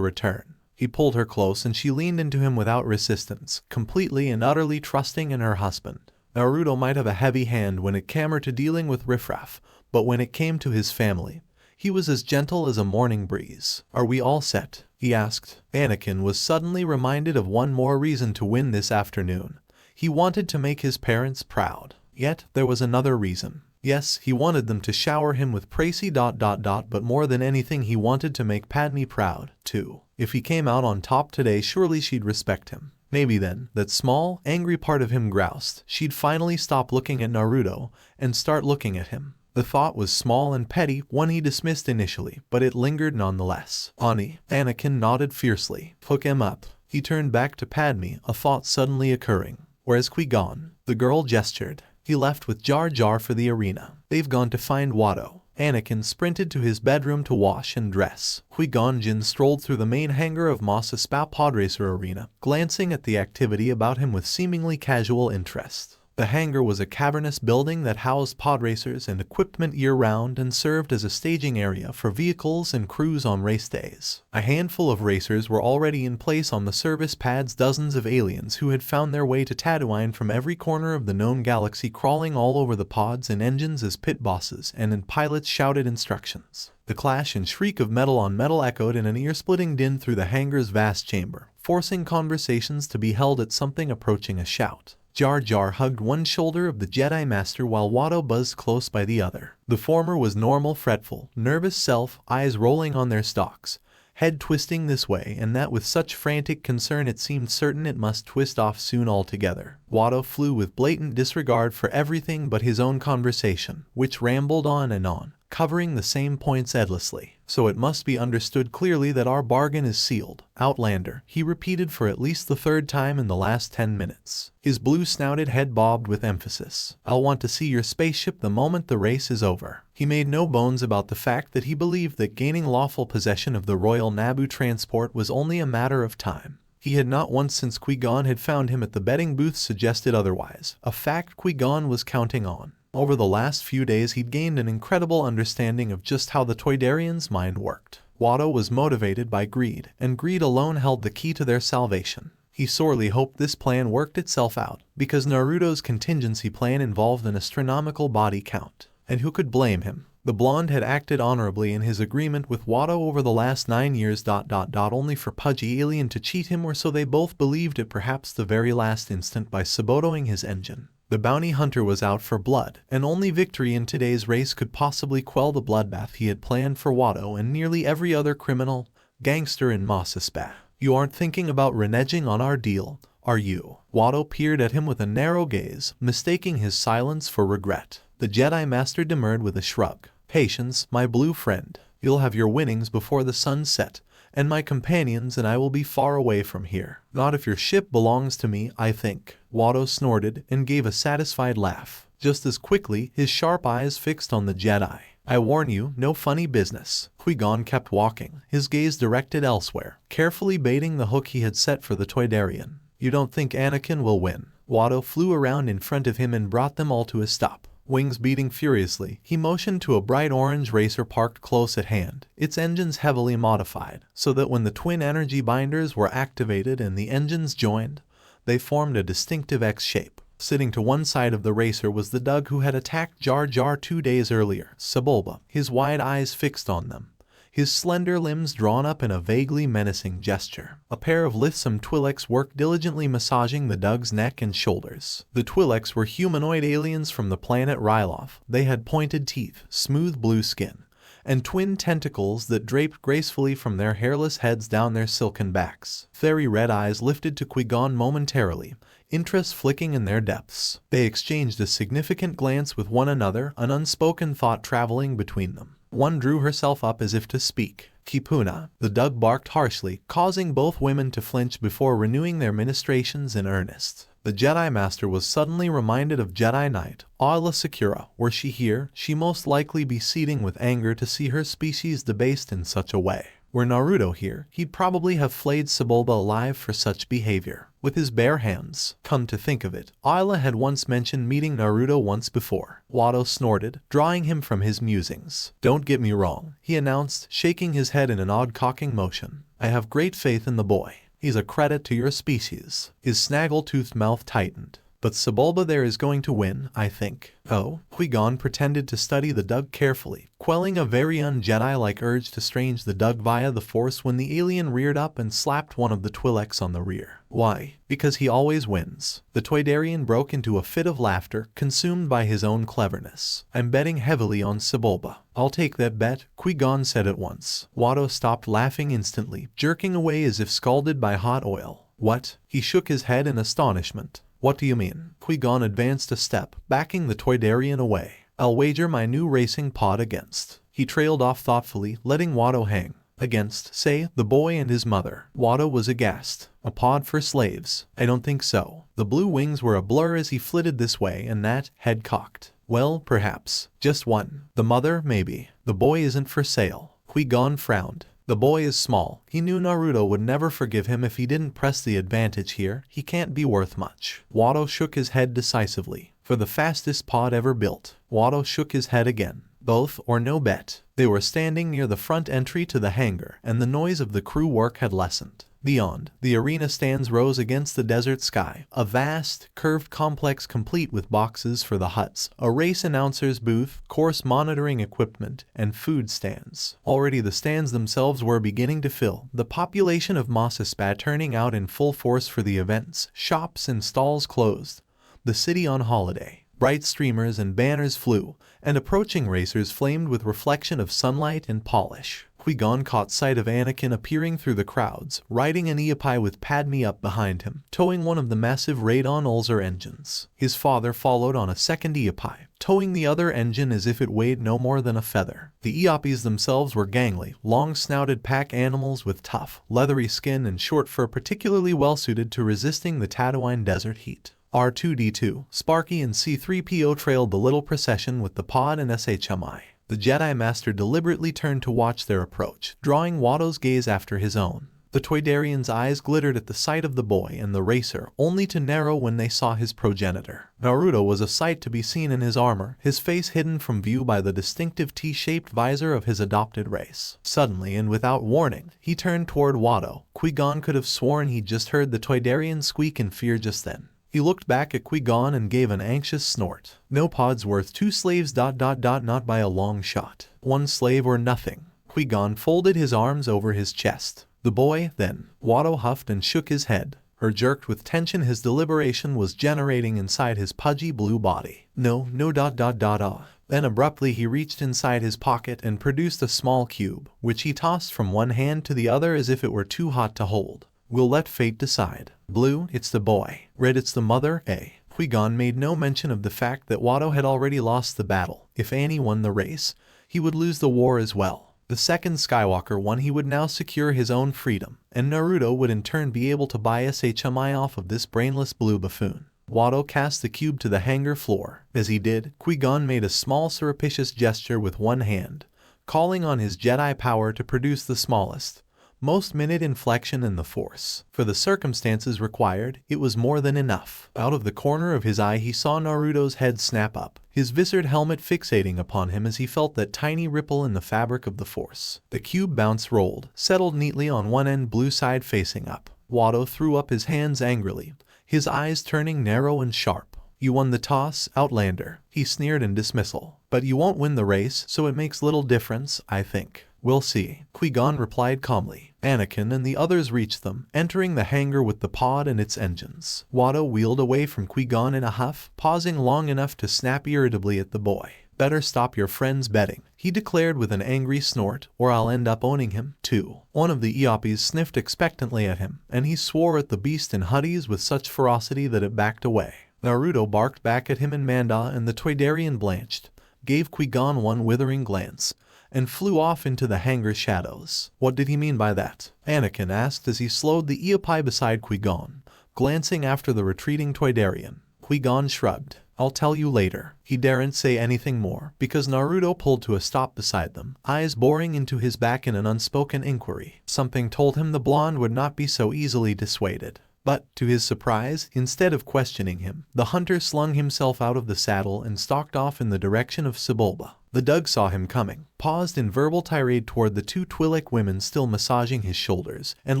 return. He pulled her close and she leaned into him without resistance, completely and utterly trusting in her husband. Naruto might have a heavy hand when it came to dealing with riffraff, but when it came to his family, he was as gentle as a morning breeze. Are we all set? He asked. Anakin was suddenly reminded of one more reason to win this afternoon. He wanted to make his parents proud. Yet, there was another reason. Yes, he wanted them to shower him with praise. But more than anything he wanted to make Padme proud, too. If he came out on top today, surely she'd respect him. Maybe then, that small, angry part of him groused, she'd finally stop looking at Naruto and start looking at him. The thought was small and petty, one he dismissed initially, but it lingered nonetheless. Ani, Anakin nodded fiercely. Hook him up. He turned back to Padme, a thought suddenly occurring. Where's Qui-Gon? The girl gestured. He left with Jar Jar for the arena. They've gone to find Watto. Anakin sprinted to his bedroom to wash and dress. Qui-Gon Jinn strolled through the main hangar of Mos Espa Podracer Arena, glancing at the activity about him with seemingly casual interest. The hangar was a cavernous building that housed podracers and equipment year-round and served as a staging area for vehicles and crews on race days. A handful of racers were already in place on the service pads, dozens of aliens who had found their way to Tatooine from every corner of the known galaxy crawling all over the pods and engines as pit bosses and pilots shouted instructions. The clash and shriek of metal on metal echoed in an ear-splitting din through the hangar's vast chamber, forcing conversations to be held at something approaching a shout. Jar Jar hugged one shoulder of the Jedi Master while Watto buzzed close by the other. The former was normal, fretful, nervous self, eyes rolling on their stalks, head twisting this way and that with such frantic concern it seemed certain it must twist off soon altogether. Watto flew with blatant disregard for everything but his own conversation, which rambled on and on, covering the same points endlessly. So it must be understood clearly that our bargain is sealed. Outlander, he repeated for at least the third time in the last 10 minutes. His blue-snouted head bobbed with emphasis. I'll want to see your spaceship the moment the race is over. He made no bones about the fact that he believed that gaining lawful possession of the Royal Naboo transport was only a matter of time. He had not once since Qui-Gon had found him at the betting booth suggested otherwise, a fact Qui-Gon was counting on. Over the last few days he'd gained an incredible understanding of just how the Toydarian's mind worked. Watto was motivated by greed, and greed alone held the key to their salvation. He sorely hoped this plan worked itself out, because Naruto's contingency plan involved an astronomical body count. And who could blame him? The blonde had acted honorably in his agreement with Watto over the last 9 years. Only for pudgy alien to cheat him, or so they both believed at perhaps the very last instant by saboting his engine. The bounty hunter was out for blood, and only victory in today's race could possibly quell the bloodbath he had planned for Watto and nearly every other criminal, gangster in Mos Espa. You aren't thinking about reneging on our deal, are you? Watto peered at him with a narrow gaze, mistaking his silence for regret. The Jedi Master demurred with a shrug. Patience, my blue friend. You'll have your winnings before the sun set, and my companions and I will be far away from here. Not if your ship belongs to me, I think. Watto snorted and gave a satisfied laugh. Just as quickly, his sharp eyes fixed on the Jedi. I warn you, no funny business. Qui-Gon kept walking, his gaze directed elsewhere, carefully baiting the hook he had set for the Toydarian. You don't think Anakin will win? Watto flew around in front of him and brought them all to a stop. Wings beating furiously, he motioned to a bright orange racer parked close at hand, its engines heavily modified, so that when the twin energy binders were activated and the engines joined, they formed a distinctive X shape. Sitting to one side of the racer was the Dug who had attacked Jar Jar 2 days earlier, Sebulba, his wide eyes fixed on them, his slender limbs drawn up in a vaguely menacing gesture. A pair of lithesome Twi'leks worked diligently massaging the Dug's neck and shoulders. The Twi'leks were humanoid aliens from the planet Ryloth. They had pointed teeth, smooth blue skin, and twin tentacles that draped gracefully from their hairless heads down their silken backs. Fairy red eyes lifted to Qui-Gon momentarily, interest flicking in their depths. They exchanged a significant glance with one another, an unspoken thought traveling between them. One drew herself up as if to speak. Kipuna, the Dug barked harshly, causing both women to flinch before renewing their ministrations in earnest. The Jedi Master was suddenly reminded of Jedi Knight Aayla Secura. Were she here, she most likely be seething with anger to see her species debased in such a way. Were Naruto here, he'd probably have flayed Sebulba alive for such behavior, with his bare hands. Come to think of it, Aayla had once mentioned meeting Naruto once before. Watto snorted, drawing him from his musings. Don't get me wrong, he announced, shaking his head in an odd cocking motion. I have great faith in the boy. He's a credit to your species. His snaggle-toothed mouth tightened. But Sebulba there is going to win, I think. Oh? Qui-Gon pretended to study the Dug carefully, quelling a very un-Jedi-like urge to strange the Dug via the Force when the alien reared up and slapped one of the Twi'leks on the rear. Why? Because he always wins. The Toydarian broke into a fit of laughter, consumed by his own cleverness. I'm betting heavily on Sebulba. I'll take that bet, Qui-Gon said at once. Watto stopped laughing instantly, jerking away as if scalded by hot oil. What? He shook his head in astonishment. What do you mean? Qui-Gon advanced a step, backing the Toydarian away. I'll wager my new racing pod against. He trailed off thoughtfully, letting Watto hang. Against, say, the boy and his mother. Watto was aghast. A pod for slaves? I don't think so. The blue wings were a blur as he flitted this way and that, head cocked. Well, perhaps. Just one. The mother, maybe. The boy isn't for sale. Qui-Gon frowned. The boy is small. He knew Naruto would never forgive him if he didn't press the advantage here. He can't be worth much. Watto shook his head decisively. For the fastest pod ever built. Watto shook his head again. Both or no bet. They were standing near the front entry to the hangar, and the noise of the crew work had lessened. Beyond, the arena stands rose against the desert sky, a vast, curved complex complete with boxes for the huts, a race announcer's booth, course monitoring equipment, and food stands. Already the stands themselves were beginning to fill, the population of Mos Espa turning out in full force for the events, shops and stalls closed, the city on holiday. Bright streamers and banners flew, and approaching racers flamed with reflection of sunlight and polish. Qui-Gon caught sight of Anakin appearing through the crowds, riding an Eopai with Padme up behind him, towing one of the massive Radon-Ulzer engines. His father followed on a second Eopai, towing the other engine as if it weighed no more than a feather. The Eopis themselves were gangly, long-snouted pack animals with tough, leathery skin and short fur particularly well-suited to resisting the Tatooine desert heat. R2-D2, Sparky and C-3PO trailed the little procession with the pod and SHMI. The Jedi Master deliberately turned to watch their approach, drawing Watto's gaze after his own. The Toydarian's eyes glittered at the sight of the boy and the racer, only to narrow when they saw his progenitor. Naruto was a sight to be seen in his armor, his face hidden from view by the distinctive T-shaped visor of his adopted race. Suddenly and without warning, he turned toward Watto. Qui-Gon could have sworn he'd just heard the Toydarian squeak in fear just then. He looked back at Qui-Gon and gave an anxious snort. No pod's worth 2 slaves ... not by a long shot. 1 slave or nothing. Qui-Gon folded his arms over his chest. The boy, then. Watto huffed and shook his head. Her jerked with tension his deliberation was generating inside his pudgy blue body. No. Then abruptly he reached inside his pocket and produced a small cube, which he tossed from one hand to the other as if it were too hot to hold. We'll let fate decide. Blue, it's the boy. Red, it's the mother, eh? Qui-Gon made no mention of the fact that Watto had already lost the battle. If Annie won the race, he would lose the war as well. The second Skywalker won, he would now secure his own freedom, and Naruto would in turn be able to buy SHMI off of this brainless blue buffoon. Watto cast the cube to the hangar floor. As he did, Qui-Gon made a small surreptitious gesture with one hand, calling on his Jedi power to produce the smallest, most minute inflection in the Force. For the circumstances required, it was more than enough. Out of the corner of his eye he saw Naruto's head snap up, his visored helmet fixating upon him as he felt that tiny ripple in the fabric of the Force. The cube bounce rolled, settled neatly on one end, blue side facing up. Watto threw up his hands angrily, his eyes turning narrow and sharp. "You won the toss, Outlander," he sneered in dismissal. "But you won't win the race, so it makes little difference, I think." "We'll see," Qui-Gon replied calmly. Anakin and the others reached them, entering the hangar with the pod and its engines. Watto wheeled away from Qui-Gon in a huff, pausing long enough to snap irritably at the boy. "Better stop your friend's betting," he declared with an angry snort, "or I'll end up owning him, too." One of the Iapis sniffed expectantly at him, and he swore at the beast in Huddies with such ferocity that it backed away. Naruto barked back at him in Manda, and the Toydarian blanched, gave Qui-Gon one withering glance, and flew off into the hangar shadows. "What did he mean by that?" Anakin asked as he slowed the Iapi beside Qui-Gon, glancing after the retreating Toydarian. Qui-Gon shrugged. "I'll tell you later." He daren't say anything more, because Naruto pulled to a stop beside them, eyes boring into his back in an unspoken inquiry. Something told him the blonde would not be so easily dissuaded. But, to his surprise, instead of questioning him, the hunter slung himself out of the saddle and stalked off in the direction of Sebulba. The Dug saw him coming, paused in verbal tirade toward the two Twi'lek women still massaging his shoulders, and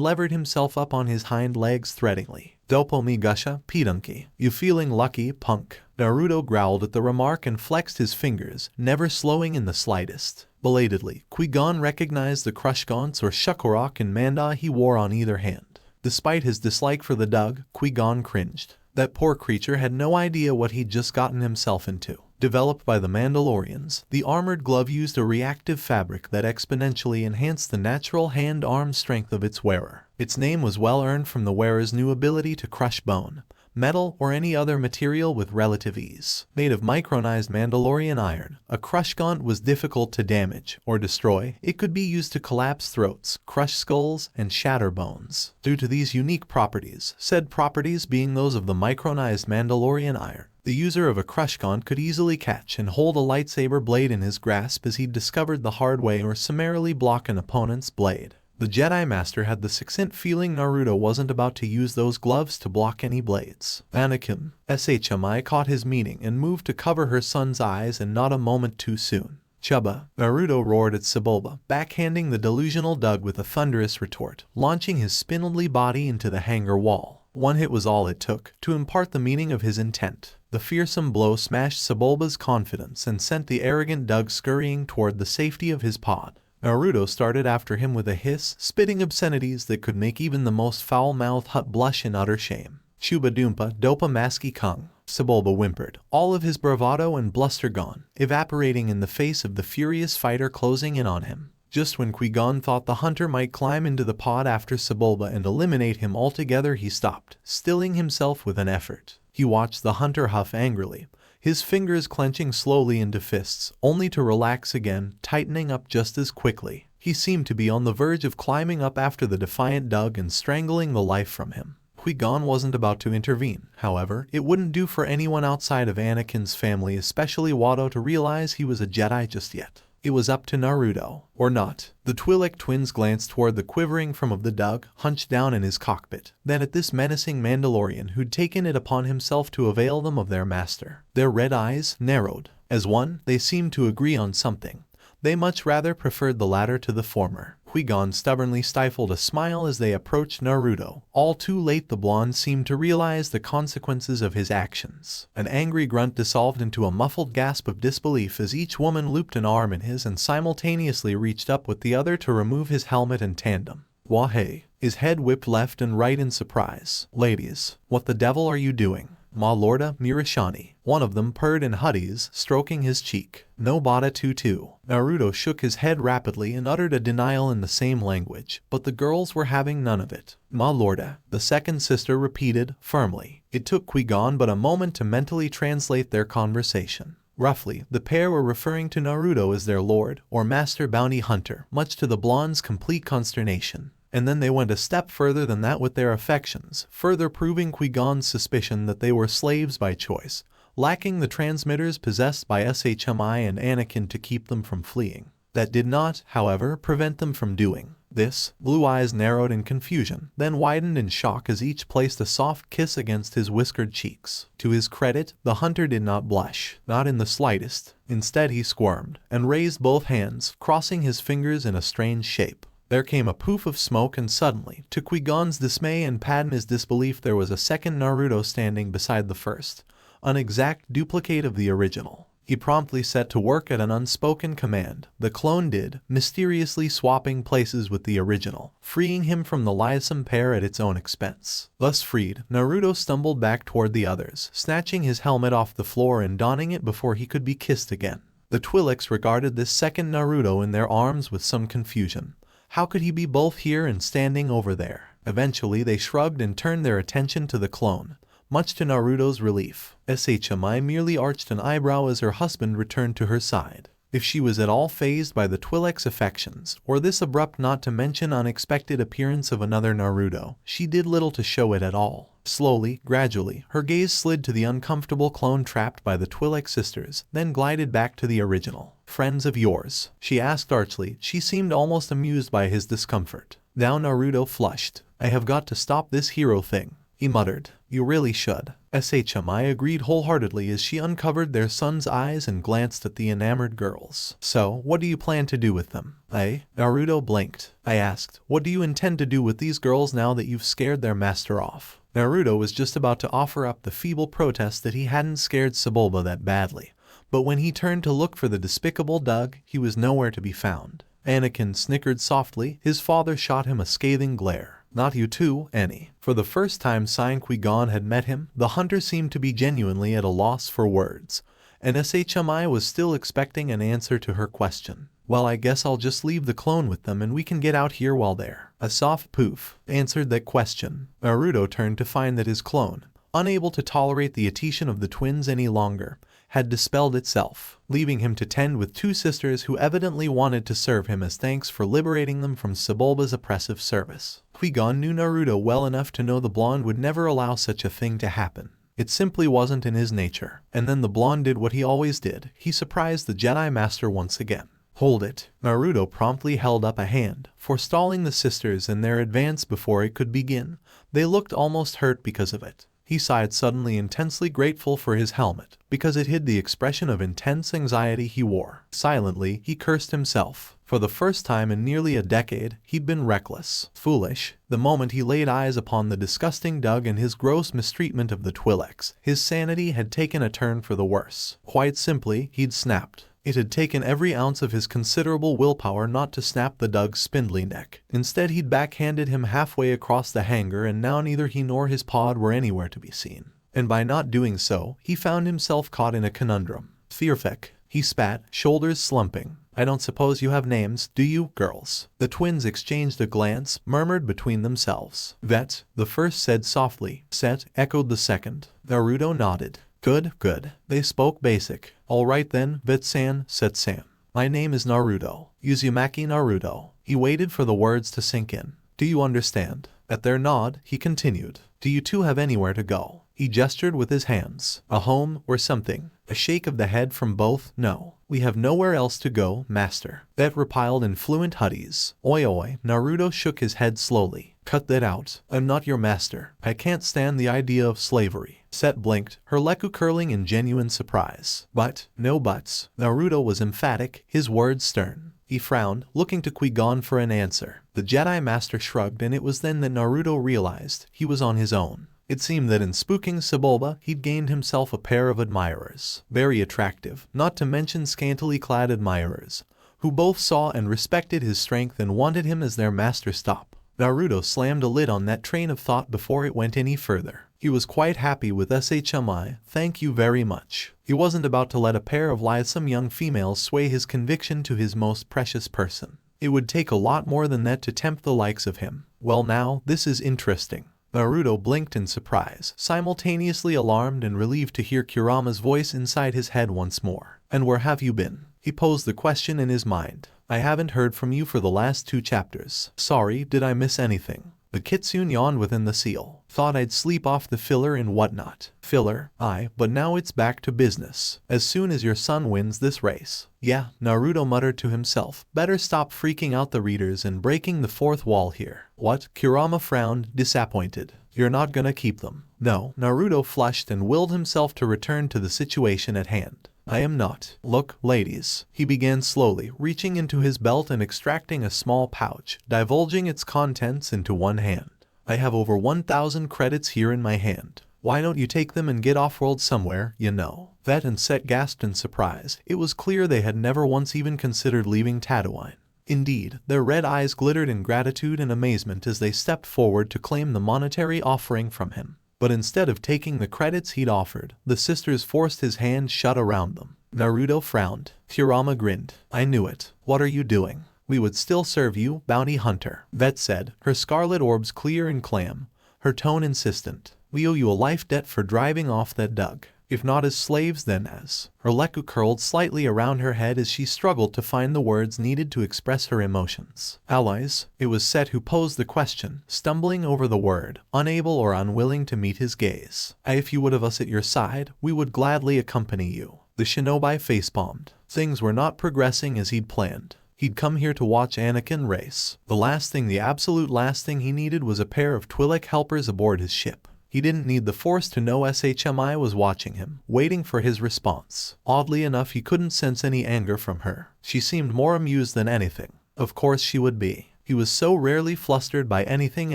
levered himself up on his hind legs threateningly. "Dopo mi gusha, pedunky. You feeling lucky, punk?" Naruto growled at the remark and flexed his fingers, never slowing in the slightest. Belatedly, Qui-Gon recognized the crushgaunts or shukorok and manda he wore on either hand. Despite his dislike for the Dug, Qui-Gon cringed. That poor creature had no idea what he'd just gotten himself into. Developed by the Mandalorians, the armored glove used a reactive fabric that exponentially enhanced the natural hand-arm strength of its wearer. Its name was well earned from the wearer's new ability to crush bone, metal, or any other material with relative ease. Made of micronized Mandalorian iron, a crushgaunt was difficult to damage or destroy. It could be used to collapse throats, crush skulls, and shatter bones. Due to these unique properties, said properties being those of the micronized Mandalorian iron, the user of a crushgaunt could easily catch and hold a lightsaber blade in his grasp as he'd discovered the hard way, or summarily block an opponent's blade. The Jedi Master had the succinct feeling Naruto wasn't about to use those gloves to block any blades. Anakin, SHMI caught his meaning and moved to cover her son's eyes, and not a moment too soon. "Chubba," Naruto roared at Sebulba, backhanding the delusional Dug with a thunderous retort, launching his spindly body into the hangar wall. One hit was all it took to impart the meaning of his intent. The fearsome blow smashed Sebulba's confidence and sent the arrogant Dug scurrying toward the safety of his pod. Naruto started after him with a hiss, spitting obscenities that could make even the most foul-mouthed Hutt blush in utter shame. "Chuba Doompa Dopa Maski Kung," Sebulba whimpered, all of his bravado and bluster gone, evaporating in the face of the furious fighter closing in on him. Just when Qui-Gon thought the hunter might climb into the pod after Sebulba and eliminate him altogether, he stopped, stilling himself with an effort. He watched the hunter huff angrily, his fingers clenching slowly into fists, only to relax again, tightening up just as quickly. He seemed to be on the verge of climbing up after the defiant Dug and strangling the life from him. Qui-Gon wasn't about to intervene. However, it wouldn't do for anyone outside of Anakin's family, especially Watto, to realize he was a Jedi just yet. It was up to Naruto, or not. The Twi'lek twins glanced toward the quivering form of the Dug, hunched down in his cockpit. Then at this menacing Mandalorian who'd taken it upon himself to avail them of their master. Their red eyes narrowed. As one, they seemed to agree on something. They much rather preferred the latter to the former. Qui-Gon stubbornly stifled a smile as they approached Naruto. All too late, the blonde seemed to realize the consequences of his actions. An angry grunt dissolved into a muffled gasp of disbelief as each woman looped an arm in his and simultaneously reached up with the other to remove his helmet in tandem. "Wahey." His head whipped left and right in surprise. "Ladies, what the devil are you doing?" "Ma Lorda Mirashani," one of them purred in Huddies, stroking his cheek. "No bada tutu." Naruto shook his head rapidly and uttered a denial in the same language, but the girls were having none of it. "Ma Lorda," the second sister repeated, firmly. It took Qui-Gon but a moment to mentally translate their conversation. Roughly, the pair were referring to Naruto as their lord, or master bounty hunter, much to the blonde's complete consternation. And then they went a step further than that with their affections, further proving Qui-Gon's suspicion that they were slaves by choice, lacking the transmitters possessed by SHMI and Anakin to keep them from fleeing. That did not, however, prevent them from doing this. Blue eyes narrowed in confusion, then widened in shock as each placed a soft kiss against his whiskered cheeks. To his credit, the hunter did not blush, not in the slightest. Instead he squirmed, and raised both hands, crossing his fingers in a strange shape. There came a poof of smoke, and suddenly, to Qui-Gon's dismay and Padme's disbelief, there was a second Naruto standing beside the first, an exact duplicate of the original. He promptly set to work at an unspoken command. The clone did, mysteriously swapping places with the original, freeing him from the liaison pair at its own expense. Thus freed, Naruto stumbled back toward the others, snatching his helmet off the floor and donning it before he could be kissed again. The Twi'leks regarded this second Naruto in their arms with some confusion. How could he be both here and standing over there? Eventually they shrugged and turned their attention to the clone. Much to Naruto's relief, SHMI merely arched an eyebrow as her husband returned to her side. If she was at all fazed by the Twi'leks' affections, or this abrupt not to mention unexpected appearance of another Naruto, she did little to show it at all. Slowly, gradually, her gaze slid to the uncomfortable clone trapped by the Twi'lek sisters, then glided back to the original. "Friends of yours?" she asked archly. She seemed almost amused by his discomfort. Now Naruto flushed. "I have got to stop this hero thing," he muttered. "You really should." SHMI agreed wholeheartedly as she uncovered their son's eyes and glanced at the enamored girls. "So, what do you plan to do with them, eh?" Naruto blinked. "I asked, what do you intend to do with these girls now that you've scared their master off?" Naruto was just about to offer up the feeble protest that he hadn't scared Sebulba that badly, but when he turned to look for the despicable Doug, he was nowhere to be found. Anakin snickered softly. His father shot him a scathing glare. "Not you too, Annie." For the first time since Qui-Gon had met him, the hunter seemed to be genuinely at a loss for words, and SHMI was still expecting an answer to her question. "Well, I guess I'll just leave the clone with them and we can get out here while they're." A soft poof answered that question. Naruto turned to find that his clone, unable to tolerate the attention of the twins any longer, had dispelled itself, leaving him to tend with two sisters who evidently wanted to serve him as thanks for liberating them from Sebulba's oppressive service. Qui-Gon knew Naruto well enough to know the blonde would never allow such a thing to happen. It simply wasn't in his nature. And then the blonde did what he always did. He surprised the Jedi Master once again. "Hold it." Naruto promptly held up a hand, forestalling the sisters in their advance before it could begin. They looked almost hurt because of it. He sighed suddenly, intensely grateful for his helmet, because it hid the expression of intense anxiety he wore. Silently, he cursed himself. For the first time in nearly a decade, he'd been reckless, foolish. The moment he laid eyes upon the disgusting Doug and his gross mistreatment of the Twi'leks, his sanity had taken a turn for the worse. Quite simply, he'd snapped. It had taken every ounce of his considerable willpower not to snap the Doug's spindly neck. Instead, he'd backhanded him halfway across the hangar, and now neither he nor his pod were anywhere to be seen. And by not doing so, he found himself caught in a conundrum. "FANFIC," he spat, shoulders slumping. "I don't suppose you have names, do you, girls?" The twins exchanged a glance, murmured between themselves. "Vet," the first said softly. "Set," echoed the second. Naruto nodded. "Good, good." They spoke basic. "All right then, Vet-san," said Sam. "My name is Naruto. Uzumaki Naruto." He waited for the words to sink in. "Do you understand?" At their nod, he continued. "Do you two have anywhere to go?" He gestured with his hands. "A home, or something?" A shake of the head from both. "No. We have nowhere else to go, master." Vet replied in fluent Huttese. "Oi oi." Naruto shook his head slowly. "Cut that out. I'm not your master. I can't stand the idea of slavery." Set blinked, her leku curling in genuine surprise. "But, no buts." Naruto was emphatic, his words stern. He frowned, looking to Qui-Gon for an answer. The Jedi Master shrugged, and it was then that Naruto realized he was on his own. It seemed that in spooking Sebulba, he'd gained himself a pair of admirers. Very attractive, not to mention scantily clad admirers, who both saw and respected his strength and wanted him as their master. Stop. Naruto slammed a lid on that train of thought before it went any further. He was quite happy with SHMI, thank you very much. He wasn't about to let a pair of lithesome young females sway his conviction to his most precious person. It would take a lot more than that to tempt the likes of him. "Well now, this is interesting." Naruto blinked in surprise, simultaneously alarmed and relieved to hear Kurama's voice inside his head once more. "And where have you been?" He posed the question in his mind. I haven't heard from you for the last 2 chapters. Sorry, did I miss anything? The kitsune yawned within the seal. Thought I'd sleep off the filler and whatnot. Filler, aye, but now it's back to business. As soon as your son wins this race. Yeah, Naruto muttered to himself. Better stop freaking out the readers and breaking the 4th wall here. What? Kurama frowned, disappointed. You're not gonna keep them. No, Naruto flushed and willed himself to return to the situation at hand. I am not. Look, ladies. He began slowly, reaching into his belt and extracting a small pouch, divulging its contents into one hand. I have over 1,000 credits here in my hand. Why don't you take them and get off-world somewhere, you know? Vet and Set gasped in surprise. It was clear they had never once even considered leaving Tatooine. Indeed, their red eyes glittered in gratitude and amazement as they stepped forward to claim the monetary offering from him. But instead of taking the credits he'd offered, the sisters forced his hand shut around them. Naruto frowned. Kurama grinned. I knew it. What are you doing? We would still serve you, bounty hunter, Vet said, her scarlet orbs clear and calm, her tone insistent. We owe you a life debt for driving off that dug. If not as slaves, then as. Her leku curled slightly around her head as she struggled to find the words needed to express her emotions. Allies? It was Set who posed the question, stumbling over the word, unable or unwilling to meet his gaze. If you would have us at your side, we would gladly accompany you. The shinobi facepalmed. Things were not progressing as he'd planned. He'd come here to watch Anakin race. The absolute last thing he needed was a pair of Twi'lek helpers aboard his ship. He didn't need the Force to know SHMI was watching him, waiting for his response. Oddly enough, he couldn't sense any anger from her. She seemed more amused than anything. Of course she would be. He was so rarely flustered by anything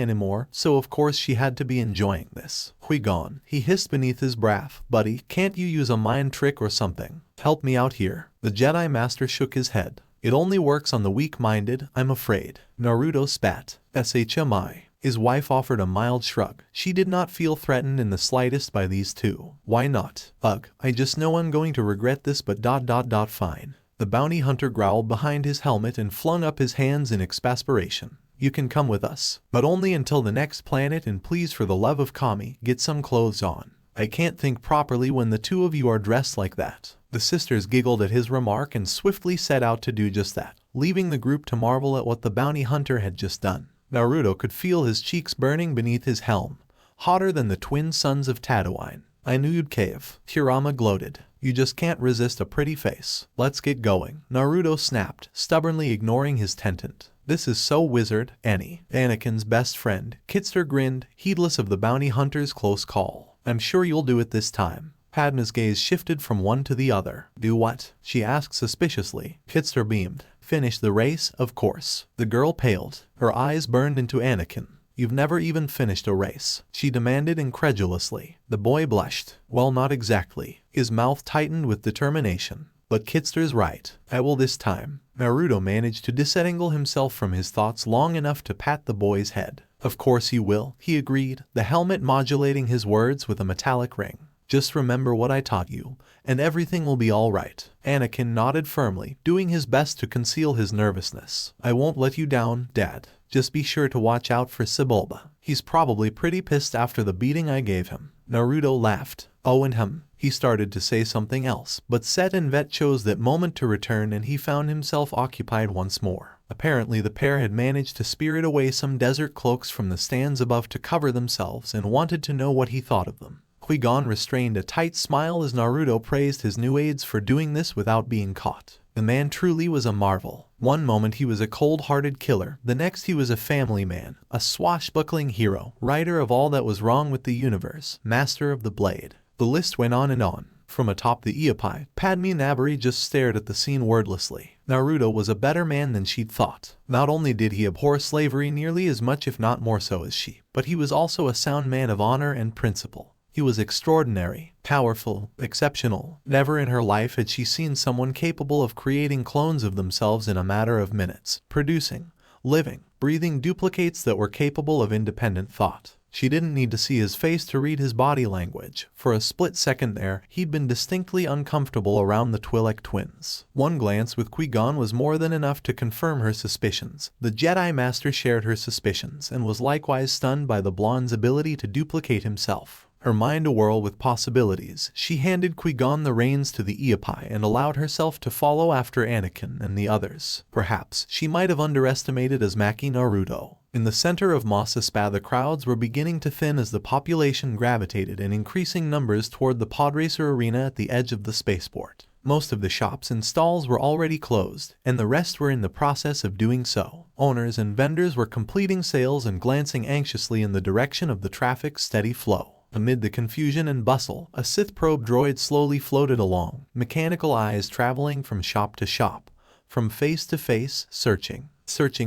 anymore, so of course she had to be enjoying this. Qui-Gon, he hissed beneath his breath. Buddy, can't you use a mind trick or something? Help me out here. The Jedi Master shook his head. It only works on the weak-minded, I'm afraid. Naruto spat. SHMI. His wife offered a mild shrug. She did not feel threatened in the slightest by these two. Why not? Ugh, I just know I'm going to regret this but ... fine. The bounty hunter growled behind his helmet and flung up his hands in exasperation. You can come with us, but only until the next planet, and please for the love of Kami, get some clothes on. I can't think properly when the 2 of you are dressed like that. The sisters giggled at his remark and swiftly set out to do just that, leaving the group to marvel at what the bounty hunter had just done. Naruto could feel his cheeks burning beneath his helm, hotter than the twin suns of Tatooine. I knew you'd cave. Kurama gloated. You just can't resist a pretty face. Let's get going. Naruto snapped, stubbornly ignoring his tentant. This is so wizard, Annie. Anakin's best friend. Kitster grinned, heedless of the bounty hunter's close call. I'm sure you'll do it this time. Padma's gaze shifted from one to the other. Do what? She asked suspiciously. Kitster beamed. Finish the race, of course. The girl paled. Her eyes burned into Anakin. You've never even finished a race, she demanded incredulously. The boy blushed. Well, not exactly. His mouth tightened with determination. But Kitster's right. I will this time. Naruto managed to disentangle himself from his thoughts long enough to pat the boy's head. Of course you will, he agreed, the helmet modulating his words with a metallic ring. Just remember what I taught you, and everything will be all right. Anakin nodded firmly, doing his best to conceal his nervousness. I won't let you down, Dad. Just be sure to watch out for Sebulba. He's probably pretty pissed after the beating I gave him. Naruto laughed. Oh, and he started to say something else, but Set and Vet chose that moment to return and he found himself occupied once more. Apparently the pair had managed to spirit away some desert cloaks from the stands above to cover themselves and wanted to know what he thought of them. Qui-Gon restrained a tight smile as Naruto praised his new aides for doing this without being caught. The man truly was a marvel. One moment he was a cold-hearted killer, the next he was a family man, a swashbuckling hero, righter of all that was wrong with the universe, master of the blade. The list went on and on. From atop the Eopai, Padme Nabari just stared at the scene wordlessly. Naruto was a better man than she'd thought. Not only did he abhor slavery nearly as much if not more so as she, but he was also a sound man of honor and principle. He was extraordinary, powerful, exceptional. Never in her life had she seen someone capable of creating clones of themselves in a matter of minutes, producing, living, breathing duplicates that were capable of independent thought. She didn't need to see his face to read his body language. For a split second there, he'd been distinctly uncomfortable around the Twi'lek twins. One glance with Qui-Gon was more than enough to confirm her suspicions. The Jedi Master shared her suspicions and was likewise stunned by the blonde's ability to duplicate himself. Her mind awhirl with possibilities, she handed Qui-Gon the reins to the Eopai and allowed herself to follow after Anakin and the others. Perhaps she might have underestimated Uzumaki Naruto. In the center of Mos Espa, the crowds were beginning to thin as the population gravitated in increasing numbers toward the podracer arena at the edge of the spaceport. Most of the shops and stalls were already closed, and the rest were in the process of doing so. Owners and vendors were completing sales and glancing anxiously in the direction of the traffic's steady flow. Amid the confusion and bustle, a Sith probe droid slowly floated along, mechanical eyes traveling from shop to shop, from face to face, searching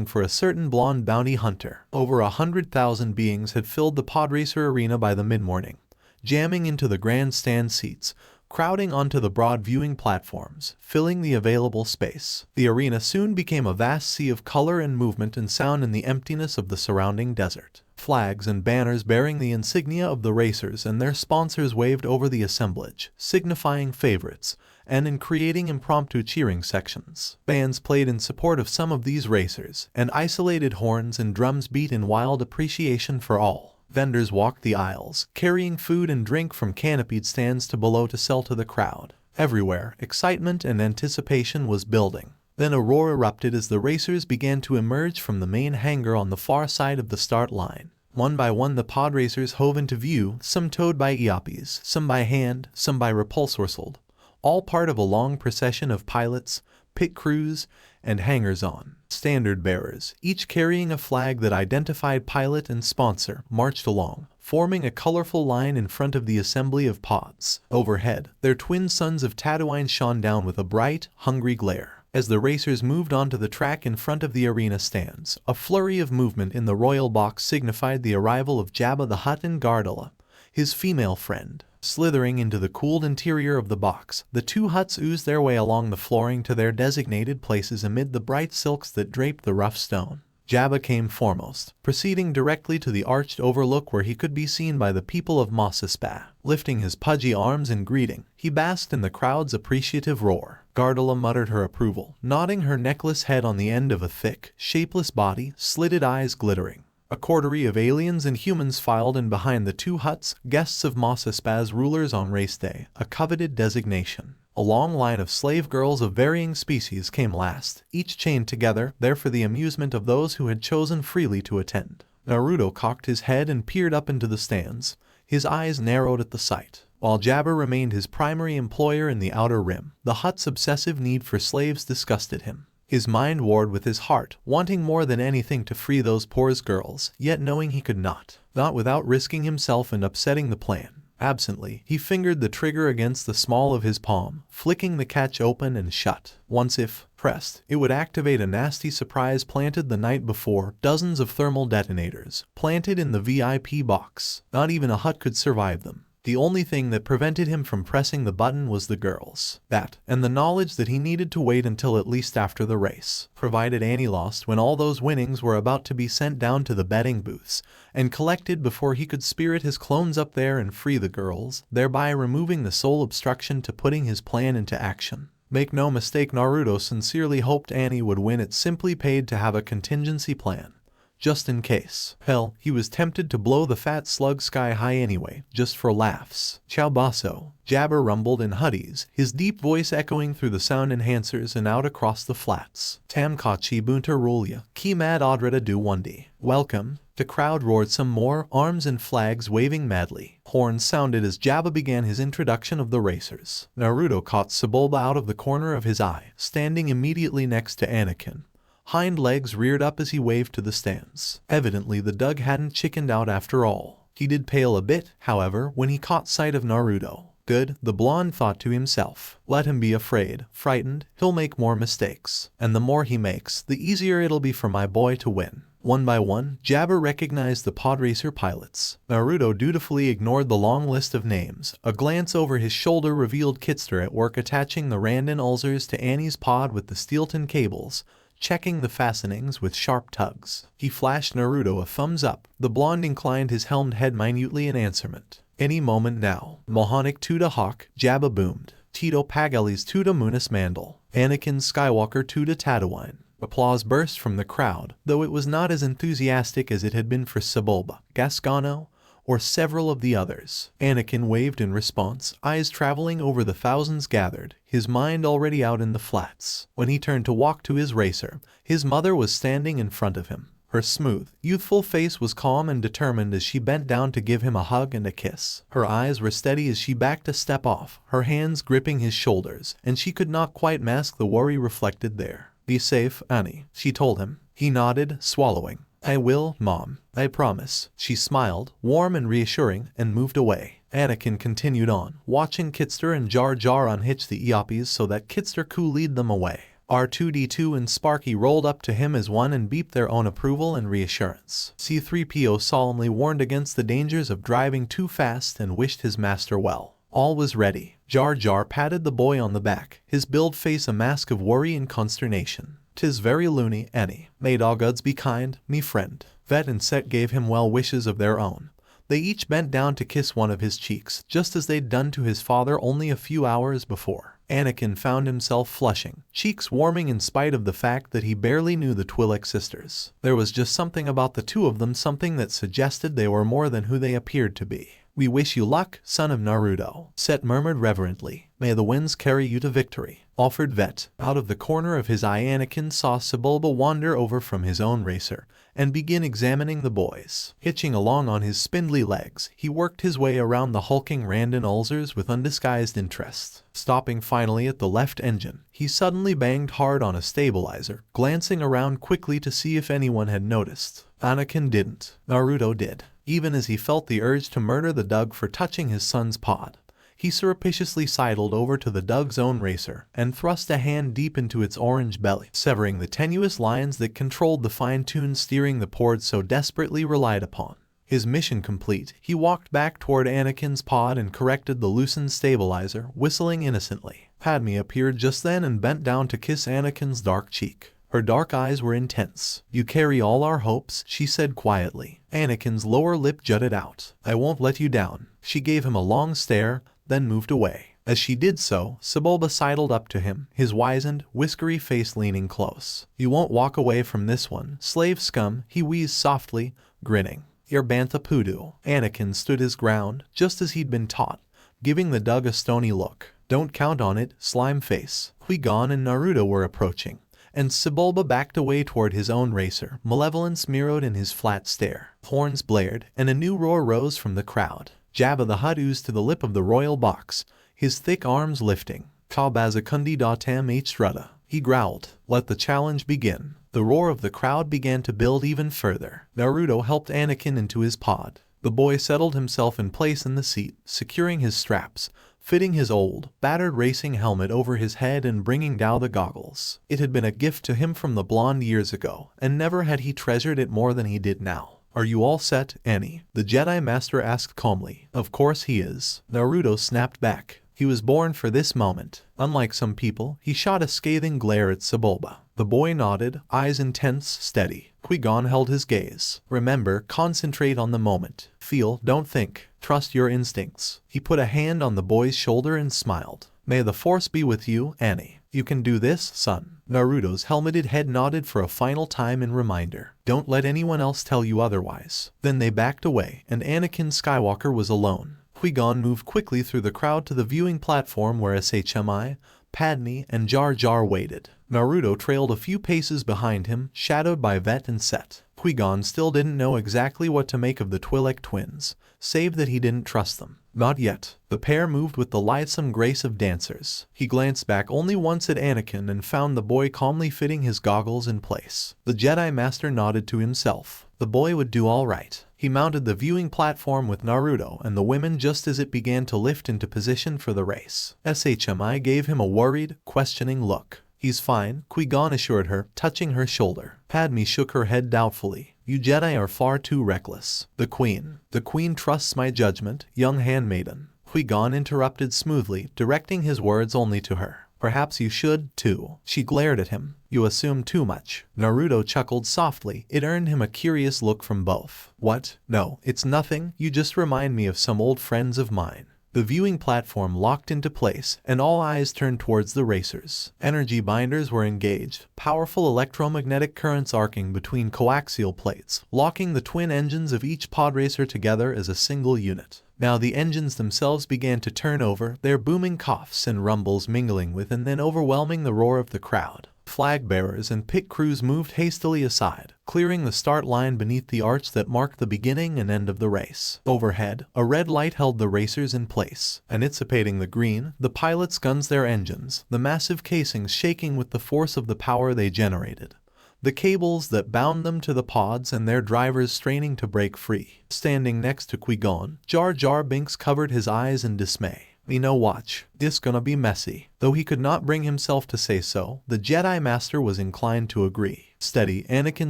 for a certain blonde bounty hunter. Over 100,000 beings had filled the podracer arena by the mid-morning, jamming into the grandstand seats, crowding onto the broad viewing platforms, filling the available space. The arena soon became a vast sea of color and movement and sound in the emptiness of the surrounding desert. Flags and banners bearing the insignia of the racers and their sponsors waved over the assemblage, signifying favorites, and in creating impromptu cheering sections. Bands played in support of some of these racers, and isolated horns and drums beat in wild appreciation for all. Vendors walked the aisles, carrying food and drink from canopied stands to below to sell to the crowd. Everywhere, excitement and anticipation was building. Then a roar erupted as the racers began to emerge from the main hangar on the far side of the start line. One by one the pod racers hove into view, some towed by Iapis, some by hand, some by repulsorsled, all part of a long procession of pilots, pit crews, and hangers-on. Standard bearers, each carrying a flag that identified pilot and sponsor, marched along, forming a colorful line in front of the assembly of pods. Overhead, their twin suns of Tatooine shone down with a bright, hungry glare. As the racers moved onto the track in front of the arena stands, a flurry of movement in the royal box signified the arrival of Jabba the Hutt and Gardola, his female friend. Slithering into the cooled interior of the box, the two Hutts oozed their way along the flooring to their designated places amid the bright silks that draped the rough stone. Jabba came foremost, proceeding directly to the arched overlook where he could be seen by the people of Mos Espa. Lifting his pudgy arms in greeting, he basked in the crowd's appreciative roar. Gardola muttered her approval, nodding her necklace head on the end of a thick, shapeless body, slitted eyes glittering. A coterie of aliens and humans filed in behind the two Hutts, guests of Mos Espa's rulers on race day, a coveted designation. A long line of slave girls of varying species came last, each chained together, there for the amusement of those who had chosen freely to attend. Naruto cocked his head and peered up into the stands, his eyes narrowed at the sight. While Jabba remained his primary employer in the Outer Rim, the Hutt's obsessive need for slaves disgusted him. His mind warred with his heart, wanting more than anything to free those poor girls, yet knowing he could not without risking himself and upsetting the plan. Absently, he fingered the trigger against the small of his palm, flicking the catch open and shut. Once if pressed, it would activate a nasty surprise planted the night before, dozens of thermal detonators, planted in the VIP box. Not even a Hutt could survive them. The only thing that prevented him from pressing the button was the girls. That, and the knowledge that he needed to wait until at least after the race, provided Annie lost when all those winnings were about to be sent down to the betting booths, and collected before he could spirit his clones up there and free the girls, thereby removing the sole obstruction to putting his plan into action. Make no mistake, Naruto sincerely hoped Annie would win. It simply paid to have a contingency plan. Just in case. Hell, he was tempted to blow the fat slug sky high anyway, just for laughs. Ciao basso, Jabba rumbled in Huddies, his deep voice echoing through the sound enhancers and out across the flats. Tamkachi bunta rulia, ki mad odreda du wundi. Welcome. The crowd roared some more, arms and flags waving madly. Horns sounded as Jabba began his introduction of the racers. Naruto caught Sebulba out of the corner of his eye, standing immediately next to Anakin. Hind legs reared up as he waved to the stands. Evidently the Dug hadn't chickened out after all. He did pale a bit, however, when he caught sight of Naruto. Good, the blonde thought to himself. Let him be afraid, frightened, he'll make more mistakes. And the more he makes, the easier it'll be for my boy to win. One by one, Jabba recognized the podracer pilots. Naruto dutifully ignored the long list of names. A glance over his shoulder revealed Kitster at work attaching the Randon ulcers to Annie's pod with the Steelton cables, checking the fastenings with sharp tugs. He flashed Naruto a thumbs up. The blonde inclined his helmed head minutely in answerment. Any moment now. Mohonic Tuda Hawk, Jabba boomed. Tito Pagali's Tuda Munis Mandal. Anakinskywalker Tuda Tatooine. Applause burst from the crowd, though it was not as enthusiastic as it had been for Sebulba, Gasgano, or several of the others. Anakin waved in response, eyes traveling over the thousands gathered, his mind already out in the flats. When he turned to walk to his racer, his mother was standing in front of him. Her smooth, youthful face was calm and determined as she bent down to give him a hug and a kiss. Her eyes were steady as she backed a step off, her hands gripping his shoulders, and she could not quite mask the worry reflected there. "Be safe, Annie," she told him. He nodded, swallowing. "I will, Mom. I promise." She smiled, warm and reassuring, and moved away. Anakin continued on, watching Kitster and Jar Jar unhitch the Eoppies so that Kitster could lead them away. R2-D2 and Sparky rolled up to him as one and beeped their own approval and reassurance. C-3PO solemnly warned against the dangers of driving too fast and wished his master well. All was ready. Jar Jar patted the boy on the back, his build face a mask of worry and consternation. "'Tis very loony, Annie. May all gods be kind, me friend." Vet and Set gave him well wishes of their own. They each bent down to kiss one of his cheeks, just as they'd done to his father only a few hours before. Anakin found himself flushing, cheeks warming in spite of the fact that he barely knew the Twi'lek sisters. There was just something about the two of them, something that suggested they were more than who they appeared to be. "We wish you luck, son of Naruto," Set murmured reverently. "May the winds carry you to victory," offered Vet. Out of the corner of his eye, Anakin saw Sebulba wander over from his own racer and begin examining the boys. Hitching along on his spindly legs, he worked his way around the hulking Randon Ulzers with undisguised interest. Stopping finally at the left engine, he suddenly banged hard on a stabilizer, glancing around quickly to see if anyone had noticed. Anakin didn't. Naruto did. Even as he felt the urge to murder the Dug for touching his son's pod, he surreptitiously sidled over to the Dug's own racer and thrust a hand deep into its orange belly, severing the tenuous lines that controlled the fine-tuned steering the Pord so desperately relied upon. His mission complete, he walked back toward Anakin's pod and corrected the loosened stabilizer, whistling innocently. Padme appeared just then and bent down to kiss Anakin's dark cheek. Her dark eyes were intense. "You carry all our hopes," she said quietly. Anakin's lower lip jutted out. "I won't let you down." She gave him a long stare, then moved away. As she did so, Sebulba sidled up to him, his wizened, whiskery face leaning close. "You won't walk away from this one, slave scum," he wheezed softly, grinning. "You're Bantha Poodoo." Anakin stood his ground, just as he'd been taught, giving the Dug a stony look. "Don't count on it, slime face." Qui-Gon and Naruto were approaching, and Sebulba backed away toward his own racer, malevolence mirrored in his flat stare. Horns blared, and a new roar rose from the crowd. Jabba the Hutt oozed to the lip of the royal box, his thick arms lifting. "Kabazakundi datam H-Strutta," he growled. "Let the challenge begin." The roar of the crowd began to build even further. Naruto helped Anakin into his pod. The boy settled himself in place in the seat, securing his straps, fitting his old, battered racing helmet over his head and bringing down the goggles. It had been a gift to him from the blonde years ago, and never had he treasured it more than he did now. "Are you all set, Annie?" the Jedi Master asked calmly. "Of course he is," Naruto snapped back. He was born for this moment. Unlike some people, he shot a scathing glare at Sebulba. The boy nodded, eyes intense, steady. Qui-Gon held his gaze. "Remember, concentrate on the moment. Feel, don't think. Trust your instincts." He put a hand on the boy's shoulder and smiled. "May the Force be with you, Annie. You can do this, son." Naruto's helmeted head nodded for a final time in reminder. "Don't let anyone else tell you otherwise." Then they backed away, and Anakin Skywalker was alone. Qui-Gon moved quickly through the crowd to the viewing platform where SHMI, Padme, and Jar Jar waited. Naruto trailed a few paces behind him, shadowed by Vet and Set. Qui-Gon still didn't know exactly what to make of the Twi'lek twins, save that he didn't trust them. Not yet. The pair moved with the lightsome grace of dancers. He glanced back only once at Anakin and found the boy calmly fitting his goggles in place. The Jedi Master nodded to himself. The boy would do all right. He mounted the viewing platform with Naruto and the women just as it began to lift into position for the race. SHMI gave him a worried, questioning look. "He's fine," Qui-Gon assured her, touching her shoulder. Padme shook her head doubtfully. "You Jedi are far too reckless." The Queen trusts my judgment, young handmaiden." Qui-Gon interrupted smoothly, directing his words only to her. "Perhaps you should, too." She glared at him. "You assume too much." Naruto chuckled softly. It earned him a curious look from both. "What? No, it's nothing. You just remind me of some old friends of mine." The viewing platform locked into place, and all eyes turned towards the racers. Energy binders were engaged, powerful electromagnetic currents arcing between coaxial plates, locking the twin engines of each pod racer together as a single unit. Now the engines themselves began to turn over, their booming coughs and rumbles mingling with and then overwhelming the roar of the crowd. Flag bearers and pit crews moved hastily aside, clearing the start line beneath the arch that marked the beginning and end of the race. Overhead, a red light held the racers in place. Anticipating the green, the pilots gunned their engines, the massive casings shaking with the force of the power they generated. The cables that bound them to the pods and their drivers straining to break free. Standing next to Qui-Gon, Jar Jar Binks covered his eyes in dismay. "You know, watch, this gonna be messy." Though he could not bring himself to say so, the Jedi Master was inclined to agree. "Steady, Anakin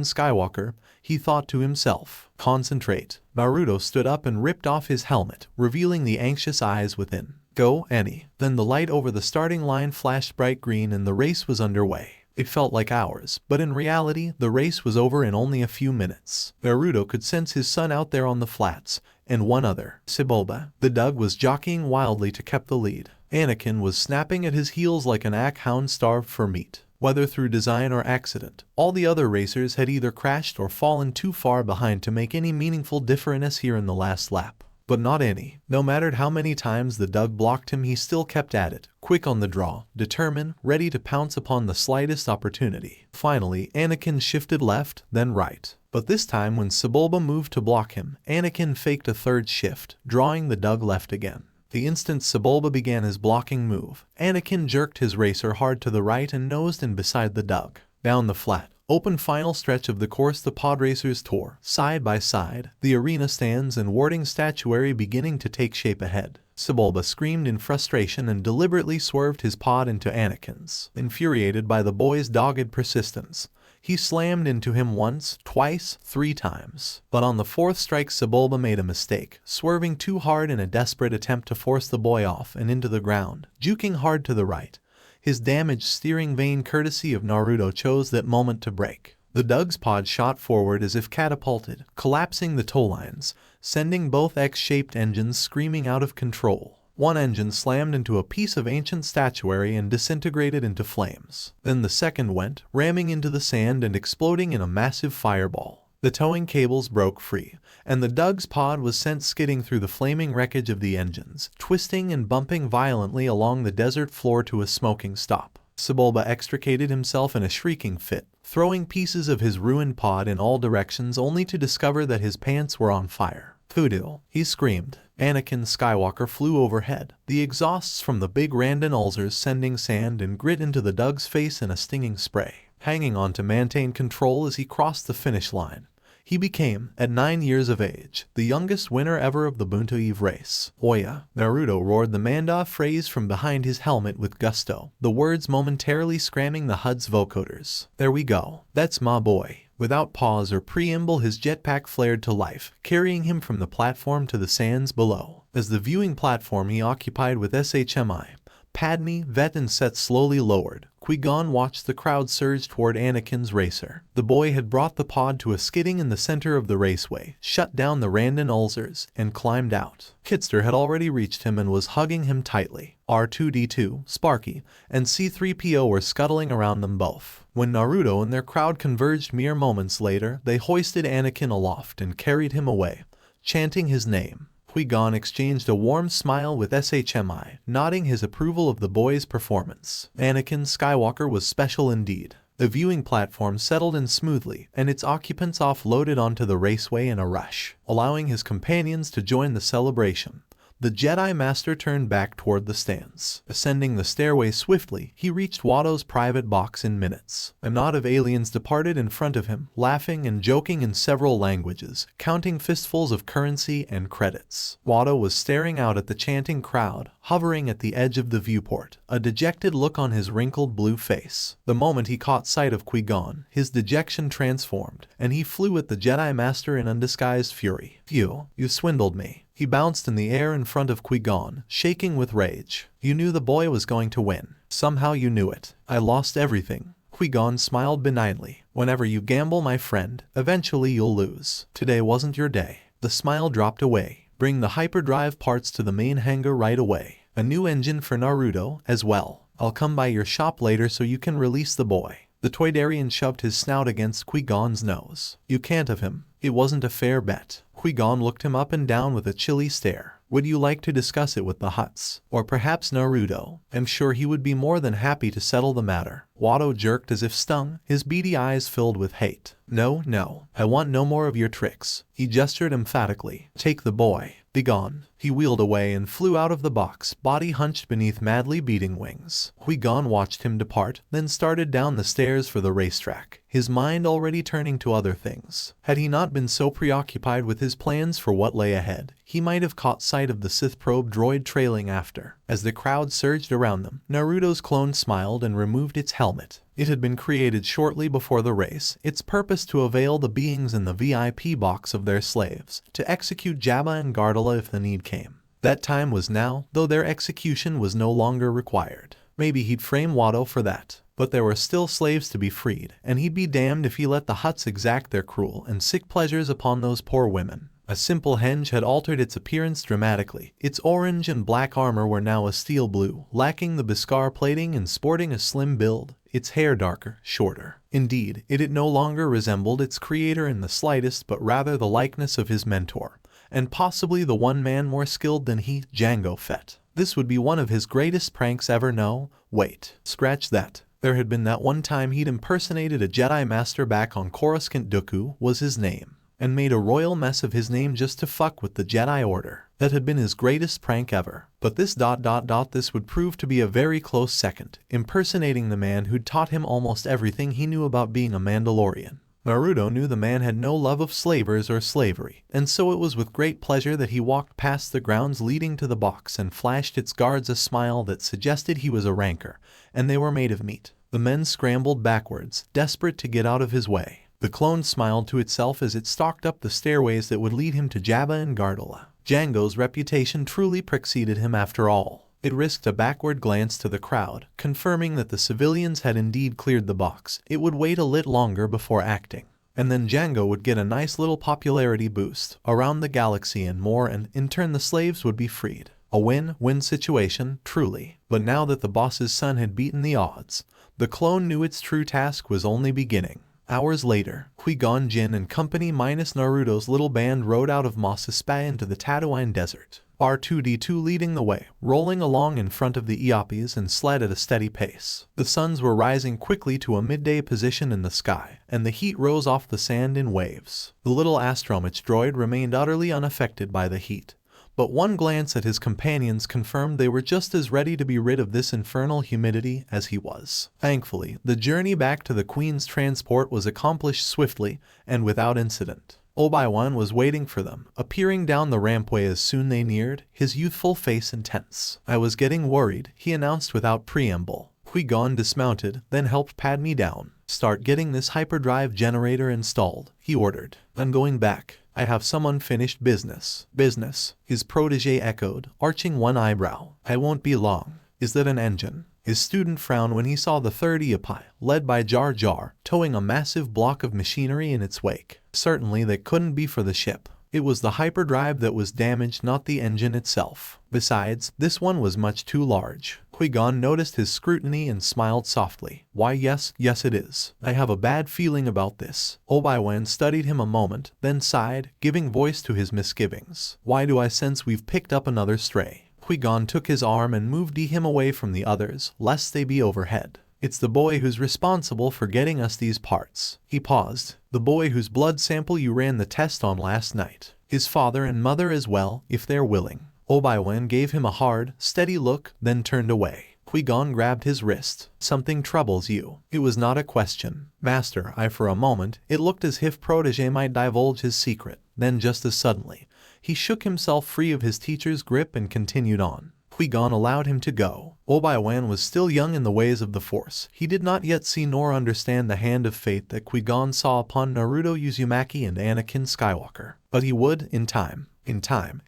Skywalker," he thought to himself. "Concentrate." Naruto stood up and ripped off his helmet, revealing the anxious eyes within. "Go, Annie." Then the light over the starting line flashed bright green and the race was underway. It felt like hours, but in reality, the race was over in only a few minutes. Naruto could sense his son out there on the flats, and one other, Sebulba. The Dug was jockeying wildly to keep the lead. Anakin was snapping at his heels like an hound starved for meat. Whether through design or accident, all the other racers had either crashed or fallen too far behind to make any meaningful difference here in the last lap. But not any. No matter how many times the Dug blocked him, he still kept at it, quick on the draw, determined, ready to pounce upon the slightest opportunity. Finally, Anakin shifted left, then right. But this time when Sebulba moved to block him, Anakin faked a third shift, drawing the Dug left again. The instant Sebulba began his blocking move, Anakin jerked his racer hard to the right and nosed in beside the Dug. Down the flat, open final stretch of the course the pod racers tore, side by side, the arena stands and warding statuary beginning to take shape ahead. Sebulba screamed in frustration and deliberately swerved his pod into Anakin's. Infuriated by the boy's dogged persistence, he slammed into him once, twice, 3 times. But on the 4th strike Sebulba made a mistake, swerving too hard in a desperate attempt to force the boy off and into the ground, juking hard to the right. His damaged steering vane courtesy of Naruto chose that moment to break. The Dug's pod shot forward as if catapulted, collapsing the tow lines, sending both X-shaped engines screaming out of control. One engine slammed into a piece of ancient statuary and disintegrated into flames. Then the second went, ramming into the sand and exploding in a massive fireball. The towing cables broke free, and the Dug's pod was sent skidding through the flaming wreckage of the engines, twisting and bumping violently along the desert floor to a smoking stop. Sebulba extricated himself in a shrieking fit, throwing pieces of his ruined pod in all directions only to discover that his pants were on fire. "Voodoo," he screamed. Anakin Skywalker flew overhead, the exhausts from the big Randon ulcers sending sand and grit into the Dug's face in a stinging spray. Hanging on to maintain control as he crossed the finish line, he became, at 9 years of age, the youngest winner ever of the Bunto Eve race. "Oya!" Naruto roared the Manda phrase from behind his helmet with gusto, the words momentarily scramming the HUD's vocoders. "There we go. That's my boy." Without pause or preamble, his jetpack flared to life, carrying him from the platform to the sands below. As the viewing platform he occupied with SHMI, Padme, Vet and Set slowly lowered, Qui-Gon watched the crowd surge toward Anakin's racer. The boy had brought the pod to a skidding in the center of the raceway, shut down the Randon ulcers, and climbed out. Kitster had already reached him and was hugging him tightly. R2-D2, Sparky, and C-3PO were scuttling around them both. When Naruto and their crowd converged mere moments later, they hoisted Anakin aloft and carried him away, chanting his name. Qui-Gon exchanged a warm smile with SHMI, nodding his approval of the boy's performance. Anakin Skywalker was special indeed. The viewing platform settled in smoothly, and its occupants offloaded onto the raceway in a rush, allowing his companions to join the celebration. The Jedi Master turned back toward the stands. Ascending the stairway swiftly, he reached Watto's private box in minutes. A knot of aliens departed in front of him, laughing and joking in several languages, counting fistfuls of currency and credits. Watto was staring out at the chanting crowd, hovering at the edge of the viewport, a dejected look on his wrinkled blue face. The moment he caught sight of Qui-Gon, his dejection transformed, and he flew at the Jedi Master in undisguised fury. "You swindled me." He bounced in the air in front of Qui-Gon, shaking with rage. "You knew the boy was going to win. Somehow you knew it. I lost everything." Qui-Gon smiled benignly. "Whenever you gamble, my friend, eventually you'll lose. Today wasn't your day." The smile dropped away. Bring the hyperdrive parts to the main hangar right away. A new engine for Naruto as well. I'll come by your shop later so you can release the boy. The Toydarian shoved his snout against Qui-Gon's nose. You can't have him. It wasn't a fair bet. Qui-Gon looked him up and down with a chilly stare. Would you like to discuss it with the Hutts? Or perhaps Naruto? I'm sure he would be more than happy to settle the matter. Watto jerked as if stung, his beady eyes filled with hate. No, no. I want no more of your tricks. He gestured emphatically. Take the boy. Be gone. He wheeled away and flew out of the box, body hunched beneath madly beating wings. Qui-Gon watched him depart, then started down the stairs for the racetrack, his mind already turning to other things. Had he not been so preoccupied with his plans for what lay ahead, he might have caught sight of the Sith probe droid trailing after. As the crowd surged around them, Naruto's clone smiled and removed its helmet. It had been created shortly before the race, its purpose to avail the beings in the VIP box of their slaves, to execute Jabba and Gartula if the need came. That time was now, though their execution was no longer required. Maybe he'd frame Watto for that. But there were still slaves to be freed, and he'd be damned if he let the Hutts exact their cruel and sick pleasures upon those poor women. A simple henge had altered its appearance dramatically. Its orange and black armor were now a steel blue, lacking the Beskar plating and sporting a slim build, its hair darker, shorter. Indeed, it no longer resembled its creator in the slightest, but rather the likeness of his mentor, and possibly the one man more skilled than he, Jango Fett. This would be one of his greatest pranks ever. No, wait, scratch that. There had been that one time he'd impersonated a Jedi Master back on Coruscant. Dooku was his name, and made a royal mess of his name just to fuck with the Jedi Order. That had been his greatest prank ever. But this this would prove to be a very close second, impersonating the man who'd taught him almost everything he knew about being a Mandalorian. Naruto knew the man had no love of slavers or slavery, and so it was with great pleasure that he walked past the grounds leading to the box and flashed its guards a smile that suggested he was a rancor, and they were made of meat. The men scrambled backwards, desperate to get out of his way. The clone smiled to itself as it stalked up the stairways that would lead him to Jabba and Gartula. Jango's reputation truly preceded him after all. It risked a backward glance to the crowd, confirming that the civilians had indeed cleared the box. It would wait a little longer before acting. And then Jango would get a nice little popularity boost around the galaxy and more, and in turn the slaves would be freed. A win-win situation, truly. But now that the boss's son had beaten the odds, the clone knew its true task was only beginning. Hours later, Qui-Gon Jinn and company minus Naruto's little band rode out of Mos Espa into the Tatooine desert. R2-D2 leading the way, rolling along in front of the Iapis and sled at a steady pace. The suns were rising quickly to a midday position in the sky, and the heat rose off the sand in waves. The little astromech droid remained utterly unaffected by the heat, but one glance at his companions confirmed they were just as ready to be rid of this infernal humidity as he was. Thankfully, the journey back to the Queen's transport was accomplished swiftly and without incident. Obi-Wan was waiting for them, appearing down the rampway as soon they neared, his youthful face intense. I was getting worried, he announced without preamble. Qui-Gon dismounted, then helped pad me down. Start getting this hyperdrive generator installed, he ordered. I'm going back. I have some unfinished business. Business? His protege echoed, arching one eyebrow. I won't be long. Is that an engine? His student frowned when he saw the third Iappi, led by Jar Jar, towing a massive block of machinery in its wake. Certainly that couldn't be for the ship. It was the hyperdrive that was damaged, not the engine itself. Besides, this one was much too large. Qui-Gon noticed his scrutiny and smiled softly. Why yes it is. I have a bad feeling about this. Obi-Wan studied him a moment, then sighed, giving voice to his misgivings. Why do I sense we've picked up another stray? Qui-Gon took his arm and moved him away from the others, lest they be overhead. It's the boy who's responsible for getting us these parts. He paused. The boy whose blood sample you ran the test on last night. His father and mother as well, if they're willing. Obi-Wan gave him a hard, steady look, then turned away. Qui-Gon grabbed his wrist. Something troubles you. It was not a question. Master, for a moment, it looked as if protege might divulge his secret. Then just as suddenly, he shook himself free of his teacher's grip and continued on. Qui-Gon allowed him to go. Obi-Wan was still young in the ways of the Force. He did not yet see nor understand the hand of fate that Qui-Gon saw upon Naruto Uzumaki and Anakin Skywalker. But he would, in time,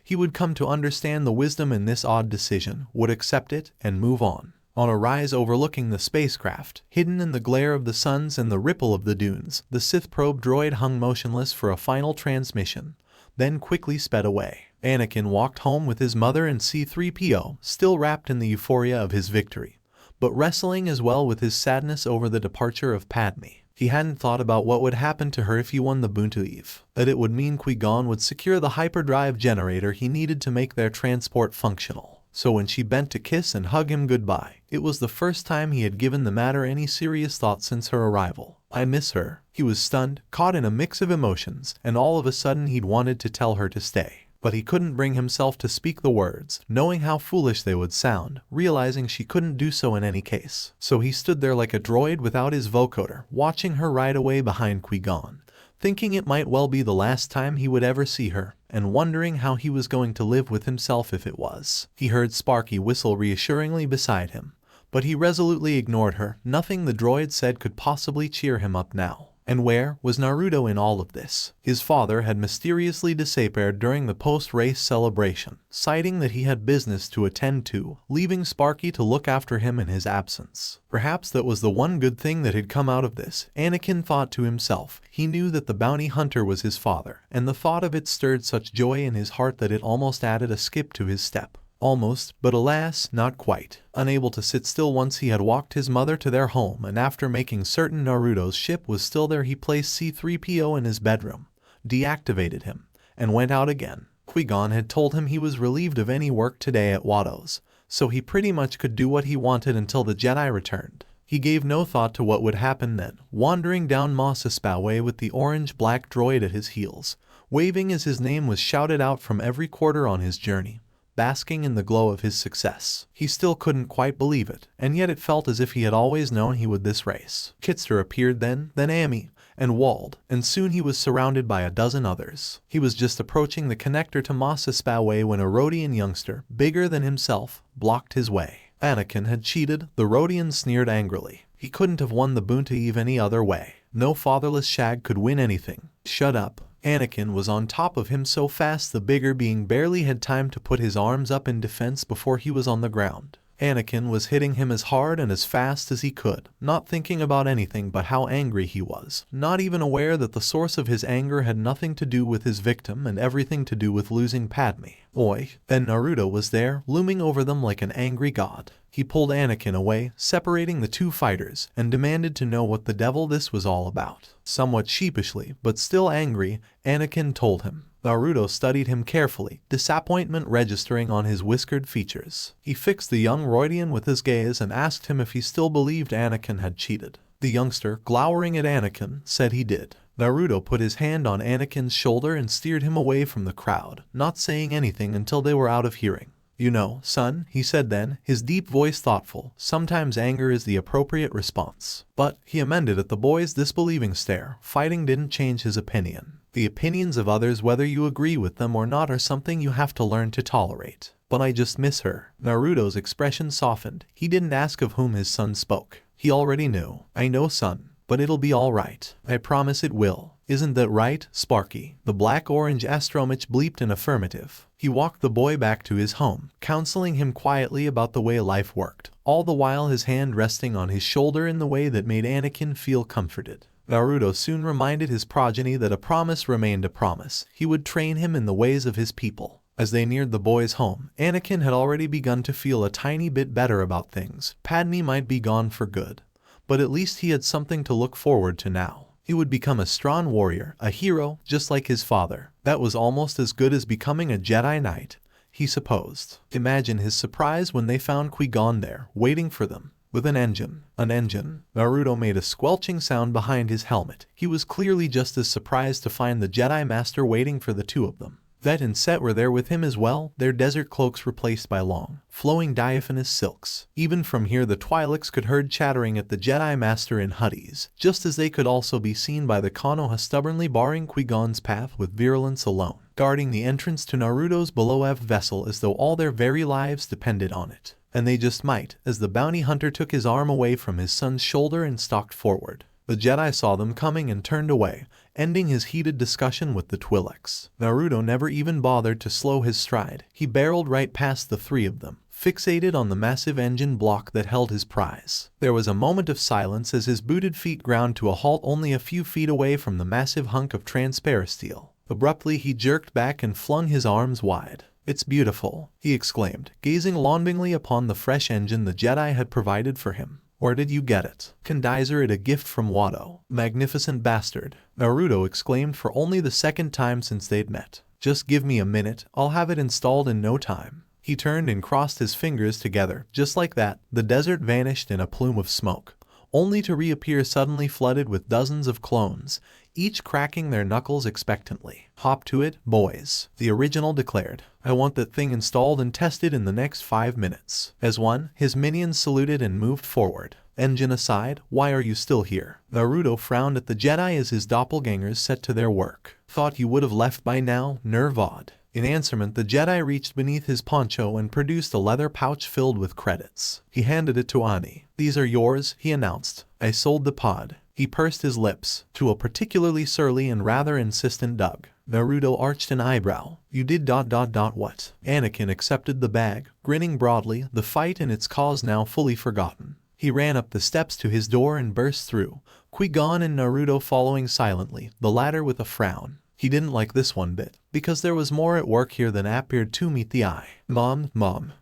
he would come to understand the wisdom in this odd decision, would accept it, and move on. On a rise overlooking the spacecraft, hidden in the glare of the suns and the ripple of the dunes, the Sith probe droid hung motionless for a final transmission, then quickly sped away. Anakin walked home with his mother and C-3PO, still wrapped in the euphoria of his victory, but wrestling as well with his sadness over the departure of Padme. He hadn't thought about what would happen to her if he won the Buntu Eve, that it would mean Qui-Gon would secure the hyperdrive generator he needed to make their transport functional. So when she bent to kiss and hug him goodbye, it was the first time he had given the matter any serious thought since her arrival. "I miss her." He was stunned, caught in a mix of emotions, and all of a sudden he'd wanted to tell her to stay. But he couldn't bring himself to speak the words, knowing how foolish they would sound, realizing she couldn't do so in any case. So he stood there like a droid without his vocoder, watching her ride away behind Qui-Gon, thinking it might well be the last time he would ever see her, and wondering how he was going to live with himself if it was. He heard Sparky whistle reassuringly beside him, but he resolutely ignored her. Nothing the droid said could possibly cheer him up now. And where was Naruto in all of this? His father had mysteriously disappeared during the post-race celebration, citing that he had business to attend to, leaving Sparky to look after him in his absence. Perhaps that was the one good thing that had come out of this, Anakin thought to himself. He knew that the bounty hunter was his father, and the thought of it stirred such joy in his heart that it almost added a skip to his step. Almost, but alas, not quite. Unable to sit still once he had walked his mother to their home, and after making certain Naruto's ship was still there, he placed C-3PO in his bedroom, deactivated him, and went out again. Qui-Gon had told him he was relieved of any work today at Watto's, so he pretty much could do what he wanted until the Jedi returned. He gave no thought to what would happen then, wandering down Mos Espa Way with the orange-black droid at his heels, waving as his name was shouted out from every quarter on his journey. Basking in the glow of his success. He still couldn't quite believe it, and yet it felt as if he had always known he would this race. Kitster appeared then Amy, and Wald, and soon he was surrounded by a dozen others. He was just approaching the connector to Mos Espa Way when a Rodian youngster, bigger than himself, blocked his way. Anakin had cheated, the Rodian sneered angrily. He couldn't have won the Buntu Eve any other way. No fatherless shag could win anything. Shut up. Anakin was on top of him so fast the bigger being barely had time to put his arms up in defense before he was on the ground. Anakin was hitting him as hard and as fast as he could, not thinking about anything but how angry he was, not even aware that the source of his anger had nothing to do with his victim and everything to do with losing Padme. Oi! Then Naruto was there, looming over them like an angry god. He pulled Anakin away, separating the two fighters, and demanded to know what the devil this was all about. Somewhat sheepishly, but still angry, Anakin told him. Naruto studied him carefully, disappointment registering on his whiskered features. He fixed the young Rodian with his gaze and asked him if he still believed Anakin had cheated. The youngster, glowering at Anakin, said he did. Naruto put his hand on Anakin's shoulder and steered him away from the crowd, not saying anything until they were out of hearing. "You know, son," he said then, his deep voice thoughtful, "sometimes anger is the appropriate response." But, he amended at the boy's disbelieving stare, fighting didn't change his opinion. The opinions of others, whether you agree with them or not, are something you have to learn to tolerate. But I just miss her. Naruto's expression softened. He didn't ask of whom his son spoke. He already knew. "I know, son. But it'll be all right. I promise it will. Isn't that right, Sparky?" The black-orange astromech bleeped in affirmative. He walked the boy back to his home, counseling him quietly about the way life worked, all the while his hand resting on his shoulder in the way that made Anakin feel comforted. Naruto soon reminded his progeny that a promise remained a promise. He would train him in the ways of his people. As they neared the boy's home, Anakin had already begun to feel a tiny bit better about things. Padme might be gone for good, but at least he had something to look forward to now. He would become a strong warrior, a hero, just like his father. That was almost as good as becoming a Jedi Knight, he supposed. Imagine his surprise when they found Qui-Gon there, waiting for them, with an engine. An engine? Naruto made a squelching sound behind his helmet. He was clearly just as surprised to find the Jedi Master waiting for the two of them. Vet and Set were there with him as well, their desert cloaks replaced by long, flowing diaphanous silks. Even from here the Twi'leks could heard chattering at the Jedi Master in Huddies, just as they could also be seen by the Konoha stubbornly barring Qui-Gon's path with virulence alone, guarding the entrance to Naruto's Beloev vessel as though all their very lives depended on it. And they just might, as the bounty hunter took his arm away from his son's shoulder and stalked forward. The Jedi saw them coming and turned away, ending his heated discussion with the Twi'leks. Naruto never even bothered to slow his stride. He barreled right past the three of them, fixated on the massive engine block that held his prize. There was a moment of silence as his booted feet ground to a halt only a few feet away from the massive hunk of transparasteel. Abruptly he jerked back and flung his arms wide. "It's beautiful," he exclaimed, gazing longingly upon the fresh engine the Jedi had provided for him. "Where did you get it?" "Consider it a gift from Watto." "Magnificent bastard," Naruto exclaimed for only the second time since they'd met. "Just give me a minute, I'll have it installed in no time." He turned and crossed his fingers together. Just like that, the desert vanished in a plume of smoke, only to reappear suddenly flooded with dozens of clones, each cracking their knuckles expectantly. "Hop to it, boys," the original declared. "I want that thing installed and tested in the next 5 minutes." As one, his minions saluted and moved forward. "Engine aside, why are you still here?" Naruto frowned at the Jedi as his doppelgangers set to their work. "Thought you would have left by now, Nervod." In answerment, the Jedi reached beneath his poncho and produced a leather pouch filled with credits. He handed it to Ani. "These are yours," he announced. "I sold the pod." He pursed his lips to a particularly surly and rather insistent Doug. Naruto arched an eyebrow. "You did ... what?" Anakin accepted the bag, grinning broadly, the fight and its cause now fully forgotten. He ran up the steps to his door and burst through, Qui-Gon and Naruto following silently, the latter with a frown. He didn't like this one bit, because there was more at work here than appeared to meet the eye. Mom,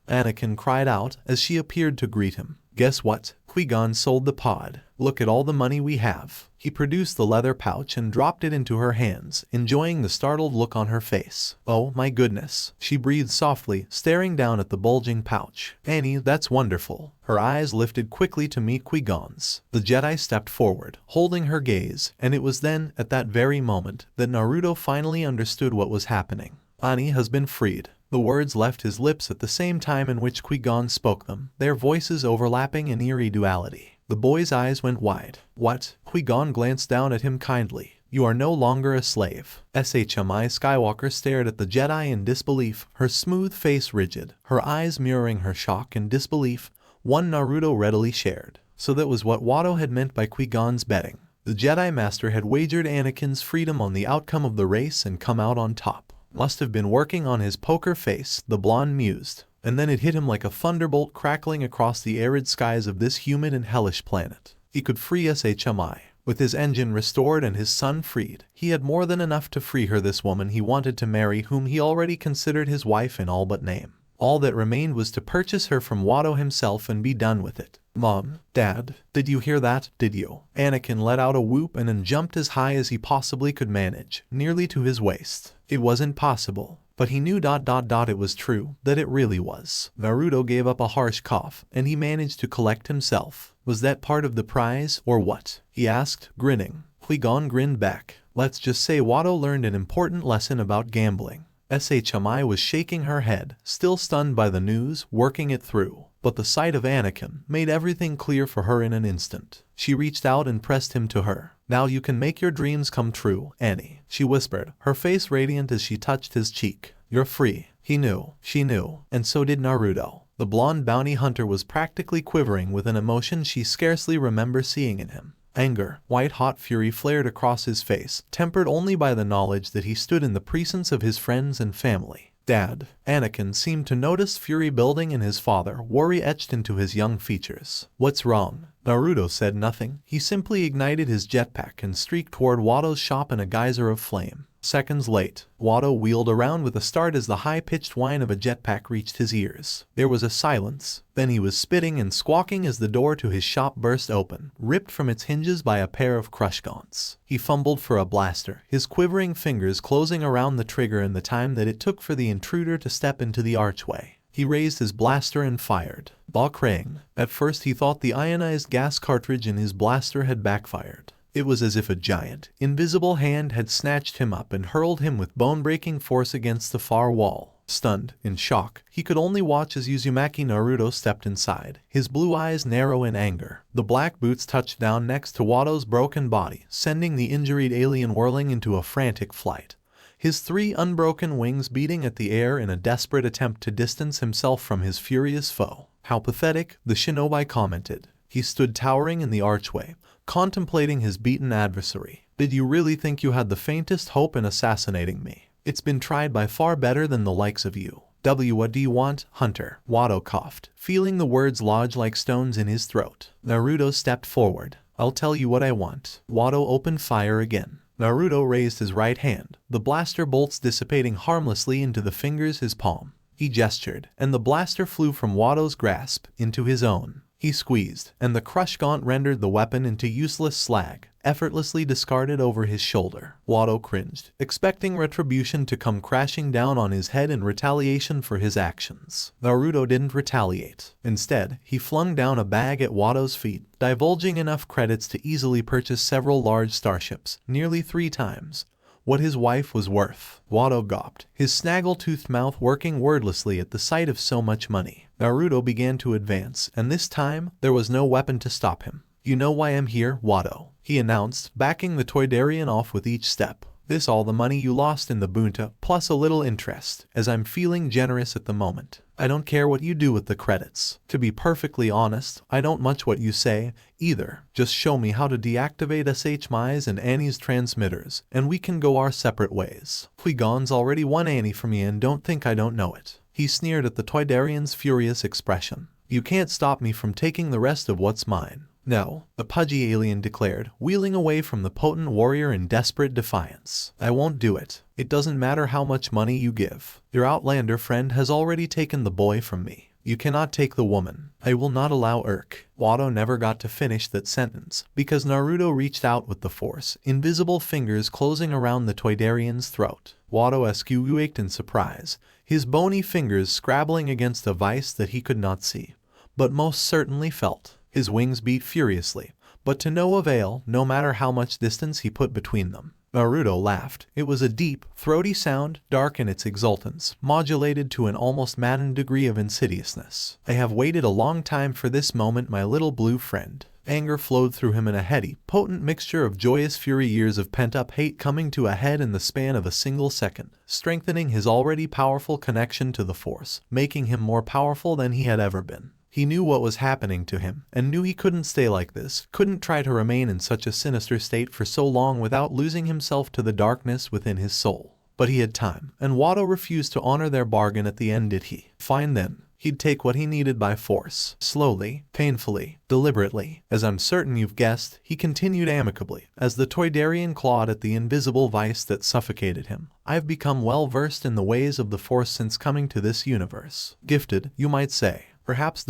Anakin cried out as she appeared to greet him. "Guess what? Qui-Gon sold the pod. Look at all the money we have." He produced the leather pouch and dropped it into her hands, enjoying the startled look on her face. "Oh my goodness," she breathed softly, staring down at the bulging pouch. "Annie, that's wonderful." Her eyes lifted quickly to meet Qui-Gon's. The Jedi stepped forward, holding her gaze, and it was then, at that very moment, that Naruto finally understood what was happening. "Ani has been freed." The words left his lips at the same time in which Qui-Gon spoke them, their voices overlapping in eerie duality. The boy's eyes went wide. "What?" Qui-Gon glanced down at him kindly. "You are no longer a slave." Skywalker stared at the Jedi in disbelief, her smooth face rigid, her eyes mirroring her shock and disbelief, one Naruto readily shared. So that was what Watto had meant by Qui-Gon's betting. The Jedi Master had wagered Anakin's freedom on the outcome of the race and come out on top. Must have been working on his poker face, the blonde mused. And then it hit him like a thunderbolt crackling across the arid skies of this humid and hellish planet. He could free SHMI. With his engine restored and his son freed, he had more than enough to free her, this woman he wanted to marry, whom he already considered his wife in all but name. All that remained was to purchase her from Watto himself and be done with it. "Mom, Dad, did you hear that? Did you?" Anakin let out a whoop and then jumped as high as he possibly could manage, nearly to his waist. It wasn't possible. But he knew ... it was true, that it really was. Naruto gave up a harsh cough, and he managed to collect himself. "Was that part of the prize, or what?" he asked, grinning. Qui-Gon grinned back. "Let's just say Watto learned an important lesson about gambling." SHMI was shaking her head, still stunned by the news, working it through. But the sight of Anakin made everything clear for her in an instant. She reached out and pressed him to her. "Now you can make your dreams come true, Annie," she whispered, her face radiant as she touched his cheek. "You're free." He knew, she knew, and so did Naruto. The blonde bounty hunter was practically quivering with an emotion she scarcely remembered seeing in him. Anger, white-hot fury flared across his face, tempered only by the knowledge that he stood in the presence of his friends and family. "Dad." Anakin seemed to notice fury building in his father, worry etched into his young features. "What's wrong?" Naruto said nothing. He simply ignited his jetpack and streaked toward Watto's shop in a geyser of flame. Seconds late, Watto wheeled around with a start as the high-pitched whine of a jetpack reached his ears. There was a silence. Then he was spitting and squawking as the door to his shop burst open, ripped from its hinges by a pair of crush gaunts. He fumbled for a blaster, his quivering fingers closing around the trigger in the time that it took for the intruder to step into the archway. He raised his blaster and fired. Bokrang. At first he thought the ionized gas cartridge in his blaster had backfired. It was as if a giant, invisible hand had snatched him up and hurled him with bone-breaking force against the far wall. Stunned, in shock, he could only watch as Uzumaki Naruto stepped inside, his blue eyes narrow in anger. The black boots touched down next to Watto's broken body, sending the injured alien whirling into a frantic flight. His 3 unbroken wings beating at the air in a desperate attempt to distance himself from his furious foe. "How pathetic," the shinobi commented. He stood towering in the archway, contemplating his beaten adversary. "Did you really think you had the faintest hope in assassinating me? It's been tried by far better than the likes of you." "What do you want, Hunter?" Watto coughed, feeling the words lodge like stones in his throat. Naruto stepped forward. "I'll tell you what I want." Watto opened fire again. Naruto raised his right hand, the blaster bolts dissipating harmlessly into the fingers his palm. He gestured, and the blaster flew from Watto's grasp into his own. He squeezed, and the crush gaunt rendered the weapon into useless slag, effortlessly discarded over his shoulder. Watto cringed, expecting retribution to come crashing down on his head in retaliation for his actions. Naruto didn't retaliate. Instead, he flung down a bag at Watto's feet, divulging enough credits to easily purchase several large starships, nearly 3 times what his wife was worth. Watto gawped, his snaggle-toothed mouth working wordlessly at the sight of so much money. Naruto began to advance, and this time, there was no weapon to stop him. "You know why I'm here, Watto," he announced, backing the Toydarian off with each step. "This all the money you lost in the bunta, plus a little interest, as I'm feeling generous at the moment. I don't care what you do with the credits. To be perfectly honest, I don't much what you say, either. Just show me how to deactivate SHMI's and Annie's transmitters, and we can go our separate ways. Qui-Gon's already won Annie from me and don't think I don't know it." He sneered at the Toydarian's furious expression. "You can't stop me from taking the rest of what's mine." "No," the pudgy alien declared, wheeling away from the potent warrior in desperate defiance. "I won't do it. It doesn't matter how much money you give. Your Outlander friend has already taken the boy from me. You cannot take the woman. I will not allow Urk." Watto never got to finish that sentence, because Naruto reached out with the force, invisible fingers closing around the Toydarian's throat. Watto squeaked in surprise, his bony fingers scrabbling against a vice that he could not see, but most certainly felt. His wings beat furiously, but to no avail, no matter how much distance he put between them. Naruto laughed. It was a deep, throaty sound, dark in its exultance, modulated to an almost maddened degree of insidiousness. "I have waited a long time for this moment, my little blue friend." Anger flowed through him in a heady, potent mixture of joyous fury, years of pent-up hate coming to a head in the span of a single second, strengthening his already powerful connection to the Force, making him more powerful than he had ever been. He knew what was happening to him, and knew he couldn't stay like this, couldn't try to remain in such a sinister state for so long without losing himself to the darkness within his soul. But he had time, and Watto refused to honor their bargain at the end, did he? Fine then. He'd take what he needed by force. Slowly, painfully, deliberately. "As I'm certain you've guessed," he continued amicably, as the Toydarian clawed at the invisible vice that suffocated him. "I've become well versed in the ways of the Force since coming to this universe. Gifted, you might say. Perhaps ...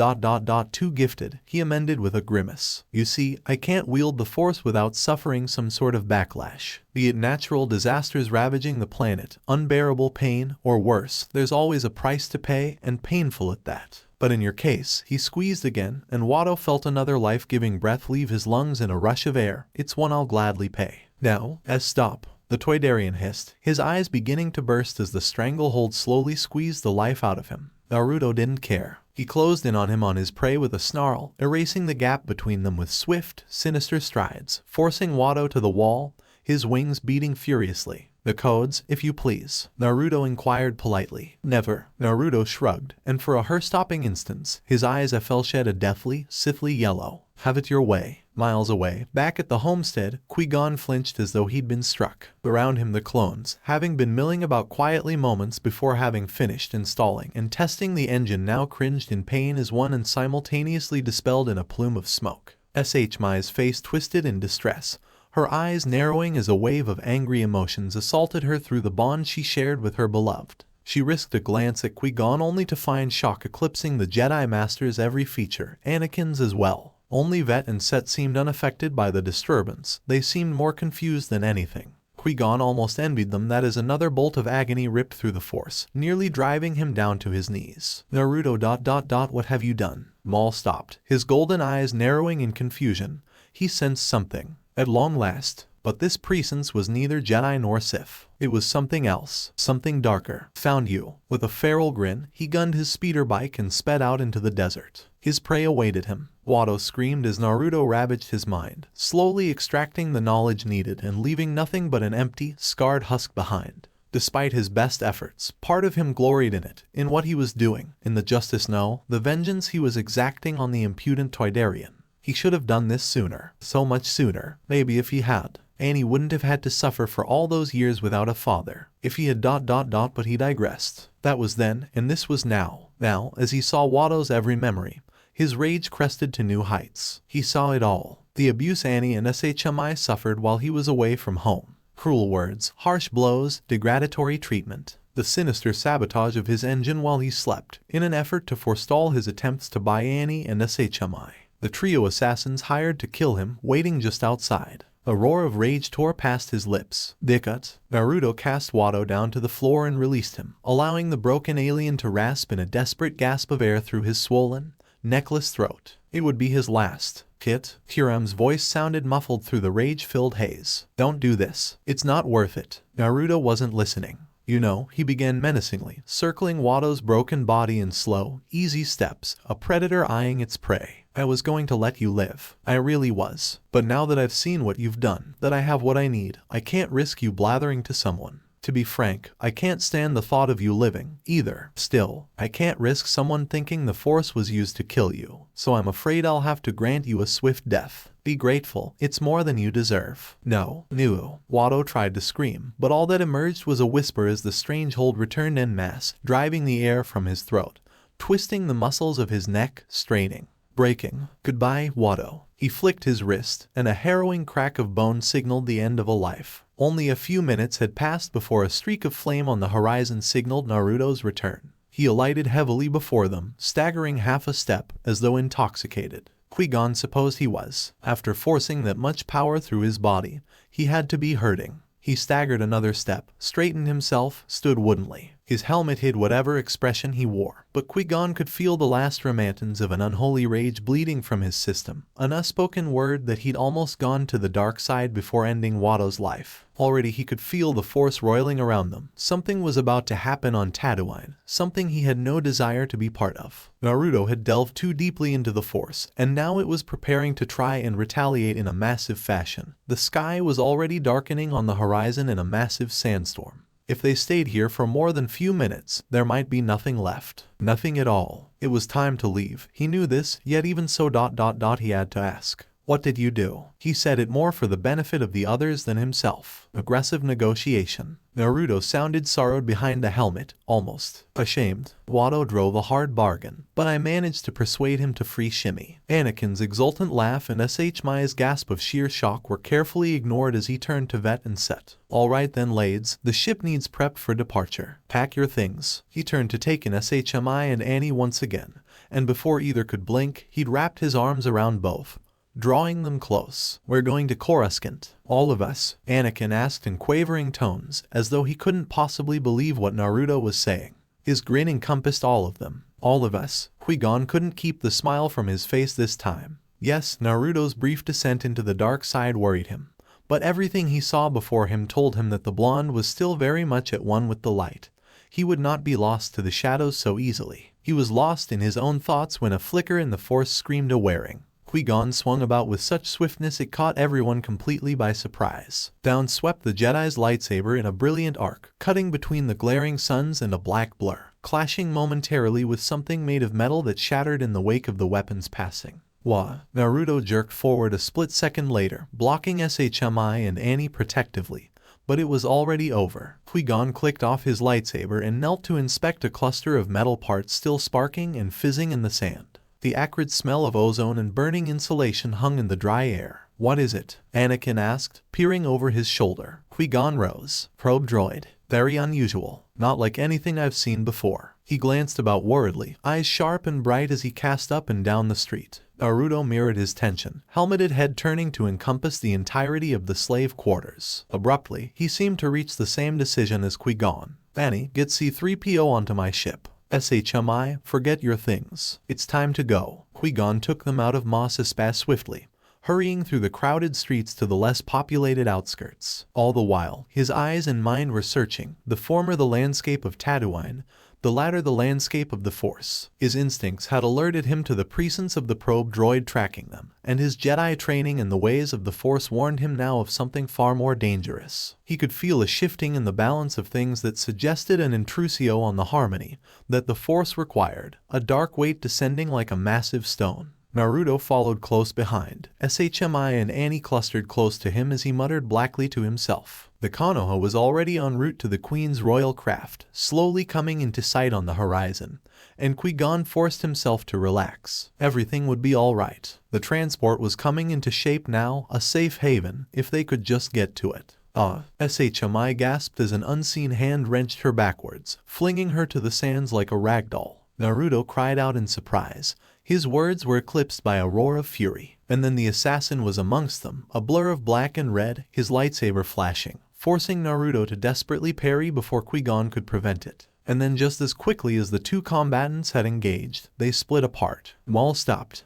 too gifted," he amended with a grimace. "You see, I can't wield the Force without suffering some sort of backlash. Be it natural disasters ravaging the planet, unbearable pain, or worse, there's always a price to pay, and painful at that. But in your case," he squeezed again, and Watto felt another life-giving breath leave his lungs in a rush of air. "It's one I'll gladly pay." "Now, stop," the Toydarian hissed, his eyes beginning to burst as the stranglehold slowly squeezed the life out of him. Naruto didn't care. He closed in on him on his prey with a snarl, erasing the gap between them with swift, sinister strides, forcing Watto to the wall, his wings beating furiously. "The codes, if you please," Naruto inquired politely. "Never." Naruto shrugged, and for a hair-stopping instant, his eyes fell shed a deathly, sithly yellow. "Have it your way." Miles away, back at the homestead, Qui-Gon flinched as though he'd been struck. Around him the clones, having been milling about quietly moments before having finished installing and testing the engine, now cringed in pain as one and simultaneously dispelled in a plume of smoke. SHMI's face twisted in distress, her eyes narrowing as a wave of angry emotions assaulted her through the bond she shared with her beloved. She risked a glance at Qui-Gon only to find shock eclipsing the Jedi Master's every feature, Anakin's as well. Only Vet and Set seemed unaffected by the disturbance. They seemed more confused than anything. Qui-Gon almost envied them that as another bolt of agony ripped through the Force, nearly driving him down to his knees. "Naruto ... what have you done?" Maul stopped, his golden eyes narrowing in confusion. He sensed something. At long last. But this presence was neither Jedi nor Sith. It was something else, something darker. "Found you." With a feral grin, he gunned his speeder bike and sped out into the desert. His prey awaited him. Watto screamed as Naruto ravaged his mind, slowly extracting the knowledge needed and leaving nothing but an empty, scarred husk behind. Despite his best efforts, part of him gloried in it, in what he was doing, in the justice, no, the vengeance he was exacting on the impudent Toydarian. He should have done this sooner, so much sooner. Maybe if he had, Annie wouldn't have had to suffer for all those years without a father. If he had ... but he digressed. That was then, and this was now. Now, as he saw Watto's every memory, his rage crested to new heights. He saw it all. The abuse Annie and SHMI suffered while he was away from home. Cruel words, harsh blows, degradatory treatment. The sinister sabotage of his engine while he slept, in an effort to forestall his attempts to buy Annie and SHMI. The trio assassins hired to kill him, waiting just outside. A roar of rage tore past his lips. Dikut. Naruto cast Watto down to the floor and released him, allowing the broken alien to rasp in a desperate gasp of air through his swollen, necklace throat. It would be his last. Kit. Hiram's voice sounded muffled through the rage-filled haze. Don't do this. It's not worth it. Naruto wasn't listening. You know, he began menacingly, circling Watto's broken body in slow, easy steps, a predator eyeing its prey. I was going to let you live. I really was. But now that I've seen what you've done, that I have what I need, I can't risk you blathering to someone. To be frank, I can't stand the thought of you living, either. Still, I can't risk someone thinking the Force was used to kill you, so I'm afraid I'll have to grant you a swift death. Be grateful, it's more than you deserve. No. Watto tried to scream, but all that emerged was a whisper as the strange hold returned en masse, driving the air from his throat, twisting the muscles of his neck, straining. Breaking. Goodbye, Watto. He flicked his wrist, and a harrowing crack of bone signaled the end of a life. Only a few minutes had passed before a streak of flame on the horizon signaled Naruto's return. He alighted heavily before them, staggering half a step, as though intoxicated. Qui-Gon supposed he was. After forcing that much power through his body, he had to be hurting. He staggered another step, straightened himself, stood woodenly. His helmet hid whatever expression he wore, but Qui-Gon could feel the last remains of an unholy rage bleeding from his system, an unspoken word that he'd almost gone to the dark side before ending Watto's life. Already he could feel the Force roiling around them. Something was about to happen on Tatooine, something he had no desire to be part of. Naruto had delved too deeply into the Force, and now it was preparing to try and retaliate in a massive fashion. The sky was already darkening on the horizon in a massive sandstorm. If they stayed here for more than few minutes, there might be nothing left. Nothing at all. It was time to leave. He knew this, yet even so he had to ask. What did you do? He said it more for the benefit of the others than himself. Aggressive negotiation. Naruto sounded sorrowed behind the helmet, almost ashamed. Watto drove a hard bargain, but I managed to persuade him to free Shimmy. Anakin's exultant laugh and SHMI's gasp of sheer shock were carefully ignored as he turned to Vet and said, "All right then, lades, the ship needs prep for departure. Pack your things." He turned to take in SHMI and Annie once again, and before either could blink, he'd wrapped his arms around both, drawing them close. "We're going to Coruscant." "All of us?" Anakin asked in quavering tones, as though he couldn't possibly believe what Naruto was saying. His grin encompassed all of them. "All of us." Qui-Gon couldn't keep the smile from his face this time. Yes, Naruto's brief descent into the dark side worried him, but everything he saw before him told him that the blonde was still very much at one with the light. He would not be lost to the shadows so easily. He was lost in his own thoughts when a flicker in the Force screamed a wearing. Qui-Gon swung about with such swiftness it caught everyone completely by surprise. Down swept the Jedi's lightsaber in a brilliant arc, cutting between the glaring suns and a black blur, clashing momentarily with something made of metal that shattered in the wake of the weapon's passing. Wah! Naruto jerked forward a split second later, blocking SHMI and Annie protectively. But it was already over. Qui-Gon clicked off his lightsaber and knelt to inspect a cluster of metal parts still sparking and fizzing in the sand. The acrid smell of ozone and burning insulation hung in the dry air. "What is it?" Anakin asked, peering over his shoulder. Qui-Gon rose. "Probe droid. Very unusual. Not like anything I've seen before." He glanced about worriedly, eyes sharp and bright as he cast up and down the street. Naruto mirrored his tension, helmeted head turning to encompass the entirety of the slave quarters. Abruptly, he seemed to reach the same decision as Qui-Gon. "Annie, get C-3PO onto my ship." "SHMI, forget your things. It's time to go." Qui-Gon took them out of Mos Espa swiftly, hurrying through the crowded streets to the less populated outskirts. All the while, his eyes and mind were searching, the former the landscape of Tatooine, the latter the landscape of the Force. His instincts had alerted him to the presence of the probe droid tracking them, and his Jedi training in the ways of the Force warned him now of something far more dangerous. He could feel a shifting in the balance of things that suggested an intrusio on the harmony that the Force required, a dark weight descending like a massive stone. Naruto followed close behind. SHMI and Annie clustered close to him as he muttered blackly to himself. The Konoha was already en route to the Queen's royal craft, slowly coming into sight on the horizon, and Qui-Gon forced himself to relax. Everything would be all right. The transport was coming into shape now, a safe haven, if they could just get to it. Shmi gasped as an unseen hand wrenched her backwards, flinging her to the sands like a ragdoll. Naruto cried out in surprise. His words were eclipsed by a roar of fury. And then the assassin was amongst them, a blur of black and red, his lightsaber flashing, forcing Naruto to desperately parry before Qui-Gon could prevent it. And then just as quickly as the two combatants had engaged, they split apart. Maul stopped.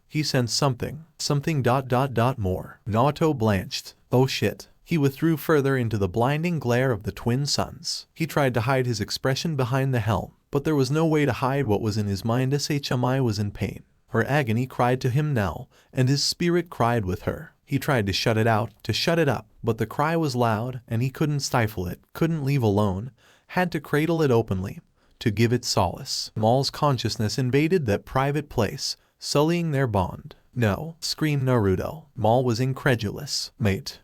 He sensed something more. Naruto blanched. Oh shit. He withdrew further into the blinding glare of the twin suns. He tried to hide his expression behind the helm, but there was no way to hide what was in his mind. Shmi was in pain. Her agony cried to him now, and his spirit cried with her. He tried to shut it out, to shut it up, but the cry was loud, and he couldn't stifle it, couldn't leave alone, had to cradle it openly, to give it solace. Maul's consciousness invaded that private place, sullying their bond. No, screamed Naruto. Maul was incredulous. Mate,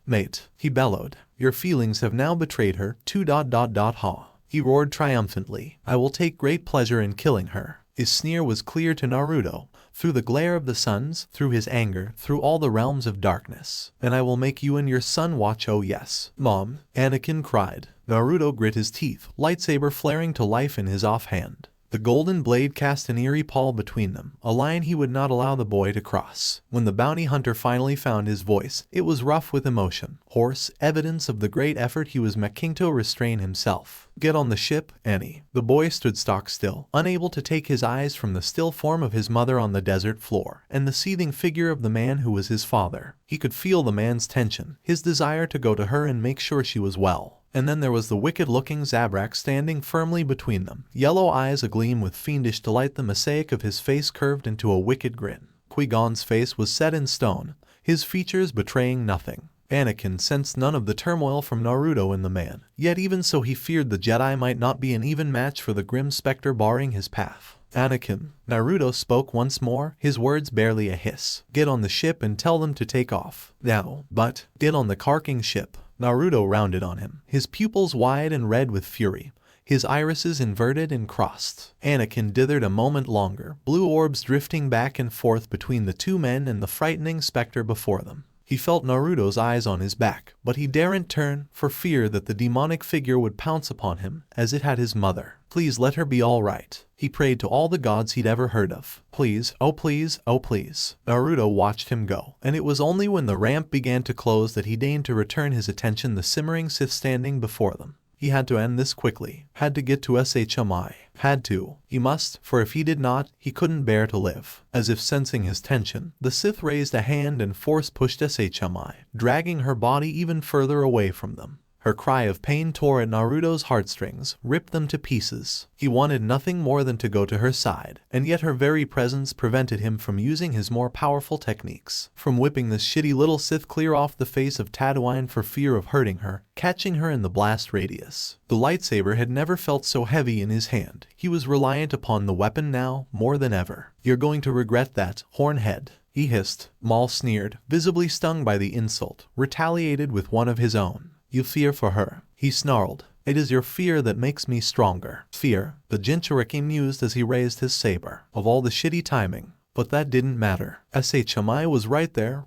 he bellowed. Your feelings have now betrayed her. Ha. He roared triumphantly. I will take great pleasure in killing her. His sneer was clear to Naruto, through the glare of the suns, through his anger, through all the realms of darkness. And I will make you and your son watch. Oh yes. Mom, Anakin cried. Naruto grit his teeth, lightsaber flaring to life in his offhand. The golden blade cast an eerie pall between them, a line he would not allow the boy to cross. When the bounty hunter finally found his voice, it was rough with emotion, hoarse, evidence of the great effort he was making to restrain himself. Get on the ship, Annie. The boy stood stock still, unable to take his eyes from the still form of his mother on the desert floor, and the seething figure of the man who was his father. He could feel the man's tension, his desire to go to her and make sure she was well. And then there was the wicked-looking Zabrak standing firmly between them, yellow eyes agleam with fiendish delight. The mosaic of his face curved into a wicked grin. Qui-Gon's face was set in stone, his features betraying nothing. Anakin sensed none of the turmoil from Naruto in the man, yet even so he feared the Jedi might not be an even match for the grim specter barring his path. Anakin, Naruto spoke once more, his words barely a hiss. Get on the ship and tell them to take off. Now, but, get on the carking ship. Naruto rounded on him, his pupils wide and red with fury, his irises inverted and crossed. Anakin dithered a moment longer, blue orbs drifting back and forth between the two men and the frightening specter before them. He felt Naruto's eyes on his back, but he daren't turn, for fear that the demonic figure would pounce upon him, as it had his mother. Please let her be all right. He prayed to all the gods he'd ever heard of. Please, oh please, oh please. Naruto watched him go, and it was only when the ramp began to close that he deigned to return his attention. The simmering Sith standing before them. He had to end this quickly, had to get to Shmi, had to. He must, for if he did not, he couldn't bear to live. As if sensing his tension, the Sith raised a hand and force pushed Shmi, dragging her body even further away from them. Her cry of pain tore at Naruto's heartstrings, ripped them to pieces. He wanted nothing more than to go to her side, and yet her very presence prevented him from using his more powerful techniques, from whipping this shitty little Sith clear off the face of Tatooine for fear of hurting her, catching her in the blast radius. The lightsaber had never felt so heavy in his hand. He was reliant upon the weapon now, more than ever. You're going to regret that, hornhead. He hissed. Maul sneered, visibly stung by the insult, retaliated with one of his own. You fear for her, he snarled. It is your fear that makes me stronger. Fear, the Jinchuriki mused as he raised his saber. Of all the shitty timing. But that didn't matter. Shmi was right there,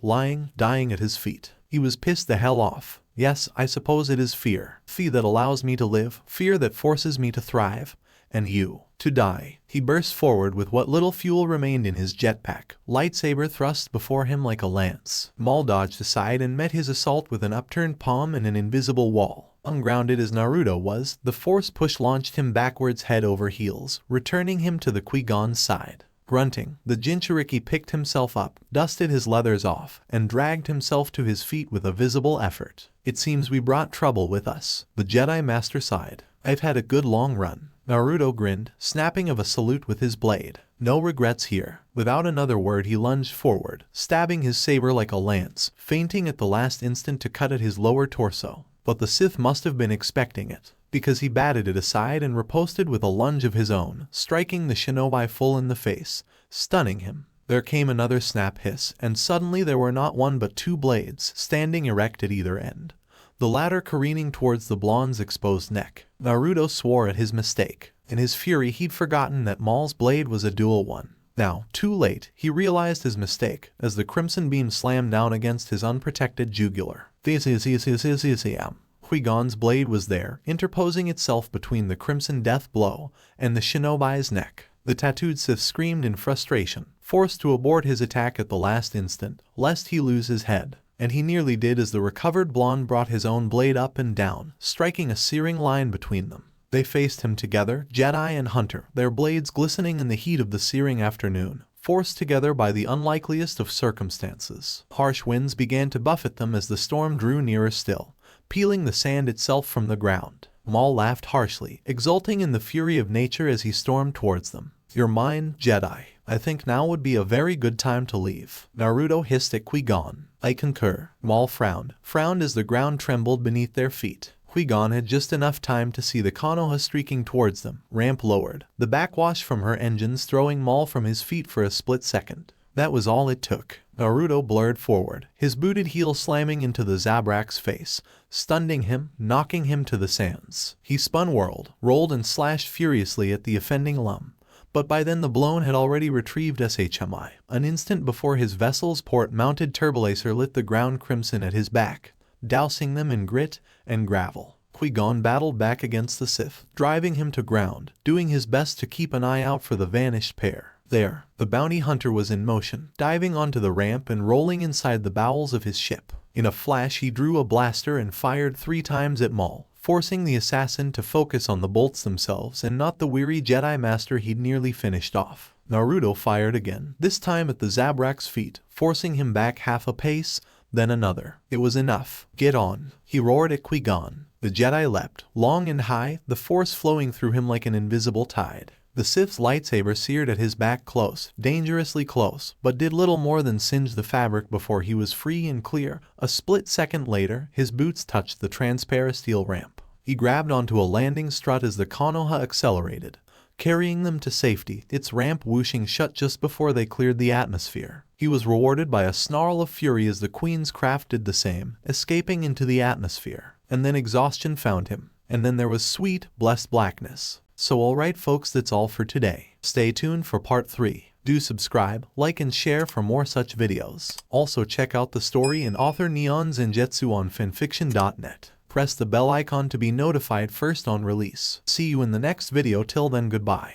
lying, dying at his feet. He was pissed the hell off. Yes, I suppose it is fear. Fear that allows me to live, fear that forces me to thrive. And you, to die. He burst forward with what little fuel remained in his jetpack, lightsaber thrust before him like a lance. Maul dodged aside and met his assault with an upturned palm and an invisible wall. Ungrounded as Naruto was, the force push launched him backwards head over heels, returning him to the Qui-Gon's side. Grunting, the Jinchuriki picked himself up, dusted his leathers off, and dragged himself to his feet with a visible effort. It seems we brought trouble with us. The Jedi Master sighed. I've had a good long run. Naruto grinned, snapping of a salute with his blade. No regrets here. Without another word he lunged forward, stabbing his saber like a lance, feinting at the last instant to cut at his lower torso. But the Sith must have been expecting it, because he batted it aside and riposted with a lunge of his own, striking the shinobi full in the face, stunning him. There came another snap hiss, and suddenly there were not one but two blades, standing erect at either end, the latter careening towards the blonde's exposed neck. Naruto swore at his mistake. In his fury he'd forgotten that Maul's blade was a dual one. Now, too late, he realized his mistake, as the crimson beam slammed down against his unprotected jugular. Qui-Gon's blade was there, interposing itself between the crimson death blow and the Shinobi's neck. The tattooed Sith screamed in frustration, forced to abort his attack at the last instant, lest he lose his head. And he nearly did as the recovered blonde brought his own blade up and down, striking a searing line between them. They faced him together, Jedi and Hunter, their blades glistening in the heat of the searing afternoon, forced together by the unlikeliest of circumstances. Harsh winds began to buffet them as the storm drew nearer still, peeling the sand itself from the ground. Maul laughed harshly, exulting in the fury of nature as he stormed towards them. "You're mine, Jedi. I think now would be a very good time to leave." Naruto hissed at Qui-Gon. "I concur." Maul frowned as the ground trembled beneath their feet. Qui-Gon had just enough time to see the Konoha streaking towards them, ramp lowered, the backwash from her engines throwing Maul from his feet for a split second. That was all it took. Naruto blurred forward, his booted heel slamming into the Zabrak's face, stunning him, knocking him to the sands. He spun whirled, rolled and slashed furiously at the offending Lum. But by then the blown had already retrieved SHMI. An instant before his vessel's port-mounted turbolaser lit the ground crimson at his back, dousing them in grit and gravel. Qui-Gon battled back against the Sith, driving him to ground, doing his best to keep an eye out for the vanished pair. There, the bounty hunter was in motion, diving onto the ramp and rolling inside the bowels of his ship. In a flash he drew a blaster and fired 3 times at Maul, forcing the assassin to focus on the bolts themselves and not the weary Jedi Master he'd nearly finished off. Naruto fired again, this time at the Zabrak's feet, forcing him back half a pace, then another. It was enough. "Get on," he roared at Qui-Gon. The Jedi leapt, long and high, the force flowing through him like an invisible tide. The Sith's lightsaber seared at his back close, dangerously close, but did little more than singe the fabric before he was free and clear. A split second later, his boots touched the transparent steel ramp. He grabbed onto a landing strut as the Konoha accelerated, carrying them to safety, its ramp whooshing shut just before they cleared the atmosphere. He was rewarded by a snarl of fury as the Queen's craft did the same, escaping into the atmosphere. And then exhaustion found him. And then there was sweet, blessed blackness. So alright folks, that's all for today. Stay tuned for part 3. Do subscribe, like and share for more such videos. Also check out the story and author NeonZangetsu on FANFICTIONnet. Press the bell icon to be notified first on release. See you in the next video. Till then, goodbye.